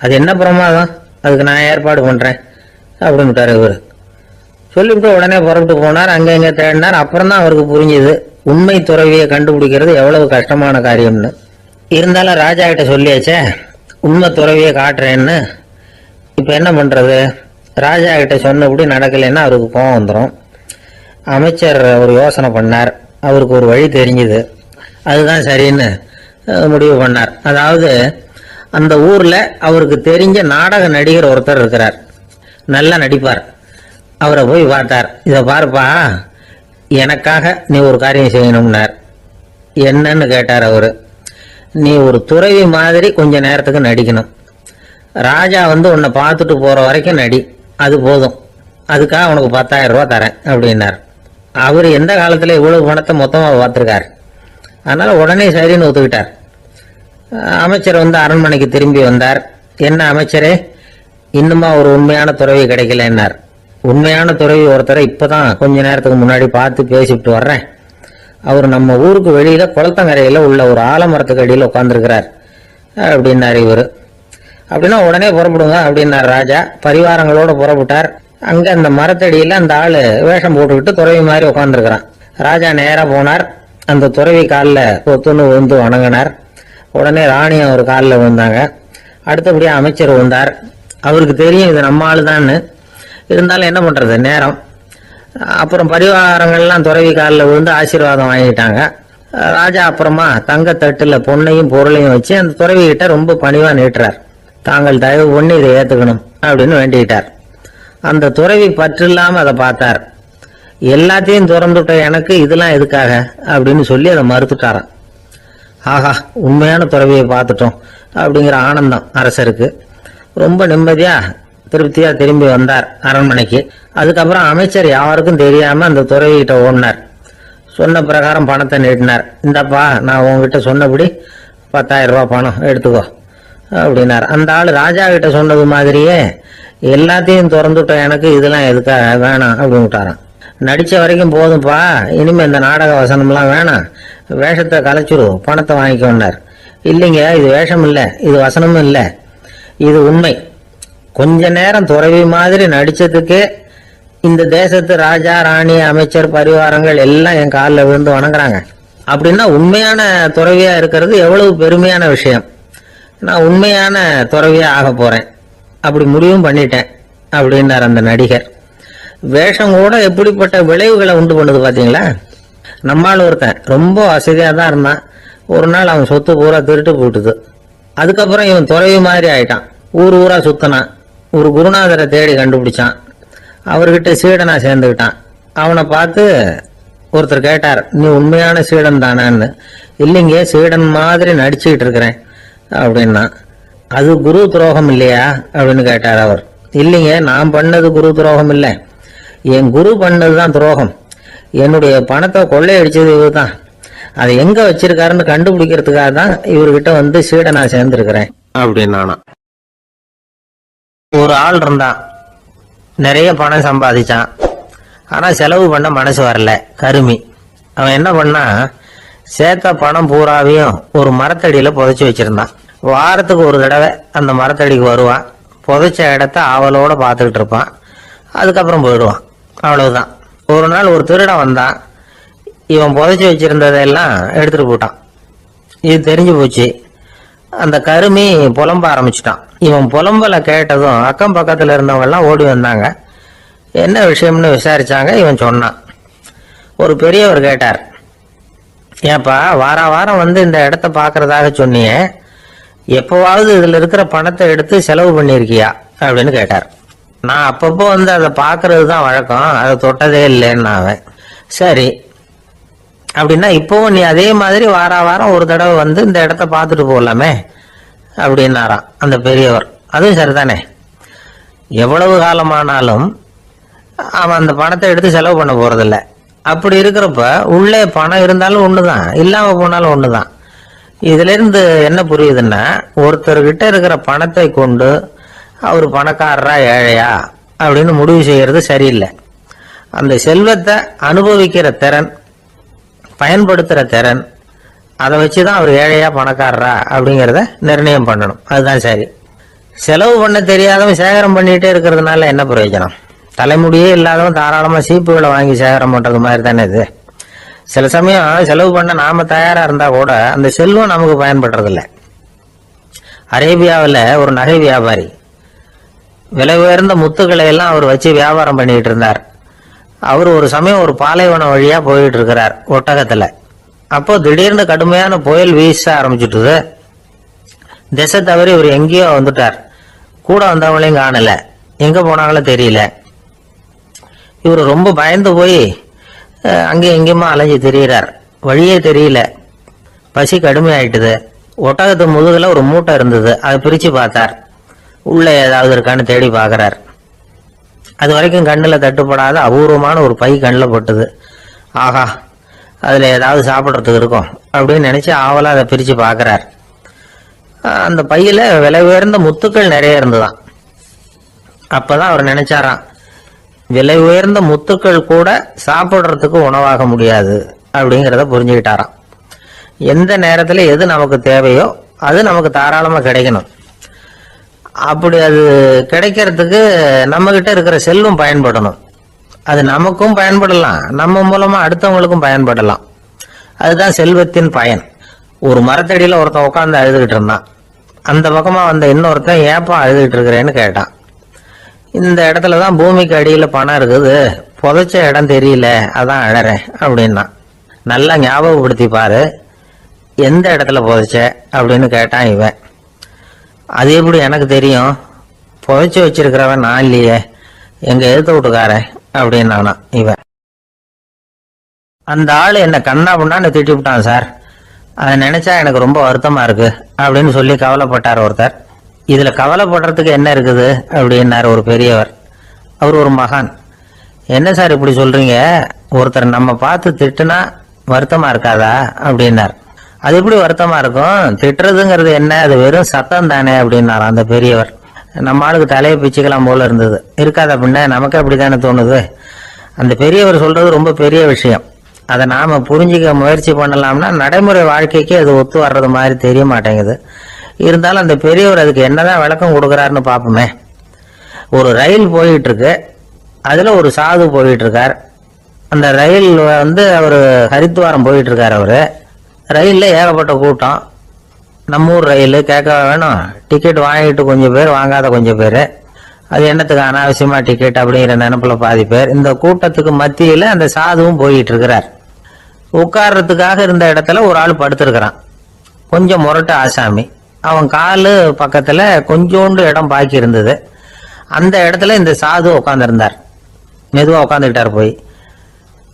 அது என்ன பிரமாதம், அதுக்கு நான் ஏற்பாடு பண்றேன் அப்படின்ட்டார் இவர். சொல்லிவிட்டு உடனே புறப்பட்டு போனார். அங்க இங்க தேடினார். அப்புறம் தான் அவருக்கு புரிஞ்சுது உண்மை துறவியை கண்டுபிடிக்கிறது எவ்வளவு கஷ்டமான காரியம்னு. இருந்தாலும் ராஜா கிட்ட சொல்லியாச்சே உண்மை துறவியை காட்டுறேன்னு. இப்ப என்ன பண்றது? ராஜா கிட்ட சொன்னபடி நடக்கலைன்னா அவருக்கு கோபம் வந்துடும். அமைச்சர் ஒரு யோசனை பண்ணார். அவருக்கு ஒரு வழி தெரிஞ்சுது. அதுதான் சரின்னு முடிவு பண்ணார். அதாவது அந்த ஊர்ல அவருக்கு தெரிஞ்ச நாடக நடிகர் ஒருத்தர் இருக்கிறார், நல்லா நடிப்பார். அவரை போய் பார்த்தார். இதை பாருப்பா, எனக்காக நீ ஒரு காரியம் செய்யணும்னார். என்னன்னு கேட்டார் அவரு. நீ ஒரு துறவி மாதிரி கொஞ்ச நேரத்துக்கு நடிக்கணும். ராஜா உன்னை பார்த்துட்டு போற வரைக்கும் நடி, அது போதும். அதுக்காக உனக்கு 10,000 ரூபாய் தரேன் அப்படின்னார். அவர் எந்த காலத்துல இவ்வளவு பணத்தை மொத்தமா பார்த்திருக்கார். அதனால உடனே சரின்னு ஒத்துக்கிட்டார். அமைச்சர் அரண்மனைக்கு திரும்பி வந்தார். என்ன அமைச்சரே, இன்னுமா ஒரு உண்மையான துறவி கிடைக்கலன்னார். உண்மையான துறவி ஒருத்தரை இப்பதான் கொஞ்ச நேரத்துக்கு முன்னாடி பார்த்து பேசிவிட்டு வர்றேன். அவர் நம்ம ஊருக்கு வெளியில குளத்தங்கரையில உள்ள ஒரு ஆலமரத்துக்கு அடியில் உட்கார்ந்துருக்கிறார் அப்படின்னார் இவர். அப்படின்னா உடனே புறப்படுங்க அப்படின்னார் ராஜா. பரிவாரங்களோட புறப்பட்டார். அங்க அந்த மரத்தடியில அந்த ஆளு வேஷம் போட்டுக்கிட்டு துறவி மாதிரி உட்காந்துருக்கிறான். ராஜா நேரா போனார். அந்த துறவி காலில் ஒத்துன்னு விழுந்து வணங்கினார். உடனே ராணியும் அவர் காலில் விழுந்தாங்க. அடுத்தபடியா அமைச்சர் வந்தார். அவருக்கு தெரியும் இது நம்ம ஆளுதான்னு. இருந்தாலும் என்ன பண்றது, நேரம். அப்புறம் பரிவாரங்கள்லாம் துறவி காலில் விழுந்து ஆசீர்வாதம் வாங்கிட்டாங்க. ராஜா அப்புறமா தங்கத்தட்டுல பொண்ணையும் பொருளையும் வச்சு அந்த துறவி கிட்ட ரொம்ப பணிவா நீட்டுறார். தாங்கள் தயவு பண்ணி இதை ஏத்துக்கணும் அப்படின்னு வேண்டிக்கிட்டார். அந்த துறவி பற்று இல்லாம அதை பார்த்தார். எல்லாத்தையும் திறந்துட்ட எனக்கு இதெல்லாம் எதுக்காக அப்படின்னு சொல்லி அதை மறுத்துட்டாராம். ஆஹா, உண்மையான துறவியை பார்த்துட்டோம் அப்படிங்கிற ஆனந்தம் அரசருக்கு. ரொம்ப நிம்மதியா திருப்தியா திரும்பி வந்தார் அரண்மனைக்கு. அதுக்கப்புறம் அமைச்சர் யாருக்கும் தெரியாம அந்த துறவிகிட்ட ஓடினார். சொன்ன பிரகாரம் பணத்தை நீட்டினார். இந்தப்பா, நான் உங்ககிட்ட சொன்னபடி 10,000 ரூபாய் பணம் எடுத்துக்கோ அப்படின்னார். அந்த ஆளு ராஜா கிட்ட சொன்னது மாதிரியே எல்லாத்தையும் திறந்துட்ட எனக்கு இதெல்லாம் எதுக்காக வேணாம் அப்படின்னு விட்டாராம். நடிச்ச வரைக்கும் போதும்பா, இனிமே இந்த நாடக வசனம்லாம் வேணாம், வேஷத்தை கலைச்சிரு, பணத்தை வாங்கிக்கோன்னார். இல்லைங்க, இது வேஷம் இல்லை, இது வசனமும் இல்லை, இது உண்மை. கொஞ்ச நேரம் துறவி மாதிரி நடிச்சதுக்கே இந்த தேசத்து ராஜா ராணி அமைச்சர் பரிவாரங்கள் எல்லாம் என் காலில் விழுந்து வணங்குறாங்க. அப்படின்னா உண்மையான துறவியா இருக்கிறது எவ்வளவு பெருமையான விஷயம். நான் உண்மையான துறவியா ஆக போறேன், அப்படி முடிவும் பண்ணிட்டேன் அப்படின்னார் அந்த நடிகர். வேஷம் கூட எப்படிப்பட்ட விளைவுகளை உண்டு பண்ணுது பாத்தீங்களா. நம்மால் ஒருத்தன் ரொம்ப வசதியா தான் இருந்தான். ஒரு நாள் அவன் சொத்து பூரா திருட்டு போட்டுது. அதுக்கப்புறம் இவன் துறவி மாதிரி ஆயிட்டான். ஊர் ஊரா சுத்தினான். ஒரு குருநாதரை தேடி கண்டுபிடிச்சான். அவர்கிட்ட சீடனா சேர்ந்துக்கிட்டான். அவனை பார்த்து ஒருத்தர் கேட்டார், நீ உண்மையான சீடன் தானான்னு. இல்லைங்க, சீடன் மாதிரி நடிச்சுக்கிட்டு இருக்கிறேன் அப்படின்னா. அது குரு துரோகம் இல்லையா அப்படின்னு கேட்டார் அவர். இல்லைங்க, நான் பண்ணது குரு துரோகம் இல்லை, என் குரு பண்ணதுதான் துரோகம். என்னுடைய பணத்தை கொள்ளையடிச்சது இவர் தான். அதை எங்க வச்சிருக்காருன்னு கண்டுபிடிக்கிறதுக்காக தான் இவர்கிட்ட சீடனா சேர்ந்திருக்கிறேன் அப்படின்னா. ஒரு ஆள் இருந்தான், நிறைய பணம் சம்பாதிச்சான். ஆனா செலவு பண்ண மனசு வரல, கருமி. அவன் என்ன பண்ணா, சேர்த்த பணம் பூராவையும் ஒரு மரத்தடியில புதைச்சி வச்சிருந்தான். வாரத்துக்கு ஒரு தடவை அந்த மரத்தடிக்கு வருவான். புதைச்ச இடத்த ஆவலோட பார்த்துக்கிட்டு இருப்பான். அதுக்கப்புறம் போயிடுவான். அவ்வளவுதான். ஒரு நாள் ஒரு திருடன் வந்தான். இவன் புதைச்சி வச்சிருந்ததெல்லாம் எடுத்துட்டு போட்டான். இது தெரிஞ்சு போச்சு. அந்த கருமி புலம்ப ஆரம்பிச்சுட்டான். இவன் புலம்பல கேட்டதும் அக்கம் பக்கத்துல இருந்தவங்க எல்லாம் ஓடி வந்தாங்க. என்ன விஷயம்னு விசாரிச்சாங்க. இவன் சொன்னான். ஒரு பெரியவர் கேட்டார், ஏப்பா, வாரம் இந்த இடத்த பாக்குறதாக சொன்னியே, எப்பவாவது இதுல இருக்கிற பணத்தை எடுத்து செலவு பண்ணிருக்கியா அப்படின்னு கேட்டார். நான் அப்பப்போ அதை பாக்குறது தான் வழக்கம், அதை தொட்டதே இல்லைன்னு அவன். சரி, அப்படின்னா இப்பவும் நீ அதே மாதிரி வாரம் ஒரு தடவை இந்த இடத்த பார்த்துட்டு போகலாமே அப்படின்னாராம் அந்த பெரியவர். அதுவும் சரிதானே, எவ்வளவு காலமானாலும் அவன் அந்த பணத்தை எடுத்து செலவு பண்ண போறதில்ல. அப்படி இருக்கிறப்ப உள்ளே பணம் இருந்தாலும் ஒண்ணுதான், இல்லாம போனாலும் ஒண்ணுதான். இதுல இருந்து என்ன புரியுதுன்னா, ஒருத்தர்கிட்ட இருக்கிற பணத்தை கொண்டு அவர் பணக்காரரா ஏழையா அப்படின்னு முடிவு செய்யறது சரியில்லை. அந்த செல்வத்தை அனுபவிக்கிற திறன், பயன்படுத்துற திறன், அதை வச்சுதான் அவர் ஏழையா பணக்காரரா அப்படிங்கிறத நிர்ணயம் பண்ணணும். அதுதான் சரி. செலவு பண்ண தெரியாதவன் சேகரம் பண்ணிட்டே இருக்கிறதுனால என்ன பிரயோஜனம்? தலைமுடியே இல்லாதவன் தாராளமா சீப்புகளை வாங்கி சேகரம் பண்றது மாதிரி தானே இது. சில சமயம் செலவு பண்ண நாம தயாரா இருந்தா கூட அந்த செல்வம் நமக்கு பயன்படுறதில்ல. அரேபியாவில் ஒரு நகை வியாபாரி விலை உயர்ந்த முத்துக்களை எல்லாம் அவர் வச்சு வியாபாரம் பண்ணிட்டு இருந்தார். அவர் ஒரு சமயம் ஒரு பாலைவனம் வழியா போயிட்டு இருக்கிறார் ஒட்டகத்துல. அப்போ திடீர்னு கடுமையான புயல் வீச ஆரம்பிச்சுட்டுது. திசை தவறி இவர் எங்கேயோ வந்துட்டார். கூட வந்தவங்களையும் காணல, எங்க போனாங்களோ தெரியல. இவர் ரொம்ப பயந்து போய் அங்கேயும் எங்கேயுமா அலைஞ்சு திரியிறார். வழியே தெரியல. பசி கடுமையாயிட்டுது. ஒட்டகத்து முதுகுல ஒரு மூட்டை இருந்தது. அதை பிரிச்சு பார்த்தார். உள்ள ஏதாவது இருக்கான்னு தேடி பார்க்கறார். அது வரைக்கும் கண்ணில் தட்டுப்படாத அபூர்வமான ஒரு பை கண்ணில் பட்டுது. ஆஹா, அதுல ஏதாவது சாப்பிட்றதுக்கு இருக்கும் அப்படின்னு நினைச்சு ஆவலா அதை பிரிச்சு பார்க்கறார். அந்த பையில விலை உயர்ந்த முத்துக்கள் நிறைய இருந்துதான். அப்பதான் அவர் நினைச்சாராம், விலை உயர்ந்த முத்துக்கள் கூட சாப்பிட்றதுக்கு உணவாக முடியாது அப்படிங்கிறத புரிஞ்சுக்கிட்டாராம். எந்த நேரத்துல எது நமக்கு தேவையோ அது நமக்கு தாராளமா கிடைக்கணும். அப்படி அது கிடைக்கிறதுக்கு நம்ம கிட்ட இருக்கிற செல்வம் பயன்படணும். அது நமக்கும் பயன்படலாம், நம்ம மூலமா அடுத்தவங்களுக்கும் பயன்படலாம். அதுதான் செல்வத்தின் பயன். ஒரு மரத்தடியில ஒருத்தன் உட்காந்து அழுதுகிட்டு இருந்தான். அந்த பக்கமா வந்த இன்னொருத்தன் ஏப்பா அழுதுகிட்டு இருக்கிறேன்னு கேட்டான். இந்த இடத்துலதான் பூமிக்கு அடியில பணம் இருக்குது, புதைச்ச இடம் தெரியல, அதான் அழறேன் அப்படின்னா. நல்லா ஞாபகப்படுத்தி பாரு, எந்த இடத்துல புதைச்ச அப்படின்னு கேட்டான் இவன். அது எப்படி எனக்கு தெரியும், புதைச்சு வச்சிருக்கிறவன் நான் இல்லையே, எங்க எழுத்து விட்டுக்காரன் அப்படின்னானா இவன். அந்த ஆளு என்ன கண்ணா பண்ணான்னு திட்டி விட்டான் சார், அதை நினைச்சா எனக்கு ரொம்ப வருத்தமா இருக்கு அப்படின்னு சொல்லி கவலைப்பட்டார் ஒருத்தர். இதுல கவலைப்படுறதுக்கு என்ன இருக்குது அப்படின்னாரு ஒரு பெரியவர். அவர் ஒரு மகான். என்ன சார் இப்படி சொல்றீங்க, ஒருத்தர் நம்ம பார்த்து திட்டுனா வருத்தமா இருக்காதா அப்படின்னார். அது எப்படி வருத்தமா இருக்கும், திட்டுறதுங்கிறது என்ன, அது வெறும் சத்தம் தானே அப்படின்னார் அந்த பெரியவர். நம்ம ஆளுக்கு தலையை பிச்சுக்கலாம் போல இருந்தது. இருக்காது அப்படின்னா நமக்கு அப்படித்தானே தோணுது. அந்த பெரியவர் சொல்றது ரொம்ப பெரிய விஷயம். அதை நாம புரிஞ்சுக்க முயற்சி பண்ணலாம்னா நடைமுறை வாழ்க்கைக்கு அது ஒத்து வர்றது மாதிரி தெரிய மாட்டேங்குது. இருந்தாலும் அந்த பெரியவர் அதுக்கு என்னதான் விளக்கம் கொடுக்கறாருன்னு பாப்போமே. ஒரு ரயில் போயிட்டு இருக்கு, அதுல ஒரு சாது போயிட்டு இருக்கார். அந்த ரயில் அவரு ஹரித்வாரம் போயிட்டு இருக்காரு. அவரு ரயில்ல ஏகப்பட்ட கூட்டம். நம்ம ஊர் ரயில் கேட்க வேணும், டிக்கெட் வாங்கிட்டு கொஞ்சம் பேர், வாங்காத கொஞ்சம் பேர். அது என்னத்துக்கு அனாவசியமா டிக்கெட் அப்படிங்கிற நினைப்புல பாதி பேர். இந்த கூட்டத்துக்கு மத்தியில அந்த சாதுவும் போயிட்டு இருக்கிறார். உட்கார்றதுக்காக இருந்த இடத்துல ஒரு ஆள் படுத்திருக்கிறான். கொஞ்சம் முரட்டு ஆசாமி. அவன் காலு பக்கத்துல கொஞ்சோண்டு இடம் பாக்கி இருந்தது. அந்த இடத்துல இந்த சாது உட்காந்துருந்தார். மெதுவா உட்காந்துக்கிட்டார் போய்.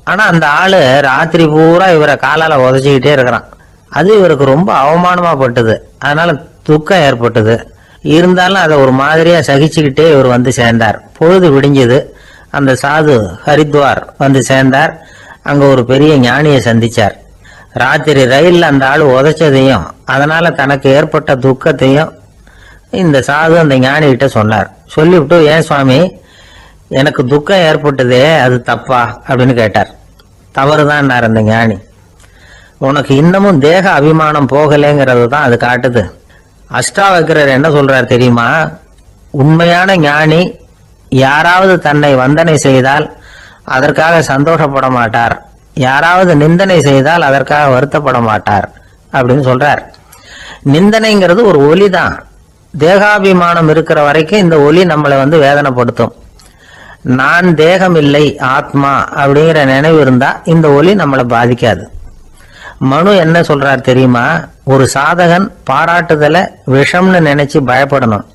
ஆனா அந்த ஆளு ராத்திரி பூரா இவரை காலால உதச்சிக்கிட்டே இருக்கிறான். அது இவருக்கு ரொம்ப அவமானமா பட்டது. அதனால துக்கம் ஏற்பட்டது. இருந்தாலும் அதை ஒரு மாதிரியா சகிச்சுக்கிட்டே இவர் வந்து சேர்ந்தார். பொழுது விடிஞ்சது. அந்த சாது ஹரித்வார் வந்து சேர்ந்தார். அங்க ஒரு பெரிய ஞானியை சந்திச்சார். ராத்திரி ரயில்ல அந்த ஆளு உதைச்சதையும் அதனால தனக்கு ஏற்பட்ட துக்கத்தையும் இந்த சாது அந்த ஞானி கிட்ட சொன்னார். சொல்லிவிட்டு, ஏன் சுவாமி, எனக்கு துக்கம் ஏற்பட்டதே அது தப்பா அப்படின்னு கேட்டார். தவறுதான் அந்த ஞானி. உனக்கு இன்னமும் தேக அபிமானம் போகலைங்கிறது தான் அது காட்டுது. அஷ்டாவக்கிரர் என்ன சொல்றார் தெரியுமா, உண்மையான ஞானி யாராவது தன்னை வந்தனை செய்தால் அதற்காக சந்தோஷப்பட மாட்டார், யாராவது நிந்தனை செய்தால் அதற்காக வருத்தப்பட மாட்டார் அப்படின்னு சொல்றார். நிந்தனைங்கிறது ஒரு ஒலி தான். தேகாபிமானம் இருக்கிற வரைக்கும் இந்த ஒலி நம்மளை வேதனைப்படுத்தும். நான் தேகம் இல்லை, ஆத்மா அப்படிங்கிற நினைவு இருந்தா இந்த ஒலி நம்மளை பாதிக்காது. மனு என்ன சொல்றார் தெரியுமா, ஒரு சாதகன் பாராட்டுதலை விஷம்னு நினைச்சு பயப்படணும்,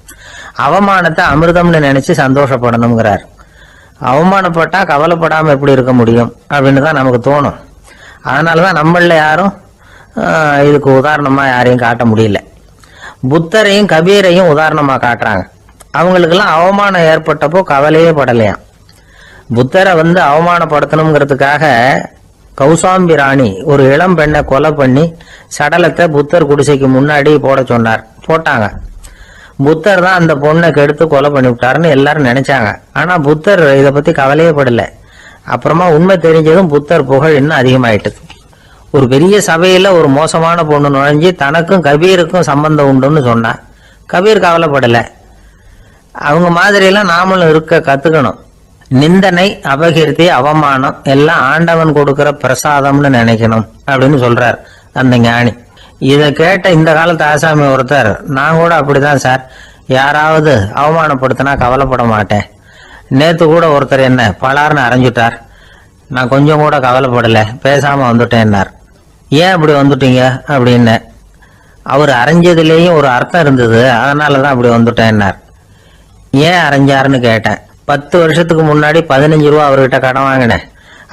அவமானத்தை அமிர்தம்னு நினைச்சு சந்தோஷப்படணுங்கிறார். அவமானப்பட்டா கவலைப்படாம எப்படி இருக்க முடியும் அப்படின்னு தான் நமக்கு தோணும். அதனாலதான் நம்மள யாரும் இதுக்கு உதாரணமா யாரையும் காட்ட முடியல. புத்தரையும் கபீரையும் உதாரணமா காட்டுறாங்க. அவங்களுக்கெல்லாம் அவமானம் ஏற்பட்டப்போ கவலையே படலையாம். புத்தரை அவமானப்படுத்தணுங்கிறதுக்காக கௌசாம்பி ராணி ஒரு இளம் பெண்ணை கொலை பண்ணி சடலத்தை புத்தர் குடிசைக்கு முன்னாடி போட சொன்னார். போட்டாங்க. புத்தர் தான் அந்த பொண்ணை கெடுத்து கொலை பண்ணி விட்டாருன்னு எல்லாரும் நினைச்சாங்க. ஆனா புத்தர் இதை பத்தி கவலையே படல. அப்புறமா உண்மை தெரிஞ்சதும் புத்தர் புகழ் இன்னும் அதிகமாயிட்டது. ஒரு பெரிய சபையில ஒரு மோசமான பொண்ணு நுழைஞ்சு தனக்கும் கபீருக்கும் சம்பந்தம் உண்டுன்னு சொன்னா கபீர் கவலைப்படல. அவங்க மாதிரியெல்லாம் நாமளும் இருக்க கத்துக்கணும். நிந்தனை, அபகீர்த்தி, அவமானம் எல்லாம் ஆண்டவன் கொடுக்கிற பிரசாதம்னு நினைக்கணும் அப்படின்னு சொல்றார் அந்த ஞானி. இதை கேட்ட இந்த காலத்து ஆசாமி ஒருத்தர், நான் கூட அப்படிதான் சார், யாராவது அவமானப்படுத்தினா கவலைப்பட மாட்டேன். நேத்து கூட ஒருத்தர் என்ன பலார்னு அரைஞ்சுட்டார், நான் கொஞ்சம் கூட கவலைப்படல, பேசாம வந்துட்டேன்னார். ஏன் அப்படி வந்துட்டீங்க அப்படின்னு. அவர் அரைஞ்சதுலேயும் ஒரு அர்த்தம் இருந்தது, அதனாலதான் அப்படி வந்துட்டேன்னார். ஏன் அரைஞ்சாருன்னு கேட்டேன். 10 வருஷத்துக்கு முன்னாடி 15 ரூபா அவர்கிட்ட கடன் வாங்கினேன்,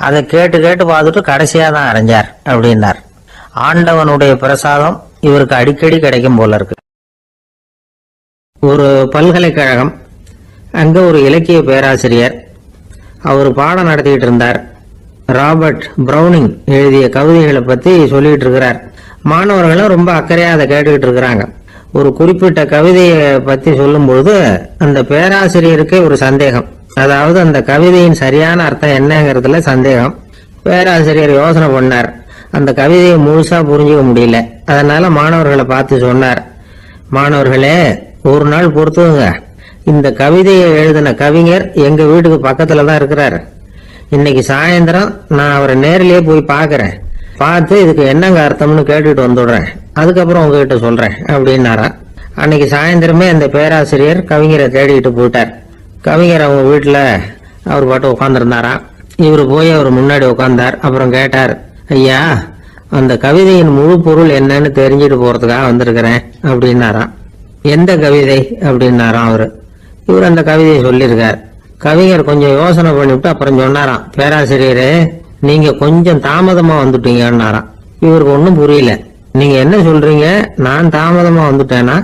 அதை கேட்டு கேட்டு பார்த்துட்டு கடைசியா தான் அரைஞ்சார் அப்படின்னார். ஆண்டவனுடைய பிரசாதம் இவருக்கு அடிக்கடி கிடைக்கும் போல இருக்கு. ஒரு பல்கலைக்கழகம், அங்க ஒரு இலக்கிய பேராசிரியர், அவர் பாடம் நடத்திட்டு இருந்தார். ராபர்ட் பிரௌனிங் எழுதிய கவிதைகளை பத்தி சொல்லிட்டு இருக்கிறார். மாணவர்களும் ரொம்ப அக்கறையா அதை கேட்டுக்கிட்டு இருக்கிறாங்க. ஒரு குறிப்பிட்ட கவிதையை பத்தி சொல்லும் பொழுது அந்த பேராசிரியருக்கே ஒரு சந்தேகம். அதாவது அந்த கவிதையின் சரியான அர்த்தம் என்னங்கிறதுல சந்தேகம். பேராசிரியர் யோசனை பண்ணார். அந்த கவிதையை முழுசா புரிஞ்சுக்க முடியல. அதனால மாணவர்களை பார்த்து சொன்னார், மாணவர்களே, ஒரு நாள் பொறுத்துங்க, இந்த கவிதையை எழுதின கவிஞர் எங்க வீட்டுக்கு பக்கத்துல தான் இருக்கிறாரு. இன்னைக்கு சாயந்தரம் நான் அவரை நேரிலேயே போய் பாக்குறேன், பார்த்து இதுக்கு என்னங்க அர்த்தம்னு கேட்டுட்டு வந்துடுறேன், அதுக்கப்புறம் உங்ககிட்ட சொல்றேன் அப்படின்னாரா. அன்னைக்கு சாயந்தரமே அந்த பேராசிரியர் கவிஞரை தேடிட்டு போயிட்டார். கவிஞர் அவங்க வீட்டுல அவர் பாட்டு உட்காந்துருந்தாரா. இவரு போய் அவர் முன்னாடி உட்கார்ந்தார். அப்புறம் கேட்டார், ஐயா, அந்த கவிதையின் முழு பொருள் என்னன்னு தெரிஞ்சுட்டு போறதுக்காக வந்திருக்கிறேன் அப்படின்னாராம். எந்த கவிதை அப்படின்னாராம் அவரு. இவர் அந்த கவிதையை சொல்லியிருக்கார். கவிஞர் கொஞ்சம் யோசனை பண்ணிவிட்டு அப்புறம் சொன்னாராம், பேராசிரியரே, நீங்க கொஞ்சம் தாமதமா வந்துட்டீங்கன்னாராம். இவருக்கு ஒன்றும் புரியல. நீங்க என்ன சொல்றீங்க, நான் தாமதமா வந்துட்டேன்னா?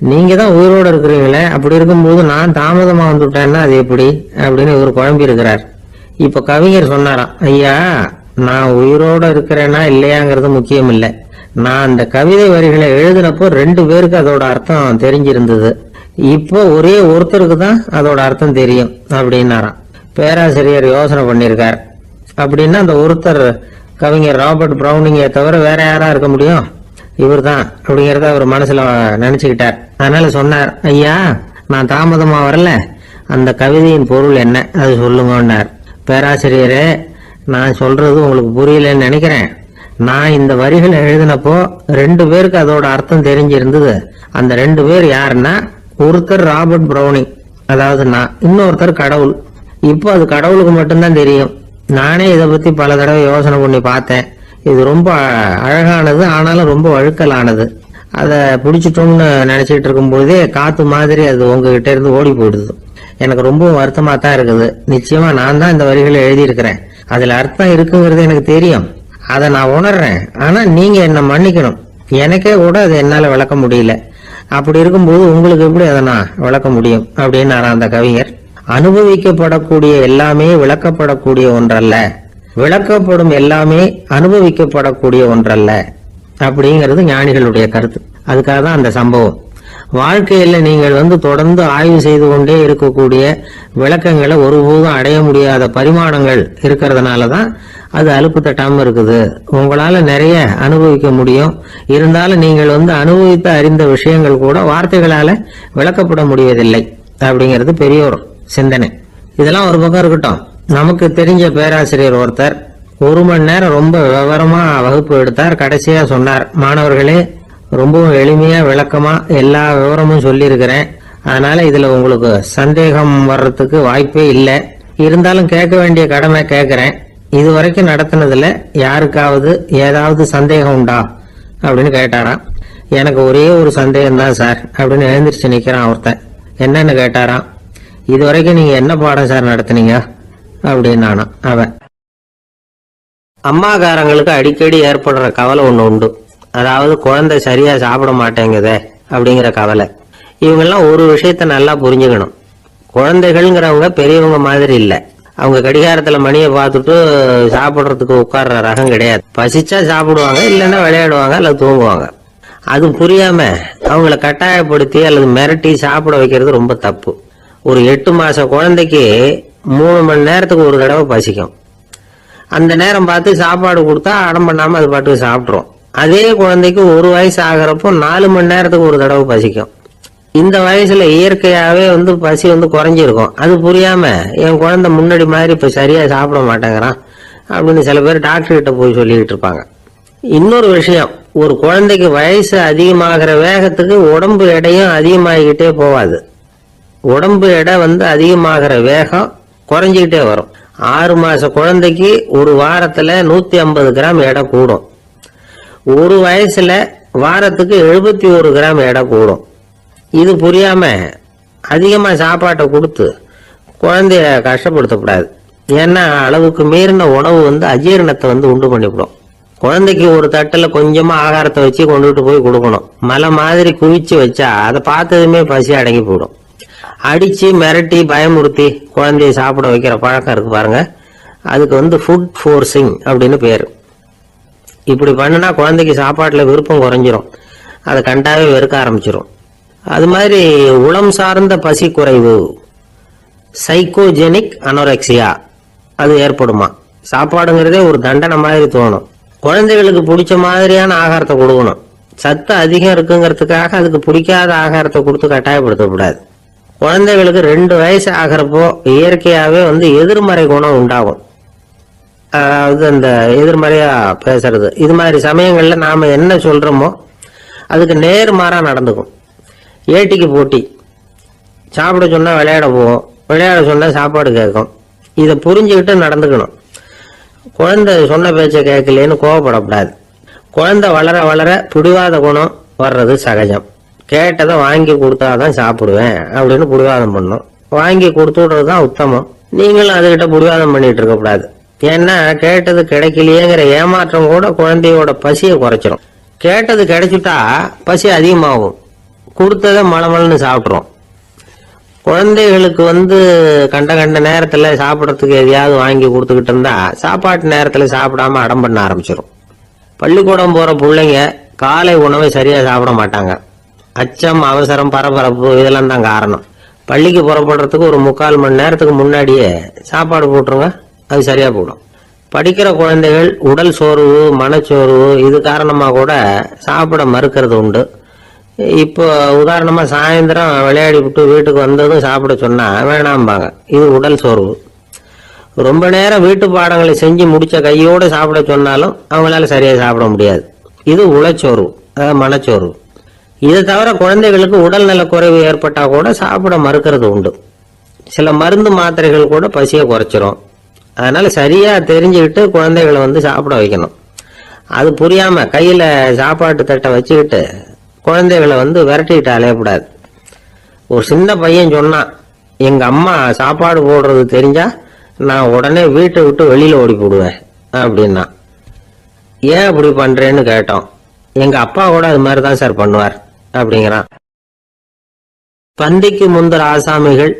நீங்க தான் உயிரோட இருக்கிறீங்களே, அப்படி இருக்கும்போது நான் தாமதமா வந்துட்டேன்னா அது எப்படி அப்படின்னு இவர் குழம்பி இருக்கிறார். இப்ப கவிஞர் சொன்னாராம், ஐயா, நான் உயிரோட இருக்கிறேன்னா இல்லையாங்கிறது முக்கியம் இல்லை. நான் அந்த கவிதை வரிகளை எழுதினப்போ 2 பேருக்கு அதோட அர்த்தம் தெரிஞ்சிருந்தது. இப்போ ஒரே ஒருத்தருக்கு தான் அதோட அர்த்தம் தெரியும் அப்படின்னாராம். பேராசிரியர் யோசனை பண்ணியிருக்கார். அப்படின்னா அந்த ஒருத்தர் கவிஞர் ராபர்ட் பிரௌனிங்கை தவிர வேற யாரா இருக்க முடியும்? இவர் தான் அப்படிங்கறத அவர் மனசுல நினைச்சுக்கிட்டார். அதனால சொன்னார், ஐயா, நான் தாமதமா வரல, அந்த கவிதையின் பொருள் என்ன அது சொல்லுங்கன்னார். பேராசிரியரே, நான் சொல்றது உங்களுக்கு புரியலன்னு நினைக்கிறேன். நான் இந்த வரிகளை எழுதினப்போ 2 பேருக்கு அதோட அர்த்தம் தெரிஞ்சிருந்தது. அந்த 2 பேர் யாருன்னா, ஒருத்தர் ராபர்ட் பிரௌனிங், அதாவது நான், இன்னொருத்தர் கடவுள். இப்போ அது கடவுளுக்கு மட்டும்தான் தெரியும். நானே இதை பத்தி பல தடவை யோசனை பண்ணி பார்த்தேன். இது ரொம்ப அழகானது, ஆனாலும் ரொம்ப வழுக்கலானது. அதை பிடிச்சிட்டோம்னு நினைச்சிட்டு இருக்கும் போதே காத்து மாதிரி அது உங்ககிட்ட இருந்து ஓடி போயிடுது. எனக்கு ரொம்ப வருத்தமா தான் இருக்குது. நிச்சயமா நான் தான் இந்த வரிகளை எழுதியிருக்கிறேன். அதுல அர்த்தம் இருக்குங்கிறது எனக்கு தெரியும், அதை நான் உணர்றேன். ஆனா நீங்க என்ன மன்னிக்கணும், எனக்கே கூட அதை என்னால விளக்க முடியல. அப்படி இருக்கும்போது உங்களுக்கு எப்படி அதை நான் விளக்க முடியும் அப்படின்னு அந்த கவிஞர். அனுபவிக்கப்படக்கூடிய எல்லாமே விளக்கப்படக்கூடிய ஒன்றல்ல, விளக்கப்படும் எல்லாமே அனுபவிக்கப்படக்கூடிய ஒன்றல்ல அப்படிங்கிறது ஞானிகளுடைய கருத்து. அதுக்காக தான் அந்த சம்பவம். வாழ்க்கையில நீங்கள் தொடர்ந்து ஆய்வு செய்து கொண்டே இருக்கக்கூடிய விளக்கங்களை ஒருபோதும் அடைய முடியாத பரிமாணங்கள் இருக்கிறதுனாலதான் அது அலுப்பு தட்டாம இருக்குது. உங்களால நிறைய அனுபவிக்க முடியும், இருந்தாலும் நீங்கள் அனுபவித்து அறிந்த விஷயங்கள் கூட வார்த்தைகளால விளக்கப்பட முடிவதில்லை அப்படிங்கிறது பெரியோர் சிந்தனை. இதெல்லாம் ஒரு பக்கம் இருக்கட்டும். நமக்கு தெரிஞ்ச பேராசிரியர் ஒருத்தர் 1 மணி நேரம் ரொம்ப விவரமா வகுப்பு எடுத்தார். கடைசியா சொன்னார், மாணவர்களே, ரொம்பவும் எளிமையா விளக்கமா எல்லா விவரமும் சொல்லி இருக்கிறேன். அதனால இதுல உங்களுக்கு சந்தேகம் வர்றதுக்கு வாய்ப்பே இல்லை. இருந்தாலும் கேட்க வேண்டிய கடமை கேட்கிறேன். இதுவரைக்கும் நடத்தினதுல யாருக்காவது ஏதாவது சந்தேகம் உண்டா அப்படின்னு கேட்டாராம். எனக்கு ஒரே ஒரு சந்தேகம் தான் சார் அப்படின்னு எழுந்திரிச்சு நிக்கிறான் ஒருத்தன். என்னன்னு கேட்டாராம். இதுவரைக்கும் நீங்க என்ன பாடம் சார் நடத்துனீங்க அப்படின்னானா அவன். அம்மாக்காரங்களுக்கு அடிக்கடி ஏற்படுற கவலை ஒண்ணு உண்டு. அதாவது குழந்தை சரியா சாப்பிட மாட்டேங்குதே அப்படிங்கிற கவலை. இவங்கெல்லாம் ஒரு விஷயத்த நல்லா புரிஞ்சுக்கணும். குழந்தைகள்ங்கிறவங்க பெரியவங்க மாதிரி இல்லை. அவங்க கடிகாரத்துல மணியை பார்த்துட்டு சாப்பிடுறதுக்கு உட்கார்ற ரகம் கிடையாது. பசிச்சா சாப்பிடுவாங்க, இல்லைன்னா விளையாடுவாங்க, இல்ல தூங்குவாங்க. அது புரியாம அவங்கள கட்டாயப்படுத்தி அல்லது மிரட்டி சாப்பிட வைக்கிறது ரொம்ப தப்பு. ஒரு 8 மாச குழந்தைக்கு 3 மணி நேரத்துக்கு ஒரு தடவை பசிக்கும். அந்த நேரம் பார்த்து சாப்பாடு கொடுத்தா அடம் பண்ணாம அது பாட்டுக்கு சாப்பிட்றோம். அதே குழந்தைக்கு 1 வயசு ஆகிறப்போ 4 மணி நேரத்துக்கு ஒரு தடவை பசிக்கும். இந்த வயசுல இயற்கையாவே பசி குறைஞ்சிருக்கும். அது புரியாம என் குழந்தை முன்னாடி மாதிரி இப்ப சரியா சாப்பிட மாட்டேங்கிறான் அப்படின்னு சில பேர் டாக்டர் கிட்ட போய் சொல்லிக்கிட்டு இருப்பாங்க. இன்னொரு விஷயம், ஒரு குழந்தைக்கு வயசு அதிகமாகிற வேகத்துக்கு உடம்பு எடையும் அதிகமாகிக்கிட்டே போவாது. உடம்பு எடை அதிகமாகிற வேகம் குறைஞ்சிக்கிட்டே வரும். 6 மாச குழந்தைக்கு ஒரு வாரத்துல 150 கிராம் எடை கூடும். ஒரு வயசுல வாரத்துக்கு 71 கிராம் எடை கூடும். இது புரியாம அதிகமா சாப்பாட்டை கொடுத்து குழந்தைய கஷ்டப்படுத்தக்கூடாது. ஏன்னா அளவுக்கு மீறின உணவு அஜீரணத்தை உண்டு பண்ணிவிடும். குழந்தைக்கு ஒரு தட்டுல கொஞ்சமா ஆகாரத்தை வச்சு கொண்டுட்டு போய் கொடுக்கணும். மலை மாதிரி குவிச்சு வச்சா அதை பார்த்ததுமே பசி அடங்கி போயிடும். அடிச்சு மிரட்டி பயமுறுத்தி குழந்தைய சாப்பிட வைக்கிற பழக்கம் இருக்கு பாருங்க, அதுக்கு ஃபுட் ஃபோர்சிங் அப்படின்னு பேரு. இப்படி பண்ணுனா குழந்தைக்கு சாப்பாட்டுல விருப்பம் குறைஞ்சிரும், அதை கண்டாவே வெறுக்க ஆரம்பிச்சிரும். அது மாதிரி உளம் சார்ந்த பசி குறைவு, சைக்கோஜெனிக் அனோரெக்சியா, அது ஏற்படுமா. சாப்பாடுங்கிறதே ஒரு தண்டனை மாதிரி தோணும். குழந்தைகளுக்கு பிடிச்ச மாதிரியான ஆகாரத்தை கொடுக்கணும். சத்து அதிகம் இருக்குங்கிறதுக்காக அதுக்கு பிடிக்காத ஆகாரத்தை கொடுத்து கட்டாயப்படுத்தக்கூடாது. குழந்தைகளுக்கு 2 வயசு ஆகிறப்போ இயற்கையாவே எதிர்மறை குணம் உண்டாகும். அதாவது அந்த எதிர்மறையா பேசுறது, இது மாதிரி சமயங்கள்ல நாம என்ன சொல்றோமோ அதுக்கு நேர்மாறா நடந்துக்கும். ஏட்டிக்கு போட்டி, சாப்பிட சொன்னா விளையாட போவோம், விளையாட சொன்னா சாப்பாடு கேட்கும். இதை புரிஞ்சுக்கிட்டு நடந்துக்கணும். குழந்தை சொன்ன பேச்சை கேட்கலேன்னு கோவப்படக்கூடாது. குழந்தை வளர வளர பிடிவாத குணம் வர்றது சகஜம். கேட்டதை வாங்கி கொடுத்தாதான் சாப்பிடுவேன் அப்படின்னு பிடிவாதம் பண்ணும். வாங்கி கொடுத்து விடுறதுதான் உத்தமம். நீங்களும் அதுகிட்ட பிடிவாதம் பண்ணிட்டு இருக்கக்கூடாது. ஏன்னா கேட்டது கிடைக்கலையேங்கிற ஏமாற்றம் கூட குழந்தையோட பசியை குறைச்சிரும். கேட்டது கிடைச்சிட்டா பசி அதிகமாகும், கொடுத்ததை மலமலன்னு சாப்பிட்றோம். குழந்தைகளுக்கு கண்ட கண்ட நேரத்துல சாப்பிடறதுக்கு எதையாவது வாங்கி கொடுத்துக்கிட்டு இருந்தா சாப்பாட்டு நேரத்துல சாப்பிடாம அடம் பண்ண ஆரம்பிச்சிடும். பள்ளிக்கூடம் போற பிள்ளைங்க காலை உணவை சரியா சாப்பிட மாட்டாங்க. அச்சம், அவசரம், பரபரப்பு இதெல்லாம் தான் காரணம். பள்ளிக்கு புறப்படுறதுக்கு ஒரு 3/4 மணி நேரத்துக்கு முன்னாடியே சாப்பாடு போட்டுருங்க, அது சரியா போடும். படிக்கிற குழந்தைகள் உடல் சோர்வு, மனச்சோர்வு இது காரணமா கூட சாப்பிட மறுக்கிறது உண்டு. இப்போ உதாரணமா சாயந்தரம் விளையாடி விட்டு வீட்டுக்கு வந்ததும் சாப்பிட சொன்னா வேணாம்பாங்க. இது உடல் சோர்வு. ரொம்ப நேரம் வீட்டு பாடங்களை செஞ்சு முடிச்ச கையோடு சாப்பிட சொன்னாலும் அவங்களால சரியா சாப்பிட முடியாது. இது உளச்சோர்வு, அதாவது மனச்சோர்வு. இதை தவிர குழந்தைகளுக்கு உடல் நல குறைவு ஏற்பட்டா கூட சாப்பிட மறுக்கிறது உண்டு. சில மருந்து மாத்திரைகள் கூட பசியை குறைச்சிரும். அதனால சரியா தெரிஞ்சுக்கிட்டு குழந்தைகளை சாப்பிட வைக்கணும். அது புரியாம கையில சாப்பாட்டு தட்டை வச்சுக்கிட்டு குழந்தைகளை விரட்டிட்டு அலையக்கூடாது. ஒரு சின்ன பையன் சொன்னான், எங்க அம்மா சாப்பாடு போடுறது தெரிஞ்சா நான் உடனே வீட்டை விட்டு வெளியில ஓடி போடுவேன் அப்படின்னா. ஏன் அப்படி பண்றேன்னு கேட்டோம். எங்க அப்பா கூட அது மாதிரிதான் சார் பண்ணுவார் அப்படிங்கிறான். பந்திக்கு முந்தர ஆசாமிகள்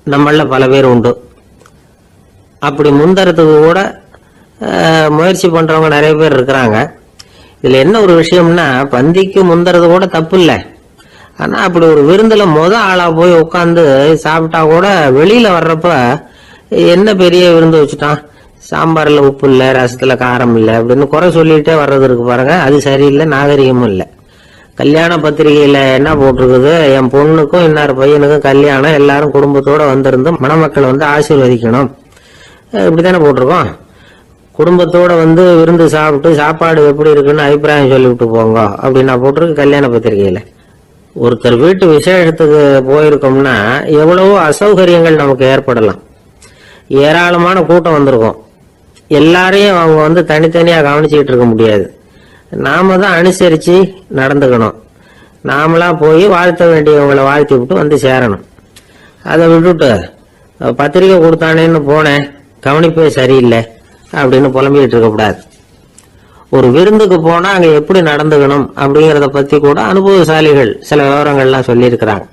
நம்மள பல பேர் உண்டு. அப்படி முந்தறதுக்கு கூட முயற்சி பண்றவங்க நிறைய பேர் இருக்கிறாங்க. இதுல என்ன ஒரு விஷயம்னா, பந்திக்கு முந்தறது கூட தப்பு இல்லை. ஆனா அப்படி ஒரு விருந்துல ஆளா போய் உட்காந்து சாப்பிட்டா கூட வெளியில வர்றப்ப என்ன பெரிய விருந்து வச்சுட்டான், சாம்பார்ல உப்பு இல்லை, ரசத்துல காரம் இல்லை அப்படின்னு குறை சொல்லிட்டே வர்றது இருக்கு பாருங்க, அது சரியில்லை, நாகரிகமும் இல்லை. கல்யாண பத்திரிகையில என்ன போட்டிருக்குது, என் பொண்ணுக்கும் இன்னார் பையனுக்கும் கல்யாணம், எல்லாரும் குடும்பத்தோட வந்திருந்து மணமக்கள் ஆசீர்வதிக்கணும், இப்படித்தானே போட்டிருக்கோம். குடும்பத்தோட விருந்து சாப்பிட்டு சாப்பாடு எப்படி இருக்குன்னு அபிப்பிராயம் சொல்லிவிட்டு போங்க அப்படின்னா போட்டிருக்கு கல்யாண பத்திரிகையில. ஒருத்தர் வீட்டு விசேஷத்துக்கு போயிருக்கோம்னா எவ்வளவோ அசௌகரியங்கள் நமக்கு ஏற்படலாம். ஏராளமான கூட்டம் வந்திருக்கும். எல்லாரையும் அவங்க தனித்தனியா கவனிச்சுக்கிட்டு இருக்க முடியாது. நாம தான் அனுசரிச்சு நடந்துக்கணும். நாமளா போய் வாழ்த்த வேண்டியவங்களை வாழ்த்தி விட்டு சேரணும். அதை விட்டுட்டு பத்திரிக்கை கொடுத்தானேன்னு போனேன், கவனிப்பே சரியில்லை அப்படின்னு புலம்பிக்கிட்டு இருக்கக்கூடாது. ஒரு விருந்துக்கு போனா அங்க எப்படி நடந்துக்கணும் அப்படிங்கறத பத்தி கூட அனுபவசாலிகள் சில விவரங்கள்லாம் சொல்லியிருக்கிறாங்க.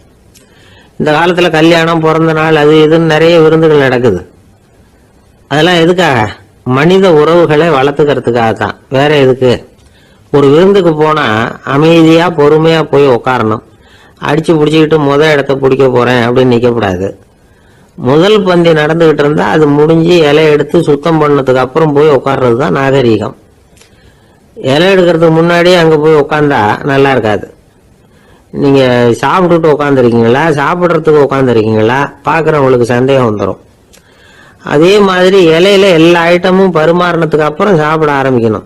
இந்த காலத்துல கல்யாணம், பிறந்த நாள், அது இதுன்னு நிறைய விருந்துகள் நடக்குது. அதெல்லாம் எதுக்காக? மனித உறவுகளை வளர்த்துக்கிறதுக்காக தான், வேற எதுக்கு? ஒரு விருந்துக்கு போனா அமைதியா பொறுமையா போய் உட்காரணும். அடிச்சு பிடிச்சிக்கிட்டு இடத்த பிடிக்க போறேன் அப்படின்னு நிற்கக்கூடாது. முதல் பந்தி நடந்துகிட்டு இருந்தா அது முடிஞ்சு இலை எடுத்து சுத்தம் பண்ணதுக்கு அப்புறம் போய் உட்கார்றது தான் நாகரீகம். இலை எடுக்கிறதுக்கு முன்னாடியே அங்க போய் உட்காந்தா நல்லா இருக்காது. நீங்க சாப்பிட்டுட்டு உட்காந்துருக்கீங்களா, சாப்பிட்றதுக்கு உட்காந்துருக்கீங்களா, பாக்குறவங்களுக்கு சந்தேகம் வந்துடும். அதே மாதிரி இலையில எல்லா ஐட்டமும் பரிமாறினதுக்கு அப்புறம் சாப்பிட ஆரம்பிக்கணும்.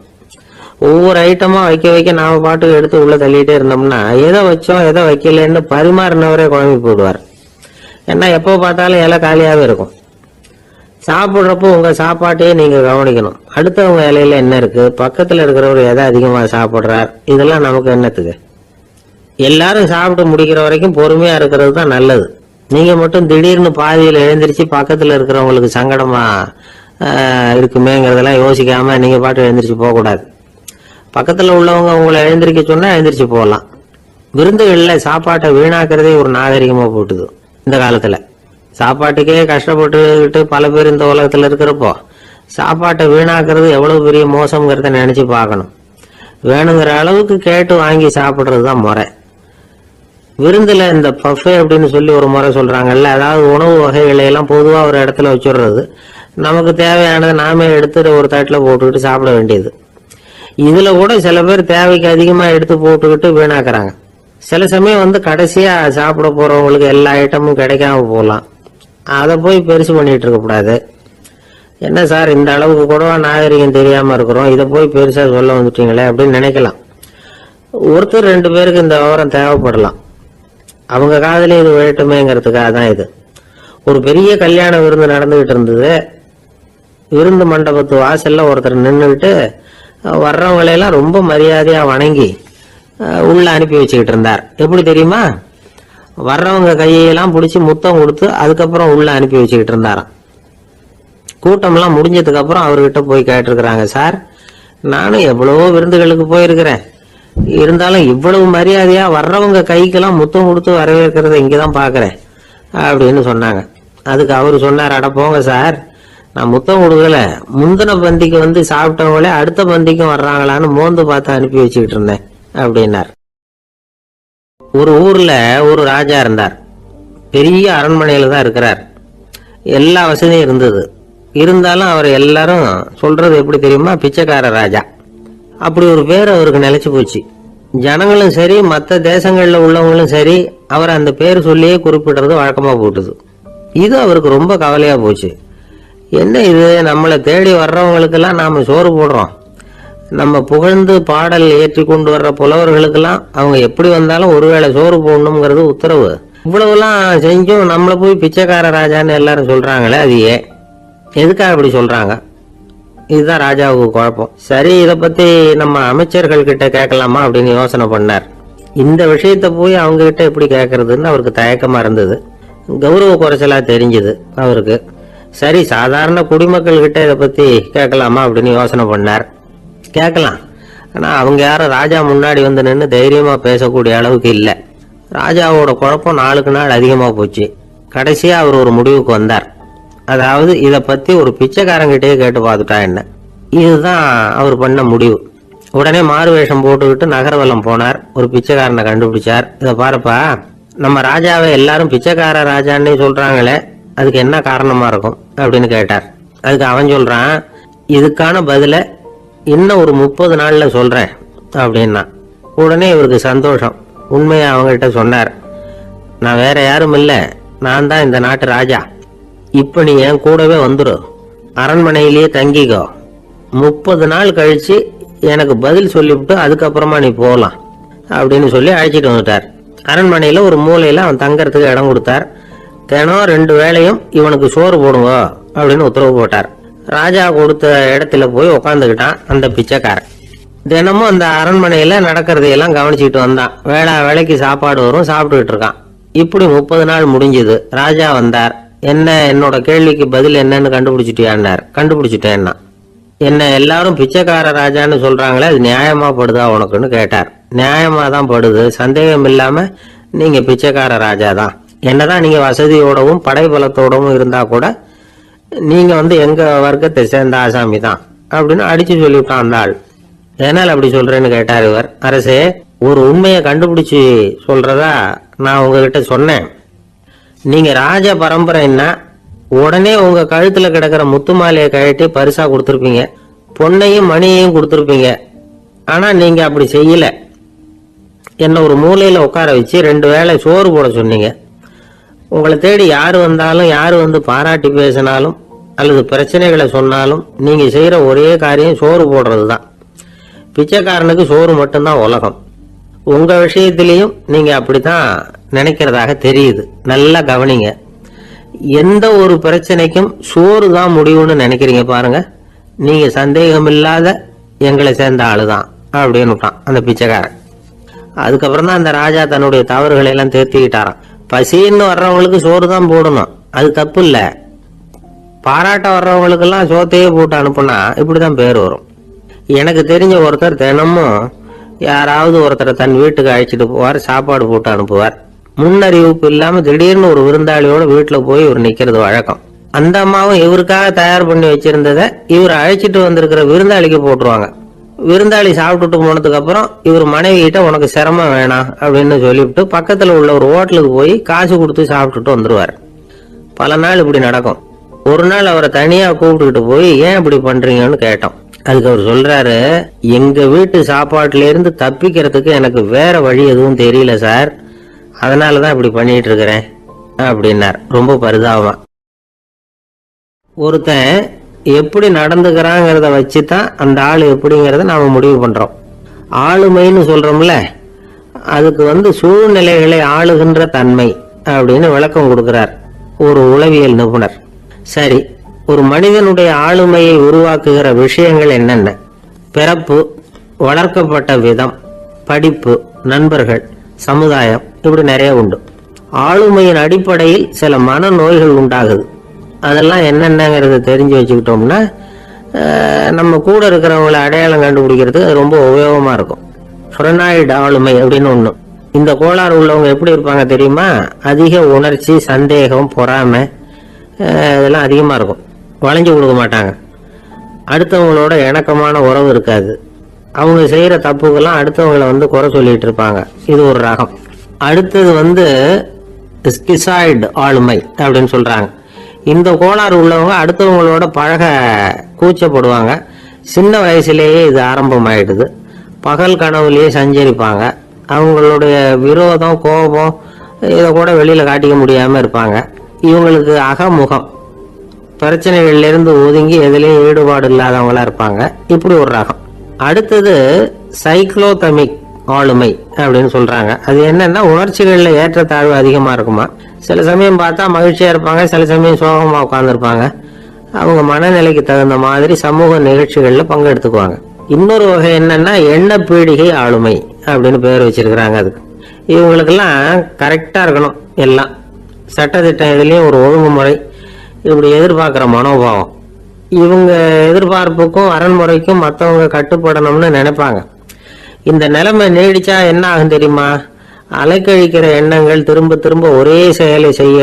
ஒவ்வொரு ஐட்டமா வைக்க வைக்க நாம பாட்டுக்கு எடுத்து உள்ள தள்ளிட்டே இருந்தோம்னா எதை வச்சோம் எதை வைக்கலன்னு பரிமாறினவரே குழம்பி போடுவார். ஏன்னா எப்போ பார்த்தாலும் இலை காலியாவே இருக்கும். சாப்பிட்றப்போ உங்க சாப்பாட்டையே நீங்க கவனிக்கணும். அடுத்தவங்க இலையில என்ன இருக்கு, பக்கத்துல இருக்கிறவர் எதை அதிகமா சாப்பிட்றார், இதெல்லாம் நமக்கு என்னத்துக்கு? எல்லாரும் சாப்பிட்டு முடிக்கிற வரைக்கும் பொறுமையா இருக்கிறது தான் நல்லது. நீங்க மட்டும் திடீர்னு பாதியில எழுந்திரிச்சு பக்கத்துல இருக்கிறவங்களுக்கு சங்கடமா இருக்குமேங்கிறதெல்லாம் யோசிக்காம நீங்க பாட்டு எழுந்திரிச்சு போக கூடாது. பக்கத்துல உள்ளவங்க உங்களை எழுந்திரிக்க சொன்னா எழுந்திரிச்சு போகலாம். விருந்துகள்ல சாப்பாட்டை வீணாக்குறதே ஒரு நாகரிகமா போட்டுது. இந்த காலத்துல சாப்பாட்டுக்கே கஷ்டப்பட்டுக்கிட்டு பல பேர் இந்த உலகத்துல இருக்கிறப்போ சாப்பாட்டை வீணாக்குறது எவ்வளவு பெரிய மோசம்ங்கிறத நினைச்சு பார்க்கணும். வேணுங்கிற அளவுக்கு கேட்டு வாங்கி சாப்பிடுறது தான் முறை. விருந்துல இந்த பஃபே அப்படின்னு சொல்லி ஒரு முறை சொல்றாங்கல்ல, அதாவது உணவு வகைகளை எல்லாம் பொதுவா ஒரு இடத்துல வச்சுடுறது, நமக்கு தேவையானதை நாமே எடுத்து ஒரு தட்டுல போட்டுக்கிட்டு சாப்பிட வேண்டியது. இதுல கூட சில பேர் தேவைக்கு அதிகமா எடுத்து போட்டுக்கிட்டு வீணாக்குறாங்க. சில சமயம் கடைசியா சாப்பிட போறவங்களுக்கு எல்லா ஐட்டமும் கிடைக்காம போகலாம். அதை போய் பெருசு பண்ணிட்டு இருக்க கூடாது. என்ன சார் இந்த அளவுக்கு கூட நாகரிகம் தெரியாம இருக்கிறோம், இதை போய் பெருசா சொல்ல வந்துட்டீங்களே அப்படின்னு நினைக்கலாம். ஒருத்தர் 2 பேருக்கு இந்த விவரம் தேவைப்படலாம். அவங்க காதலே இது விழட்டுமேங்கிறதுக்காக தான் இது. ஒரு பெரிய கல்யாண விருந்து நடந்துகிட்டு இருந்தது. விருந்து மண்டபத்து வாசல்ல ஒருத்தர் நின்றுகிட்டு வர்றவங்களையெல்லாம் ரொம்ப மரியாதையா வணங்கி உள்ள அனுப்பி வச்சுக்கிட்டு இருந்தார். எப்படி தெரியுமா? வர்றவங்க கையெல்லாம் பிடிச்சி முத்தம் கொடுத்து அதுக்கப்புறம் உள்ள அனுப்பி வச்சுக்கிட்டு இருந்தாராம். கூட்டம்லாம் முடிஞ்சதுக்கு அப்புறம் அவர்கிட்ட போய் கேட்டிருக்கிறாங்க, சார் நானும் எவ்வளவோ விருந்துகளுக்கு போயிருக்கிறேன், இருந்தாலும் இவ்வளவு மரியாதையா வர்றவங்க கைக்கெல்லாம் முத்தம் கொடுத்து வரவேற்கிறத இங்கதான் பாக்குறேன் அப்படின்னு சொன்னாங்க. அதுக்கு அவரு சொன்னார், அட போங்க சார், நான் முத்தம் கொடுக்கல, முந்தின பந்திக்கு சாப்பிட்டவங்களே அடுத்த பந்திக்கும் வர்றாங்களான்னு மோந்து பார்த்து அனுப்பி வச்சுக்கிட்டு இருந்தேன் அப்படின்னார். ஒரு ஊர்ல ஒரு ராஜா இருந்தார். பெரிய அரண்மனையில தான் இருக்கிறார். எல்லா வசதியும் இருந்தது. இருந்தாலும் அவர் எல்லாரும் சொல்றது எப்படி தெரியுமா? பிச்சைக்கார ராஜா. அப்படி ஒரு பேர் அவருக்கு நிலைச்சு போச்சு. ஜனங்களும் சரி மற்ற தேசங்கள்ல உள்ளவங்களும் சரி அவர் அந்த பேர் சொல்லியே குறிப்பிடுறது வழக்கமா போட்டுது. இது அவருக்கு ரொம்ப கவலையா போச்சு. என்ன இது, நம்மளை தேடி வர்றவங்களுக்கெல்லாம் நாம சோறு போடுறோம், நம்ம புகழ்ந்து பாடல் ஏற்றி கொண்டு வர்ற புலவர்களுக்கெல்லாம் அவங்க எப்படி வந்தாலும் ஒருவேளை சோறு போடணுங்கிறது உத்தரவு. இவ்வளவுலாம் செஞ்சும் நம்மளை போய் பிச்சைக்கார ராஜான்னு எல்லாரும் சொல்றாங்களே, அது எதுக்காக அப்படி சொல்றாங்க? இதுதான் ராஜாவுக்கு குழப்பம். சரி, இதை பத்தி நம்ம அமைச்சர்கள் கிட்ட கேட்கலாமா அப்படின்னு யோசனை பண்ணார். இந்த விஷயத்த போய் அவங்க கிட்ட எப்படி கேட்கறதுன்னு அவருக்கு தயக்கமா இருந்தது. கௌரவ குறைச்சலா தெரிஞ்சது அவருக்கு. சரி, சாதாரண குடிமக்கள் கிட்ட இதை பத்தி கேட்கலாமா அப்படின்னு யோசனை பண்ணார். கேட்கலாம், ஆனா அவங்க யாரும் ராஜா முன்னாடி நின்று தைரியமா பேசக்கூடிய அளவுக்கு இல்லை. ராஜாவோட குழப்பம் நாளுக்கு நாள் அதிகமா போச்சு. கடைசியா அவர் ஒரு முடிவுக்கு வந்தார். அதாவது இதை பத்தி ஒரு பிச்சைக்காரங்கிட்டே கேட்டு பார்த்துட்டா என்ன. இதுதான் அவர் பண்ண முடிவு. உடனே மாறு வேஷம் போட்டுக்கிட்டு நகர்வலம் போனார். ஒரு பிச்சைக்காரனை கண்டுபிடிச்சார். இதை பாருப்பா, நம்ம ராஜாவை எல்லாரும் பிச்சைக்கார ராஜான்னு சொல்றாங்களே, அதுக்கு என்ன காரணமா இருக்கும் அப்படின்னு கேட்டார். அதுக்கு அவன் சொல்றான், இதுக்கான பதில இன்னும் ஒரு 30 நாள்ல சொல்றேன் அப்படின்னா. உடனே இவருக்கு சந்தோஷம். உண்மையை அவங்ககிட்ட சொன்னார். நான் வேற யாரும் இல்லை, நான் தான் இந்த நாட்டு ராஜா. இப்ப நீ என் கூடவே வந்துரு, அரண்மனையிலேயே தங்கிக்கோ. 30 நாள் கழிச்சு எனக்கு பதில் சொல்லிவிட்டு அதுக்கப்புறமா நீ போகலாம் அப்படின்னு சொல்லி அழைச்சிட்டு வந்துட்டார். அரண்மனையில ஒரு மூலையில அவன் தங்கறதுக்கு இடம் கொடுத்தார். தினம் 2 வேளையும் இவனுக்கு சோறு போடுங்க அப்படின்னு உத்தரவு போட்டார். ராஜா கொடுத்த இடத்துல போய் உக்காந்துக்கிட்டான் அந்த பிச்சைக்காரன். தினமும் அந்த அரண்மனையில நடக்கிறதையெல்லாம் கவனிச்சுட்டு வந்தான். வேளைக்கு சாப்பாடு வரும், சாப்பிட்டுக்கிட்டு இருக்கான். இப்படி 30 நாள் முடிஞ்சது. ராஜா வந்தார். என்ன, என்னோட கேள்விக்கு பதில் என்னன்னு கண்டுபிடிச்சிட்டியான்னார். கண்டுபிடிச்சிட்டேன்னா. என்ன எல்லாரும் பிச்சைக்கார ராஜான்னு சொல்றாங்களே, அது நியாயமா படுதா உனக்குன்னு கேட்டார். நியாயமா தான் படுது, சந்தேகம் இல்லாம நீங்க பிச்சைக்கார ராஜா தான். என்னதான் நீங்க வசதியோடவும் படைபலத்தோடவும் இருந்தா கூட நீங்க எங்க வர்க்கத்தை சேர்ந்த ஆசாமி தான் அப்படின்னு அடிச்சு சொல்லிவிட்டான் அந்த ஆள். எதனால் அப்படி சொல்றேன்னு கேட்டார் இவர். அரசே, ஒரு உண்மையை கண்டுபிடிச்சு சொல்றதா நான் உங்ககிட்ட சொன்னேன். நீங்க ராஜ பரம்பரைன்னா உடனே உங்க கழுத்துல கிடக்கிற முத்து மாலையை கழட்டி பரிசா கொடுத்துருப்பீங்க, பொன்னையும் மணியையும் கொடுத்துருப்பீங்க. ஆனா நீங்க அப்படி செய்யல. என்ன ஒரு மூலையில உட்கார வச்சு 2 வேளை சோறு போட சொன்னீங்க. உங்களை தேடி யாரு வந்தாலும், யாரு வந்து பாராட்டி பேசினாலும் அல்லது பிரச்சனைகளை சொன்னாலும் நீங்க செய்யற ஒரே காரியம் சோறு போடுறது தான். பிச்சைக்காரனுக்கு சோறு மட்டும்தான் உலகம். உங்க விஷயத்திலையும் நீங்க அப்படித்தான் நினைக்கிறதாக தெரியுது. நல்லா கவனிங்க. எந்த ஒரு பிரச்சனைக்கும் சோறு தான் முடிவுன்னு நினைக்கிறீங்க பாருங்க. நீங்க சந்தேகம் இல்லாத எங்களை சேர்ந்த ஆளுதான் அப்படின்னு அந்த பிச்சைக்காரன். அதுக்கப்புறம் தான் அந்த ராஜா தன்னுடைய தவறுகளை எல்லாம் தேர்த்திக்கிட்டாராம். பசின்னு வர்றவங்களுக்கு சோறு தான் போடணும், அது தப்பு இல்ல. பாராட்ட வர்றவங்களுக்கெல்லாம் சோத்தையே போட்டு அனுப்புனா இப்படிதான் பேர் வரும். எனக்கு தெரிஞ்ச ஒருத்தர் தினமும் யாராவது ஒருத்தரை தன் வீட்டுக்கு அழைச்சிட்டு போவார், சாப்பாடு போட்டு அனுப்புவார். முன்னறிவிப்பு இல்லாம திடீர்னு ஒரு விருந்தாளியோட வீட்டுல போய் இவர் நிக்கிறது வழக்கம். அந்த அம்மாவும் இவருக்காக தயார் பண்ணி வச்சிருந்ததை இவர் அழைச்சிட்டு வந்திருக்கிற விருந்தாளிக்கு போட்டுருவாங்க. விருந்தாளி சாப்பிட்டுட்டு போனதுக்கு அப்புறம் இவர் மனைவி கிட்ட உனக்கு சிரமம் வேணாம் அப்படின்னு சொல்லிவிட்டு பக்கத்துல உள்ள ஒரு ஹோட்டலுக்கு போய் காசு கொடுத்து சாப்பிட்டுட்டு வந்துருவாரு. பல நாள் இப்படி நடக்கும். ஒரு நாள் அவரை தனியா கூப்பிட்டுக்கிட்டு போய் ஏன் இப்படி பண்றீங்கன்னு கேட்டோம். அதுக்கு அவர் சொல்றாரு, எங்க வீட்டு சாப்பாட்டுல இருந்து தப்பிக்கிறதுக்கு எனக்கு வேற வழி எதுவும் தெரியல சார், அதனாலதான் இப்படி பண்ணிட்டு இருக்கிறேன் அப்படின்னார் ரொம்ப பரிதாபமா. ஒருத்தன் எப்படி நடந்துக்கிறாங்கிறத வச்சுதான் அந்த ஆளு எப்படிங்கிறத நாம முடிவு பண்றோம். ஆளுமைன்னு சொல்றோம்ல, அதுக்கு சூழ்நிலைகளை ஆளுகின்ற தன்மை அப்படின்னு விளக்கம் கொடுக்கிறார் ஒரு உளவியல் நிபுணர். சரி, ஒரு மனிதனுடைய ஆளுமையை உருவாக்குகிற விஷயங்கள் என்னென்ன? பிறப்பு, வளர்க்கப்பட்ட விதம், படிப்பு, நண்பர்கள், சமுதாயம், இப்படி நிறைய உண்டு. ஆளுமையின் அடிப்படையில் சில மனநோய்கள் உண்டாகுது. அதெல்லாம் என்னென்னங்கிறத தெரிஞ்சு வச்சுக்கிட்டோம்னா நம்ம கூட இருக்கிறவங்களை அடையாளம் கண்டுபிடிக்கிறதுக்கு அது ரொம்ப உபயோகமா இருக்கும். ஃப்ரெனாய்டு ஆளுமை அப்படின்னு ஒண்ணு. இந்த கோளாறு உள்ளவங்க எப்படி இருப்பாங்க தெரியுமா? அதிக உணர்ச்சி, சந்தேகம், பொறாமை இதெல்லாம் அதிகமா இருக்கும். வளைஞ்சு கொடுக்க மாட்டாங்க. அடுத்தவங்களோட இணக்கமான உறவு இருக்காது. அவங்க செய்யற தப்புக்கெல்லாம் அடுத்தவங்களை குறை சொல்லிட்டு இருப்பாங்க. இது ஒரு ரகம். அடுத்தது ஸ்கிசாய்டு ஆளுமை அப்படின்னு சொல்றாங்க. இந்த கோளாறு உள்ளவங்க அடுத்தவங்களோட பழக கூச்சப்படுவாங்க. சின்ன வயசுலேயே இது ஆரம்பமாயிடுது. பகல் கனவுலயே சஞ்சரிப்பாங்க. அவங்களுடைய விரோதம், கோபம் இதை கூட வெளியில காட்டிக்க முடியாம இருப்பாங்க. இவங்களுக்கு அகமுகம், பிரச்சனைகள்ல இருந்து ஒதுங்கி எதுலயும் ஈடுபாடு இல்லாதவங்களா இருப்பாங்க. இப்படி ஒரு ரகம். அடுத்தது சைக்ளோதமிக் ஆளுமை அப்படின்னு சொல்றாங்க. அது என்னன்னா உணர்ச்சிகள்ல ஏற்றத்தாழ்வு அதிகமா இருக்குமா. சில சமயம் பார்த்தா மகிழ்ச்சியா இருப்பாங்க, சில சமயம் சோகமா உட்கார்ந்துருப்பாங்க. அவங்க மனநிலைக்கு தகுந்த மாதிரி சமூக நிகழ்ச்சிகள்ல பங்கெடுத்துக்குவாங்க. இன்னொரு வகை என்னன்னா எண்ண பீடிகை ஆளுமை அப்படின்னு பேர் வச்சிருக்கிறாங்க. அதுக்கு இவங்களுக்கெல்லாம் கரெக்டா இருக்கணும், எல்லாம் சட்டத்திட்டம், இதுலயும் ஒரு ஒழுங்குமுறை, இப்படி எதிர்பார்க்கிற மனோபாவம். இவங்க எதிர்பார்ப்புக்கும் அரண்முறைக்கும் மற்றவங்க கட்டுப்படணும்னு நினைப்பாங்க. இந்த நிலைமை நீடிச்சா என்ன ஆகும் தெரியுமா? அலைக்கழிக்கிற எண்ணங்கள் திரும்ப திரும்ப ஒரே செயலை செய்ய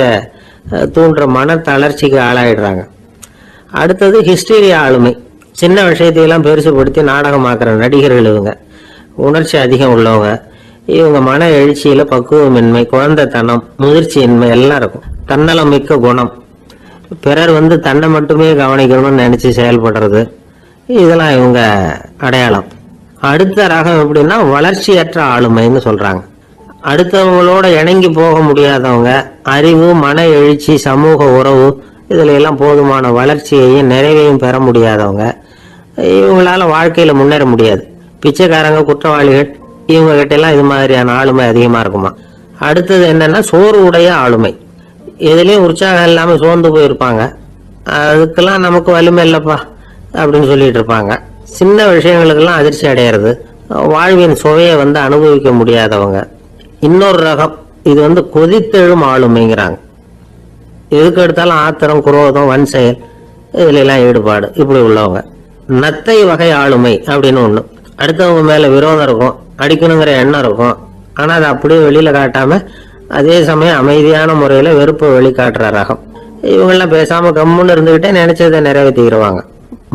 தூண்டுற மன தளர்ச்சிக்கு ஆளாயிடுறாங்க. அடுத்தது ஹிஸ்டீரியா ஆளுமை. சின்ன விஷயத்தையெல்லாம் பெருசுபடுத்தி நாடகமாக்குற நடிகர்கள் இவங்க. உணர்ச்சி அதிகம் உள்ளவங்க. இவங்க மன எழுச்சியில பக்குவமின்மை, குழந்தைத்தனம், முதிர்ச்சியின்மை எல்லாம் இருக்கும். தன்னலம் மிக்க குணம். பிறர் தன்னை மட்டுமே கவனிக்கணும்னு நினைச்சு செயல்படுறது, இதெல்லாம் இவங்க அடையாளம். அடுத்த ரகம் எப்படின்னா வளர்ச்சியற்ற ஆளுமைன்னு சொல்றாங்க. அடுத்தவங்களோட இணங்கி போக முடியாதவங்க. அறிவு, மன எழுச்சி, சமூக உறவு இதுல எல்லாம் போதுமான வளர்ச்சியையும் நிறைவையும் பெற முடியாதவங்க. இவங்களால வாழ்க்கையில முன்னேற முடியாது. பிச்சைக்காரங்க, குற்றவாளிகள், இவங்க கிட்ட எல்லாம் இது மாதிரியான ஆளுமை அதிகமா இருக்குமா. அடுத்தது என்னன்னா சோர்வுடைய ஆளுமை. எதுலயும் உற்சாகம் இல்லாம சோர்ந்து போயிருப்பாங்க. அதுக்கெல்லாம் நமக்கு வலிமை இல்லப்பா அப்படின்னு சொல்லிட்டு இருப்பாங்க. சின்ன விஷயங்களுக்கெல்லாம் அதிர்ச்சி அடையிறது. வாழ்வின் சுவையை அனுபவிக்க முடியாதவங்க. இன்னொரு ரகம் இது கொதித்தெழும் ஆளுமைங்கிறாங்க. எதுக்கு எடுத்தாலும் ஆத்திரம், குரோதம், வன் செயல் இதுல எல்லாம் ஈடுபாடு, இப்படி உள்ளவங்க. நத்தை வகை ஆளுமை அப்படின்னு ஒண்ணு. அடுத்தவங்க மேல விரோதம் இருக்கும், அடிக்கணுங்கிற எண்ணம் இருக்கும். ஆனா அதை அப்படியே வெளியில காட்டாம அதே சமயம் அமைதியான முறையில வெறுப்பை வெளிக்காட்டுற ரகம். இவங்கெல்லாம் பேசாம கம்முன்னு இருந்துகிட்டே நினைச்சதை நிறைவேற்றிடுவாங்க.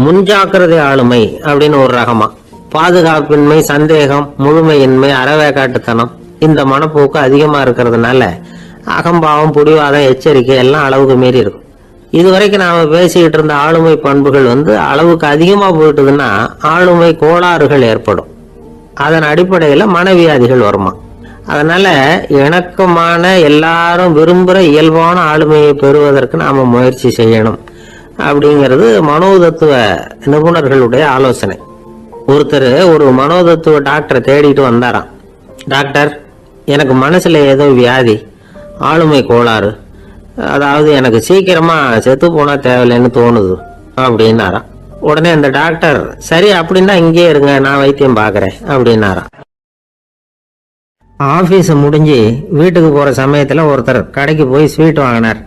முன்ஜாக்கிரதை ஆளுமை அப்படின்னு ஒரு ரகமா. பாதுகாப்பின்மை, சந்தேகம், முழுமையின்மை, அறவேக்காட்டுத்தனம் இந்த மனப்போக்கு அதிகமா இருக்கிறதுனால அகம்பாவம், புடிவாதம், எச்சரிக்கை எல்லாம் அளவுக்கு மீறி இருக்கும். இதுவரைக்கும் நாம பேசிக்கிட்டு இருந்த ஆளுமை பண்புகள் அளவுக்கு அதிகமா போயிட்டுதுன்னா ஆளுமை கோளாறுகள் ஏற்படும். அதன் அடிப்படையில மனவியாதிகள் வருமா. அதனால இணக்கமான எல்லாரும் விரும்புகிற இயல்பான ஆளுமையை பெறுவதற்கு நாம முயற்சி செய்யணும் அப்படிங்கிறது மனோதத்துவ நிபுணர்களுடைய ஆலோசனை. ஒருத்தர் ஒரு மனோதத்துவ டாக்டரை தேடிட்டு வந்தாராம். டாக்டர், எனக்கு மனசுல ஏதோ வியாதி, ஆளுமை கோளாறு, அதாவது எனக்கு சீக்கிரமா செத்து போனா தேவையில்லைன்னு தோணுது அப்படின்னாராம். உடனே அந்த டாக்டர், சரி அப்படின்னா இங்கே இருங்க, நான் வைத்தியம் பார்க்கறேன் அப்படின்னாராம். ஆபீஸ் முடிஞ்சு வீட்டுக்கு போற சமயத்துல ஒருத்தர் கடைக்கு போய் ஸ்வீட் வாங்கினார்.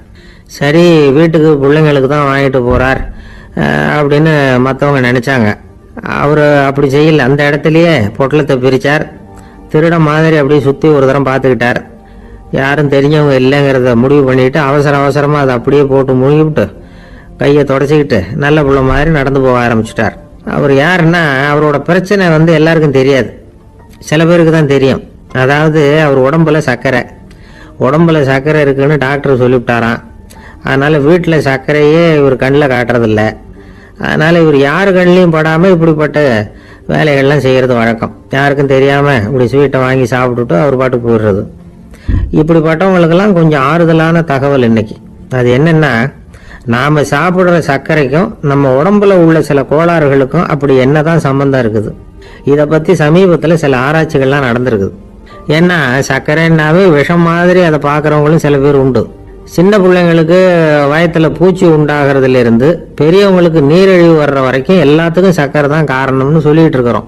சரி, வீட்டுக்கு பிள்ளைங்களுக்கு தான் வாங்கிட்டு போறார் அப்படின்னு மற்றவங்க நினைச்சாங்க. அவரு அப்படி செய்யல. அந்த இடத்துலயே பொட்டலத்தை பிரிச்சார். திருட மாதிரி அப்படியே சுத்தி ஒரு தரம் பார்த்துக்கிட்டார். யாரும் தெரிஞ்சவங்க இல்லைங்கிறத முடிவு பண்ணிட்டு அவசரமா அதை அப்படியே போட்டு முழுகிவிட்டு கையை தொடச்சிக்கிட்டு நல்ல புள்ள மாதிரி நடந்து போக ஆரம்பிச்சுட்டார். அவர் யாருன்னா, அவரோட பிரச்சனை எல்லாருக்கும் தெரியாது, சில பேருக்கு தான் தெரியும். அதாவது அவர் உடம்புல சர்க்கரை இருக்குன்னு டாக்டர் சொல்லிவிட்டாராம். அதனால வீட்டில் சர்க்கரையே இவர் கண்ணில் காட்டுறதில்ல. அதனால இவர் யாரு கண்ணிலையும் படாமல் இப்படிப்பட்ட வேலைகள்லாம் செய்கிறது வழக்கம். யாருக்கும் தெரியாமல் இப்படி ஸ்வீட்டை வாங்கி சாப்பிட்டுட்டு அவர் பாட்டுக்கு போயிடுறது. இப்படிப்பட்டவங்களுக்கெல்லாம் கொஞ்சம் ஆறுதலான தகவல் இன்னைக்கு. அது என்னன்னா, நாம் சாப்பிட்ற சர்க்கரைக்கும் நம்ம உடம்புல உள்ள சில கோளாறுகளுக்கும் அப்படி என்னதான் சம்பந்தம் இருக்குது. இதை பற்றி சமீபத்தில் சில ஆராய்ச்சிகள்லாம் நடந்திருக்குது. ஏன்னா சர்க்கரைன்னாவே விஷம் மாதிரி அதை பார்க்குறவங்களும் சில பேர் உண்டு. சின்ன பிள்ளைங்களுக்கு வயத்தில் பூச்சி உண்டாகிறதுல இருந்து பெரியவங்களுக்கு நீரிழிவு வர்ற வரைக்கும் எல்லாத்துக்கும் சர்க்கரை தான் காரணம்னு சொல்லிட்டு இருக்கிறோம்.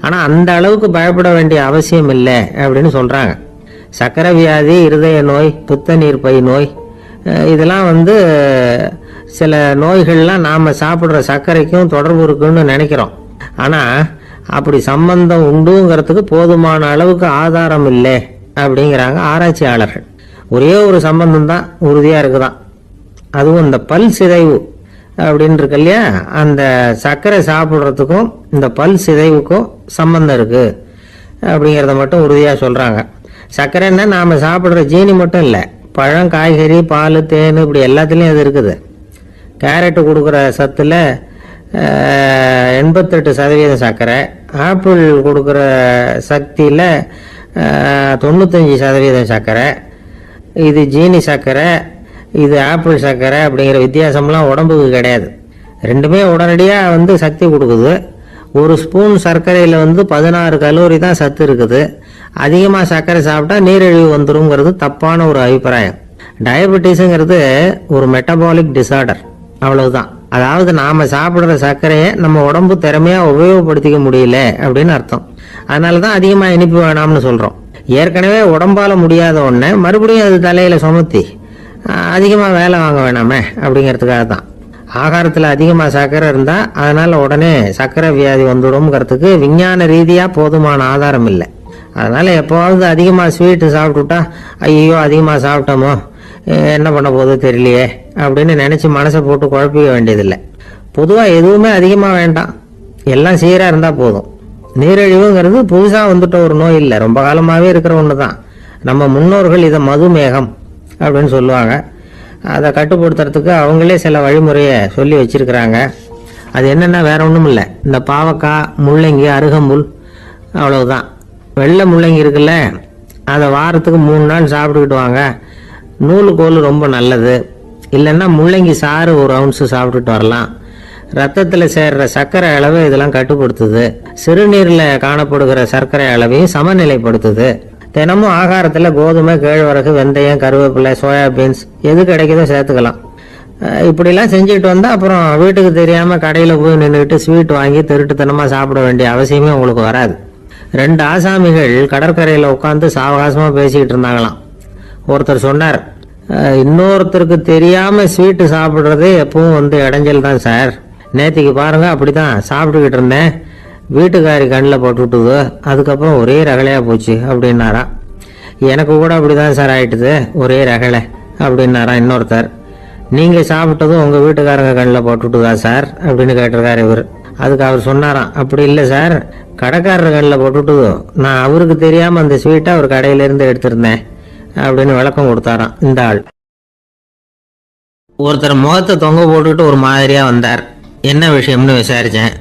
ஆனால் அந்த அளவுக்கு பயப்பட வேண்டிய அவசியம் இல்லை அப்படின்னு சொல்கிறாங்க. சர்க்கரை வியாதி, இருதய நோய், பித்த நீர்ப்பை நோய், இதெல்லாம் சில நோய்கள்லாம் நாம் சாப்பிட்ற சர்க்கரைக்கும் தொடர்பு இருக்குன்னு நினைக்கிறோம். ஆனால் அப்படி சம்பந்தம் உண்டுங்கிறதுக்கு போதுமான அளவுக்கு ஆதாரம் இல்லை அப்படிங்கிறாங்க ஆராய்ச்சியாளர்கள். ஒரே ஒரு சம்பந்தம் தான் உறுதியாக இருக்குதான். அதுவும் இந்த பல் சிதைவு அப்படின்னு இருக்கு இல்லையா, அந்த சர்க்கரை சாப்பிட்றதுக்கும் இந்த பல் சிதைவுக்கும் சம்பந்தம் இருக்கு அப்படிங்கிறத மட்டும் உறுதியாக சொல்கிறாங்க. சர்க்கரைன்னா நாம் சாப்பிட்ற ஜீனி மட்டும் இல்லை, பழம், காய்கறி, பால், தேன் இப்படி எல்லாத்துலேயும் அது இருக்குது. கேரட்டு கொடுக்குற சத்துல 88% சர்க்கரை, ஆப்பிள் கொடுக்குற சக்தியில் 95% சர்க்கரை. இது ஜீனி சர்க்கரை, இது ஆப்பிள் சர்க்கரை அப்படிங்கிற வித்தியாசம்லாம் உடம்புக்கு கிடையாது. ரெண்டுமே உடனடியாக சக்தி கொடுக்குது. ஒரு ஸ்பூன் சர்க்கரையில் 16 கலோரி தான் சத்து இருக்குது. அதிகமாக சர்க்கரை சாப்பிட்டா நீரிழிவு வந்துருங்கிறது தப்பான ஒரு அபிப்பிராயம். டயபெட்டிஸுங்கிறது ஒரு மெட்டபாலிக் டிசார்டர், அவ்வளவுதான். அதாவது நாம சாப்பிட்ற சர்க்கரையை நம்ம உடம்பு திறமையாக உபயோகப்படுத்திக்க முடியல அப்படின்னு அர்த்தம். அதனால தான் அதிகமாக இனிப்பு வேணாம்னு சொல்கிறோம். ஏற்கனவே உடம்பால முடியாத ஒன்றை மறுபடியும் அது தலையில் சுமத்தி அதிகமாக வேலை வாங்க வேணாமே அப்படிங்கிறதுக்காக தான். ஆகாரத்தில் அதிகமாக சர்க்கரை இருந்தால் அதனால் உடனே சர்க்கரை வியாதி வந்துடும்ங்கிறதுக்கு விஞ்ஞான ரீதியாக போதுமான ஆதாரம் இல்லை. அதனால் எப்போவாவது அதிகமாக ஸ்வீட்டு சாப்பிட்டுட்டா ஐயோ அதிகமாக சாப்பிட்டோமோ என்ன பண்ண போதோ தெரியலையே அப்படின்னு நினச்சி மனசை போட்டு குழப்பிக்க வேண்டியதில்லை. பொதுவாக எதுவுமே அதிகமாக வேண்டாம், எல்லாம் சீராக இருந்தால் போதும். நீரிழிவுங்கிறது புதுசாக வந்துட்ட ஒரு நோய் இல்லை, ரொம்ப காலமாகவே இருக்கிற ஒன்று தான். நம்ம முன்னோர்கள் இதை மதுமேகம் அப்படின்னு சொல்லுவாங்க. அதை கட்டுப்படுத்துறதுக்கு அவங்களே சில வழிமுறையை சொல்லி வச்சிருக்கிறாங்க. அது என்னென்னா வேற ஒன்றும் இல்லை, இந்த பாவக்காய், முள்ளங்கி, அருகம்புல், அவ்வளவுதான். வெள்ளை முள்ளங்கி இருக்குல்ல, அதை வாரத்துக்கு 3 நாள் சாப்பிட்டுக்கிட்டு வாங்க. நூலுக்கோல் ரொம்ப நல்லது. இல்லைன்னா முள்ளங்கி சாறு 1 ounce சாப்பிட்டுட்டு வரலாம். ரத்தத்தில் சேர்ற சர்க்கரை அளவு இதெல்லாம் கட்டுப்படுத்துது. சிறுநீரில் காணப்படுகிற சர்க்கரை அளவையும் சமநிலைப்படுத்துது. தினமும் ஆகாரத்தில் கோதுமை, கேழ்வரகு, வெந்தயம், கருவேப்பிலை, சோயாபீன்ஸ் எது கிடைக்குதோ சேர்த்துக்கலாம். இப்படிலாம் செஞ்சுக்கிட்டு வந்தால் அப்புறம் வீட்டுக்கு தெரியாமல் கடையில் போய் நின்றுக்கிட்டு ஸ்வீட் வாங்கி திருட்டுத்தனமாக சாப்பிட வேண்டிய அவசியமே உங்களுக்கு வராது. 2 ஆசாமிகள் கடற்கரையில் உட்காந்து சாவகாசமாக பேசிக்கிட்டு இருந்தாங்களாம். ஒருத்தர் சொன்னார், இன்னொருத்தருக்கு தெரியாமல் ஸ்வீட்டு சாப்பிட்றதே எப்பவும் இடைஞ்சல் தான் சார். நேற்றுக்கு பாருங்க அப்படிதான் சாப்பிட்டுக்கிட்டு இருந்தேன், வீட்டுக்காரி கண்ணில் போட்டுவிட்டுது, அதுக்கப்புறம் ஒரே ரகலையாக போச்சு அப்படின்னாரா. எனக்கு கூட அப்படிதான் சார் ஆயிட்டுது, ஒரே ரகலை அப்படின்னாரா இன்னொருத்தர். நீங்கள் சாப்பிட்டதும் உங்கள் வீட்டுக்காரங்க கண்ணில் போட்டுவிட்டுதா சார் அப்படின்னு கேட்டிருக்காரு இவர். அதுக்கு அவர் சொன்னாராம், அப்படி இல்லை சார், கடைக்காரர் கண்ணில் போட்டுட்டு நான் அவருக்கு தெரியாம அந்த ஸ்வீட்டை அவர் கடையிலேருந்து எடுத்திருந்தேன் அப்படின்னு விளக்கம் கொடுத்தாராம் இந்த ஆள். ஒருத்தர் முகத்தை தொங்க போட்டுக்கிட்டு ஒரு மாதிரியா வந்தார். என்ன விஷயம்னு விசாரிச்சேன்.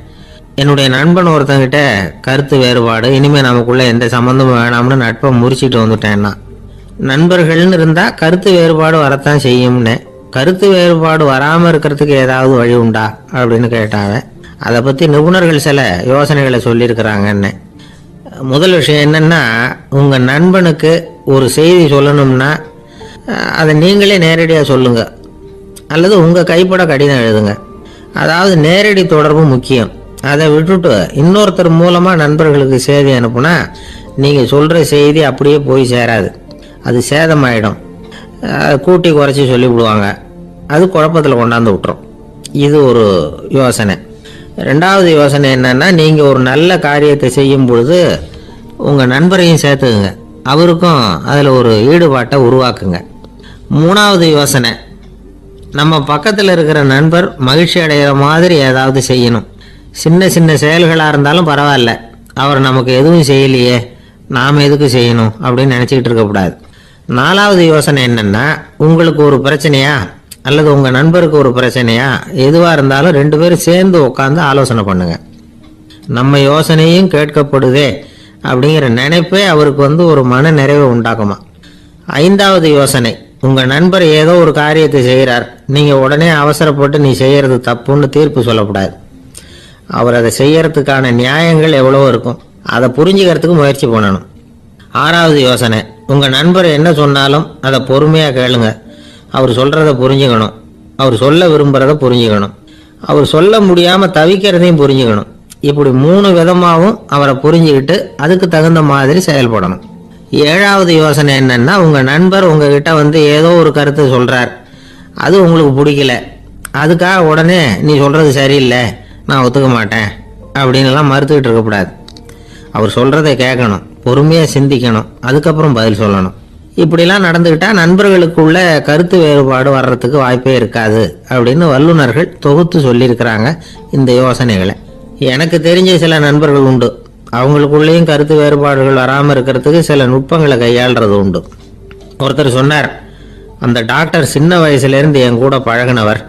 என்னுடைய நண்பன் ஒருத்தங்கிட்ட கருத்து வேறுபாடு, இனிமே நமக்குள்ள எந்த சம்மந்தமும் வேணாம்னு நட்பை முறிச்சிட்டு வந்துட்டேன்னா. நண்பர்கள்னு இருந்தா கருத்து வேறுபாடு வரத்தான் செய்யும்னு. கருத்து வேறுபாடு வராம இருக்கிறதுக்கு ஏதாவது வழி உண்டா அப்படின்னு கேட்டாங்க. அதை பத்தி நிபுணர்கள் சில யோசனைகளை சொல்லியிருக்கிறாங்கன்னு. முதல் விஷயம் என்னன்னா, உங்க நண்பனுக்கு ஒரு செய்தி சொல்லணும்னா அதை நீங்களே நேரடியாக சொல்லுங்க, அல்லது உங்க கைப்பட கடிதம் எழுதுங்க. அதாவது நேரடி தொடர்பு முக்கியம். அதை விட்டுட்டு இன்னொருத்தர் மூலமா நண்பர்களுக்கு செய்தி அனுப்புனா நீங்க சொல்ற செய்தி அப்படியே போய் சேராது, அது சேதமாயிடும். கூட்டி குறைச்சி சொல்லிவிடுவாங்க, அது குழப்பத்தில் கொண்டாந்து விட்டுரும். இது ஒரு யோசனை. ரெண்டாவது யோசனை என்னன்னா, நீங்க ஒரு நல்ல காரியத்தை செய்யும் பொழுது உங்க நண்பரையும் சேர்த்துக்குங்க, அவருக்கும் அதுல ஒரு ஈடுபாட்டை உருவாக்குங்க. மூணாவது யோசனை, நம்ம பக்கத்தில் இருக்கிற நண்பர் மகிழ்ச்சி அடைகிற மாதிரி ஏதாவது செய்யணும். சின்ன சின்ன செயல்களாக இருந்தாலும் பரவாயில்ல, அவர் நமக்கு எதுவும் செய்யலையே, நாம் எதுக்கு செய்யணும் அப்படின்னு நினச்சிக்கிட்டு இருக்கக்கூடாது. நாலாவது யோசனை என்னன்னா, உங்களுக்கு ஒரு பிரச்சனையா அல்லது உங்கள் நண்பருக்கு ஒரு பிரச்சனையா, எதுவாக இருந்தாலும் 2 பேரும் சேர்ந்து உட்காந்து ஆலோசனை பண்ணுங்க. நம்ம யோசனையும் கேட்கப்படுதே அப்படிங்கிற நினைப்பே அவருக்கு ஒரு மன நிறைவை உண்டாக்குமா. 5வது யோசனை, உங்கள் நண்பர் ஏதோ ஒரு காரியத்தை செய்கிறார், நீங்கள் உடனே அவசரப்பட்டு நீ செய்யறது தப்புன்னு தீர்ப்பு சொல்லக்கூடாது. அவர் அதை செய்யறதுக்கான நியாயங்கள் எவ்வளோ இருக்கும், அதை புரிஞ்சுக்கிறதுக்கு முயற்சி பண்ணணும். 6வது யோசனை, உங்கள் நண்பர் என்ன சொன்னாலும் அதை பொறுமையாக கேளுங்க. அவர் சொல்கிறத புரிஞ்சுக்கணும், அவர் சொல்ல விரும்புகிறத புரிஞ்சுக்கணும், அவர் சொல்ல முடியாமல் தவிக்கிறதையும் புரிஞ்சுக்கணும். இப்படி 3 விதமாகவும் அவரை புரிஞ்சுக்கிட்டு அதுக்கு தகுந்த மாதிரி செயல்படணும். 7வது யோசனை என்னன்னா, உங்கள் நண்பர் உங்ககிட்ட ஏதோ ஒரு கருத்தை சொல்கிறார், அது உங்களுக்கு பிடிக்கல, அதுக்காக உடனே நீ சொல்கிறது சரியில்லை, நான் ஒத்துக்க மாட்டேன் அப்படின்லாம் மறுத்துக்கிட்டு இருக்கக்கூடாது. அவர் சொல்கிறத கேட்கணும், பொறுமையாக சிந்திக்கணும், அதுக்கப்புறம் பதில் சொல்லணும். இப்படிலாம் நடந்துக்கிட்டா நண்பர்களுக்குள்ள கருத்து வேறுபாடு வர்றதுக்கு வாய்ப்பே இருக்காது அப்படின்னு வல்லுநர்கள் தொகுத்து சொல்லியிருக்கிறாங்க இந்த யோசனைகளை. எனக்கு தெரிஞ்ச சில நண்பர்கள் உண்டு, அவங்களுக்குள்ளேயும் கருத்து வேறுபாடுகள் வராமல் இருக்கிறதுக்கு சில நுட்பங்களை கையாளுறது உண்டு. ஒருத்தர் சொன்னார், அந்த டாக்டர் சின்ன வயசுலேருந்து என் கூட பழகினவர்,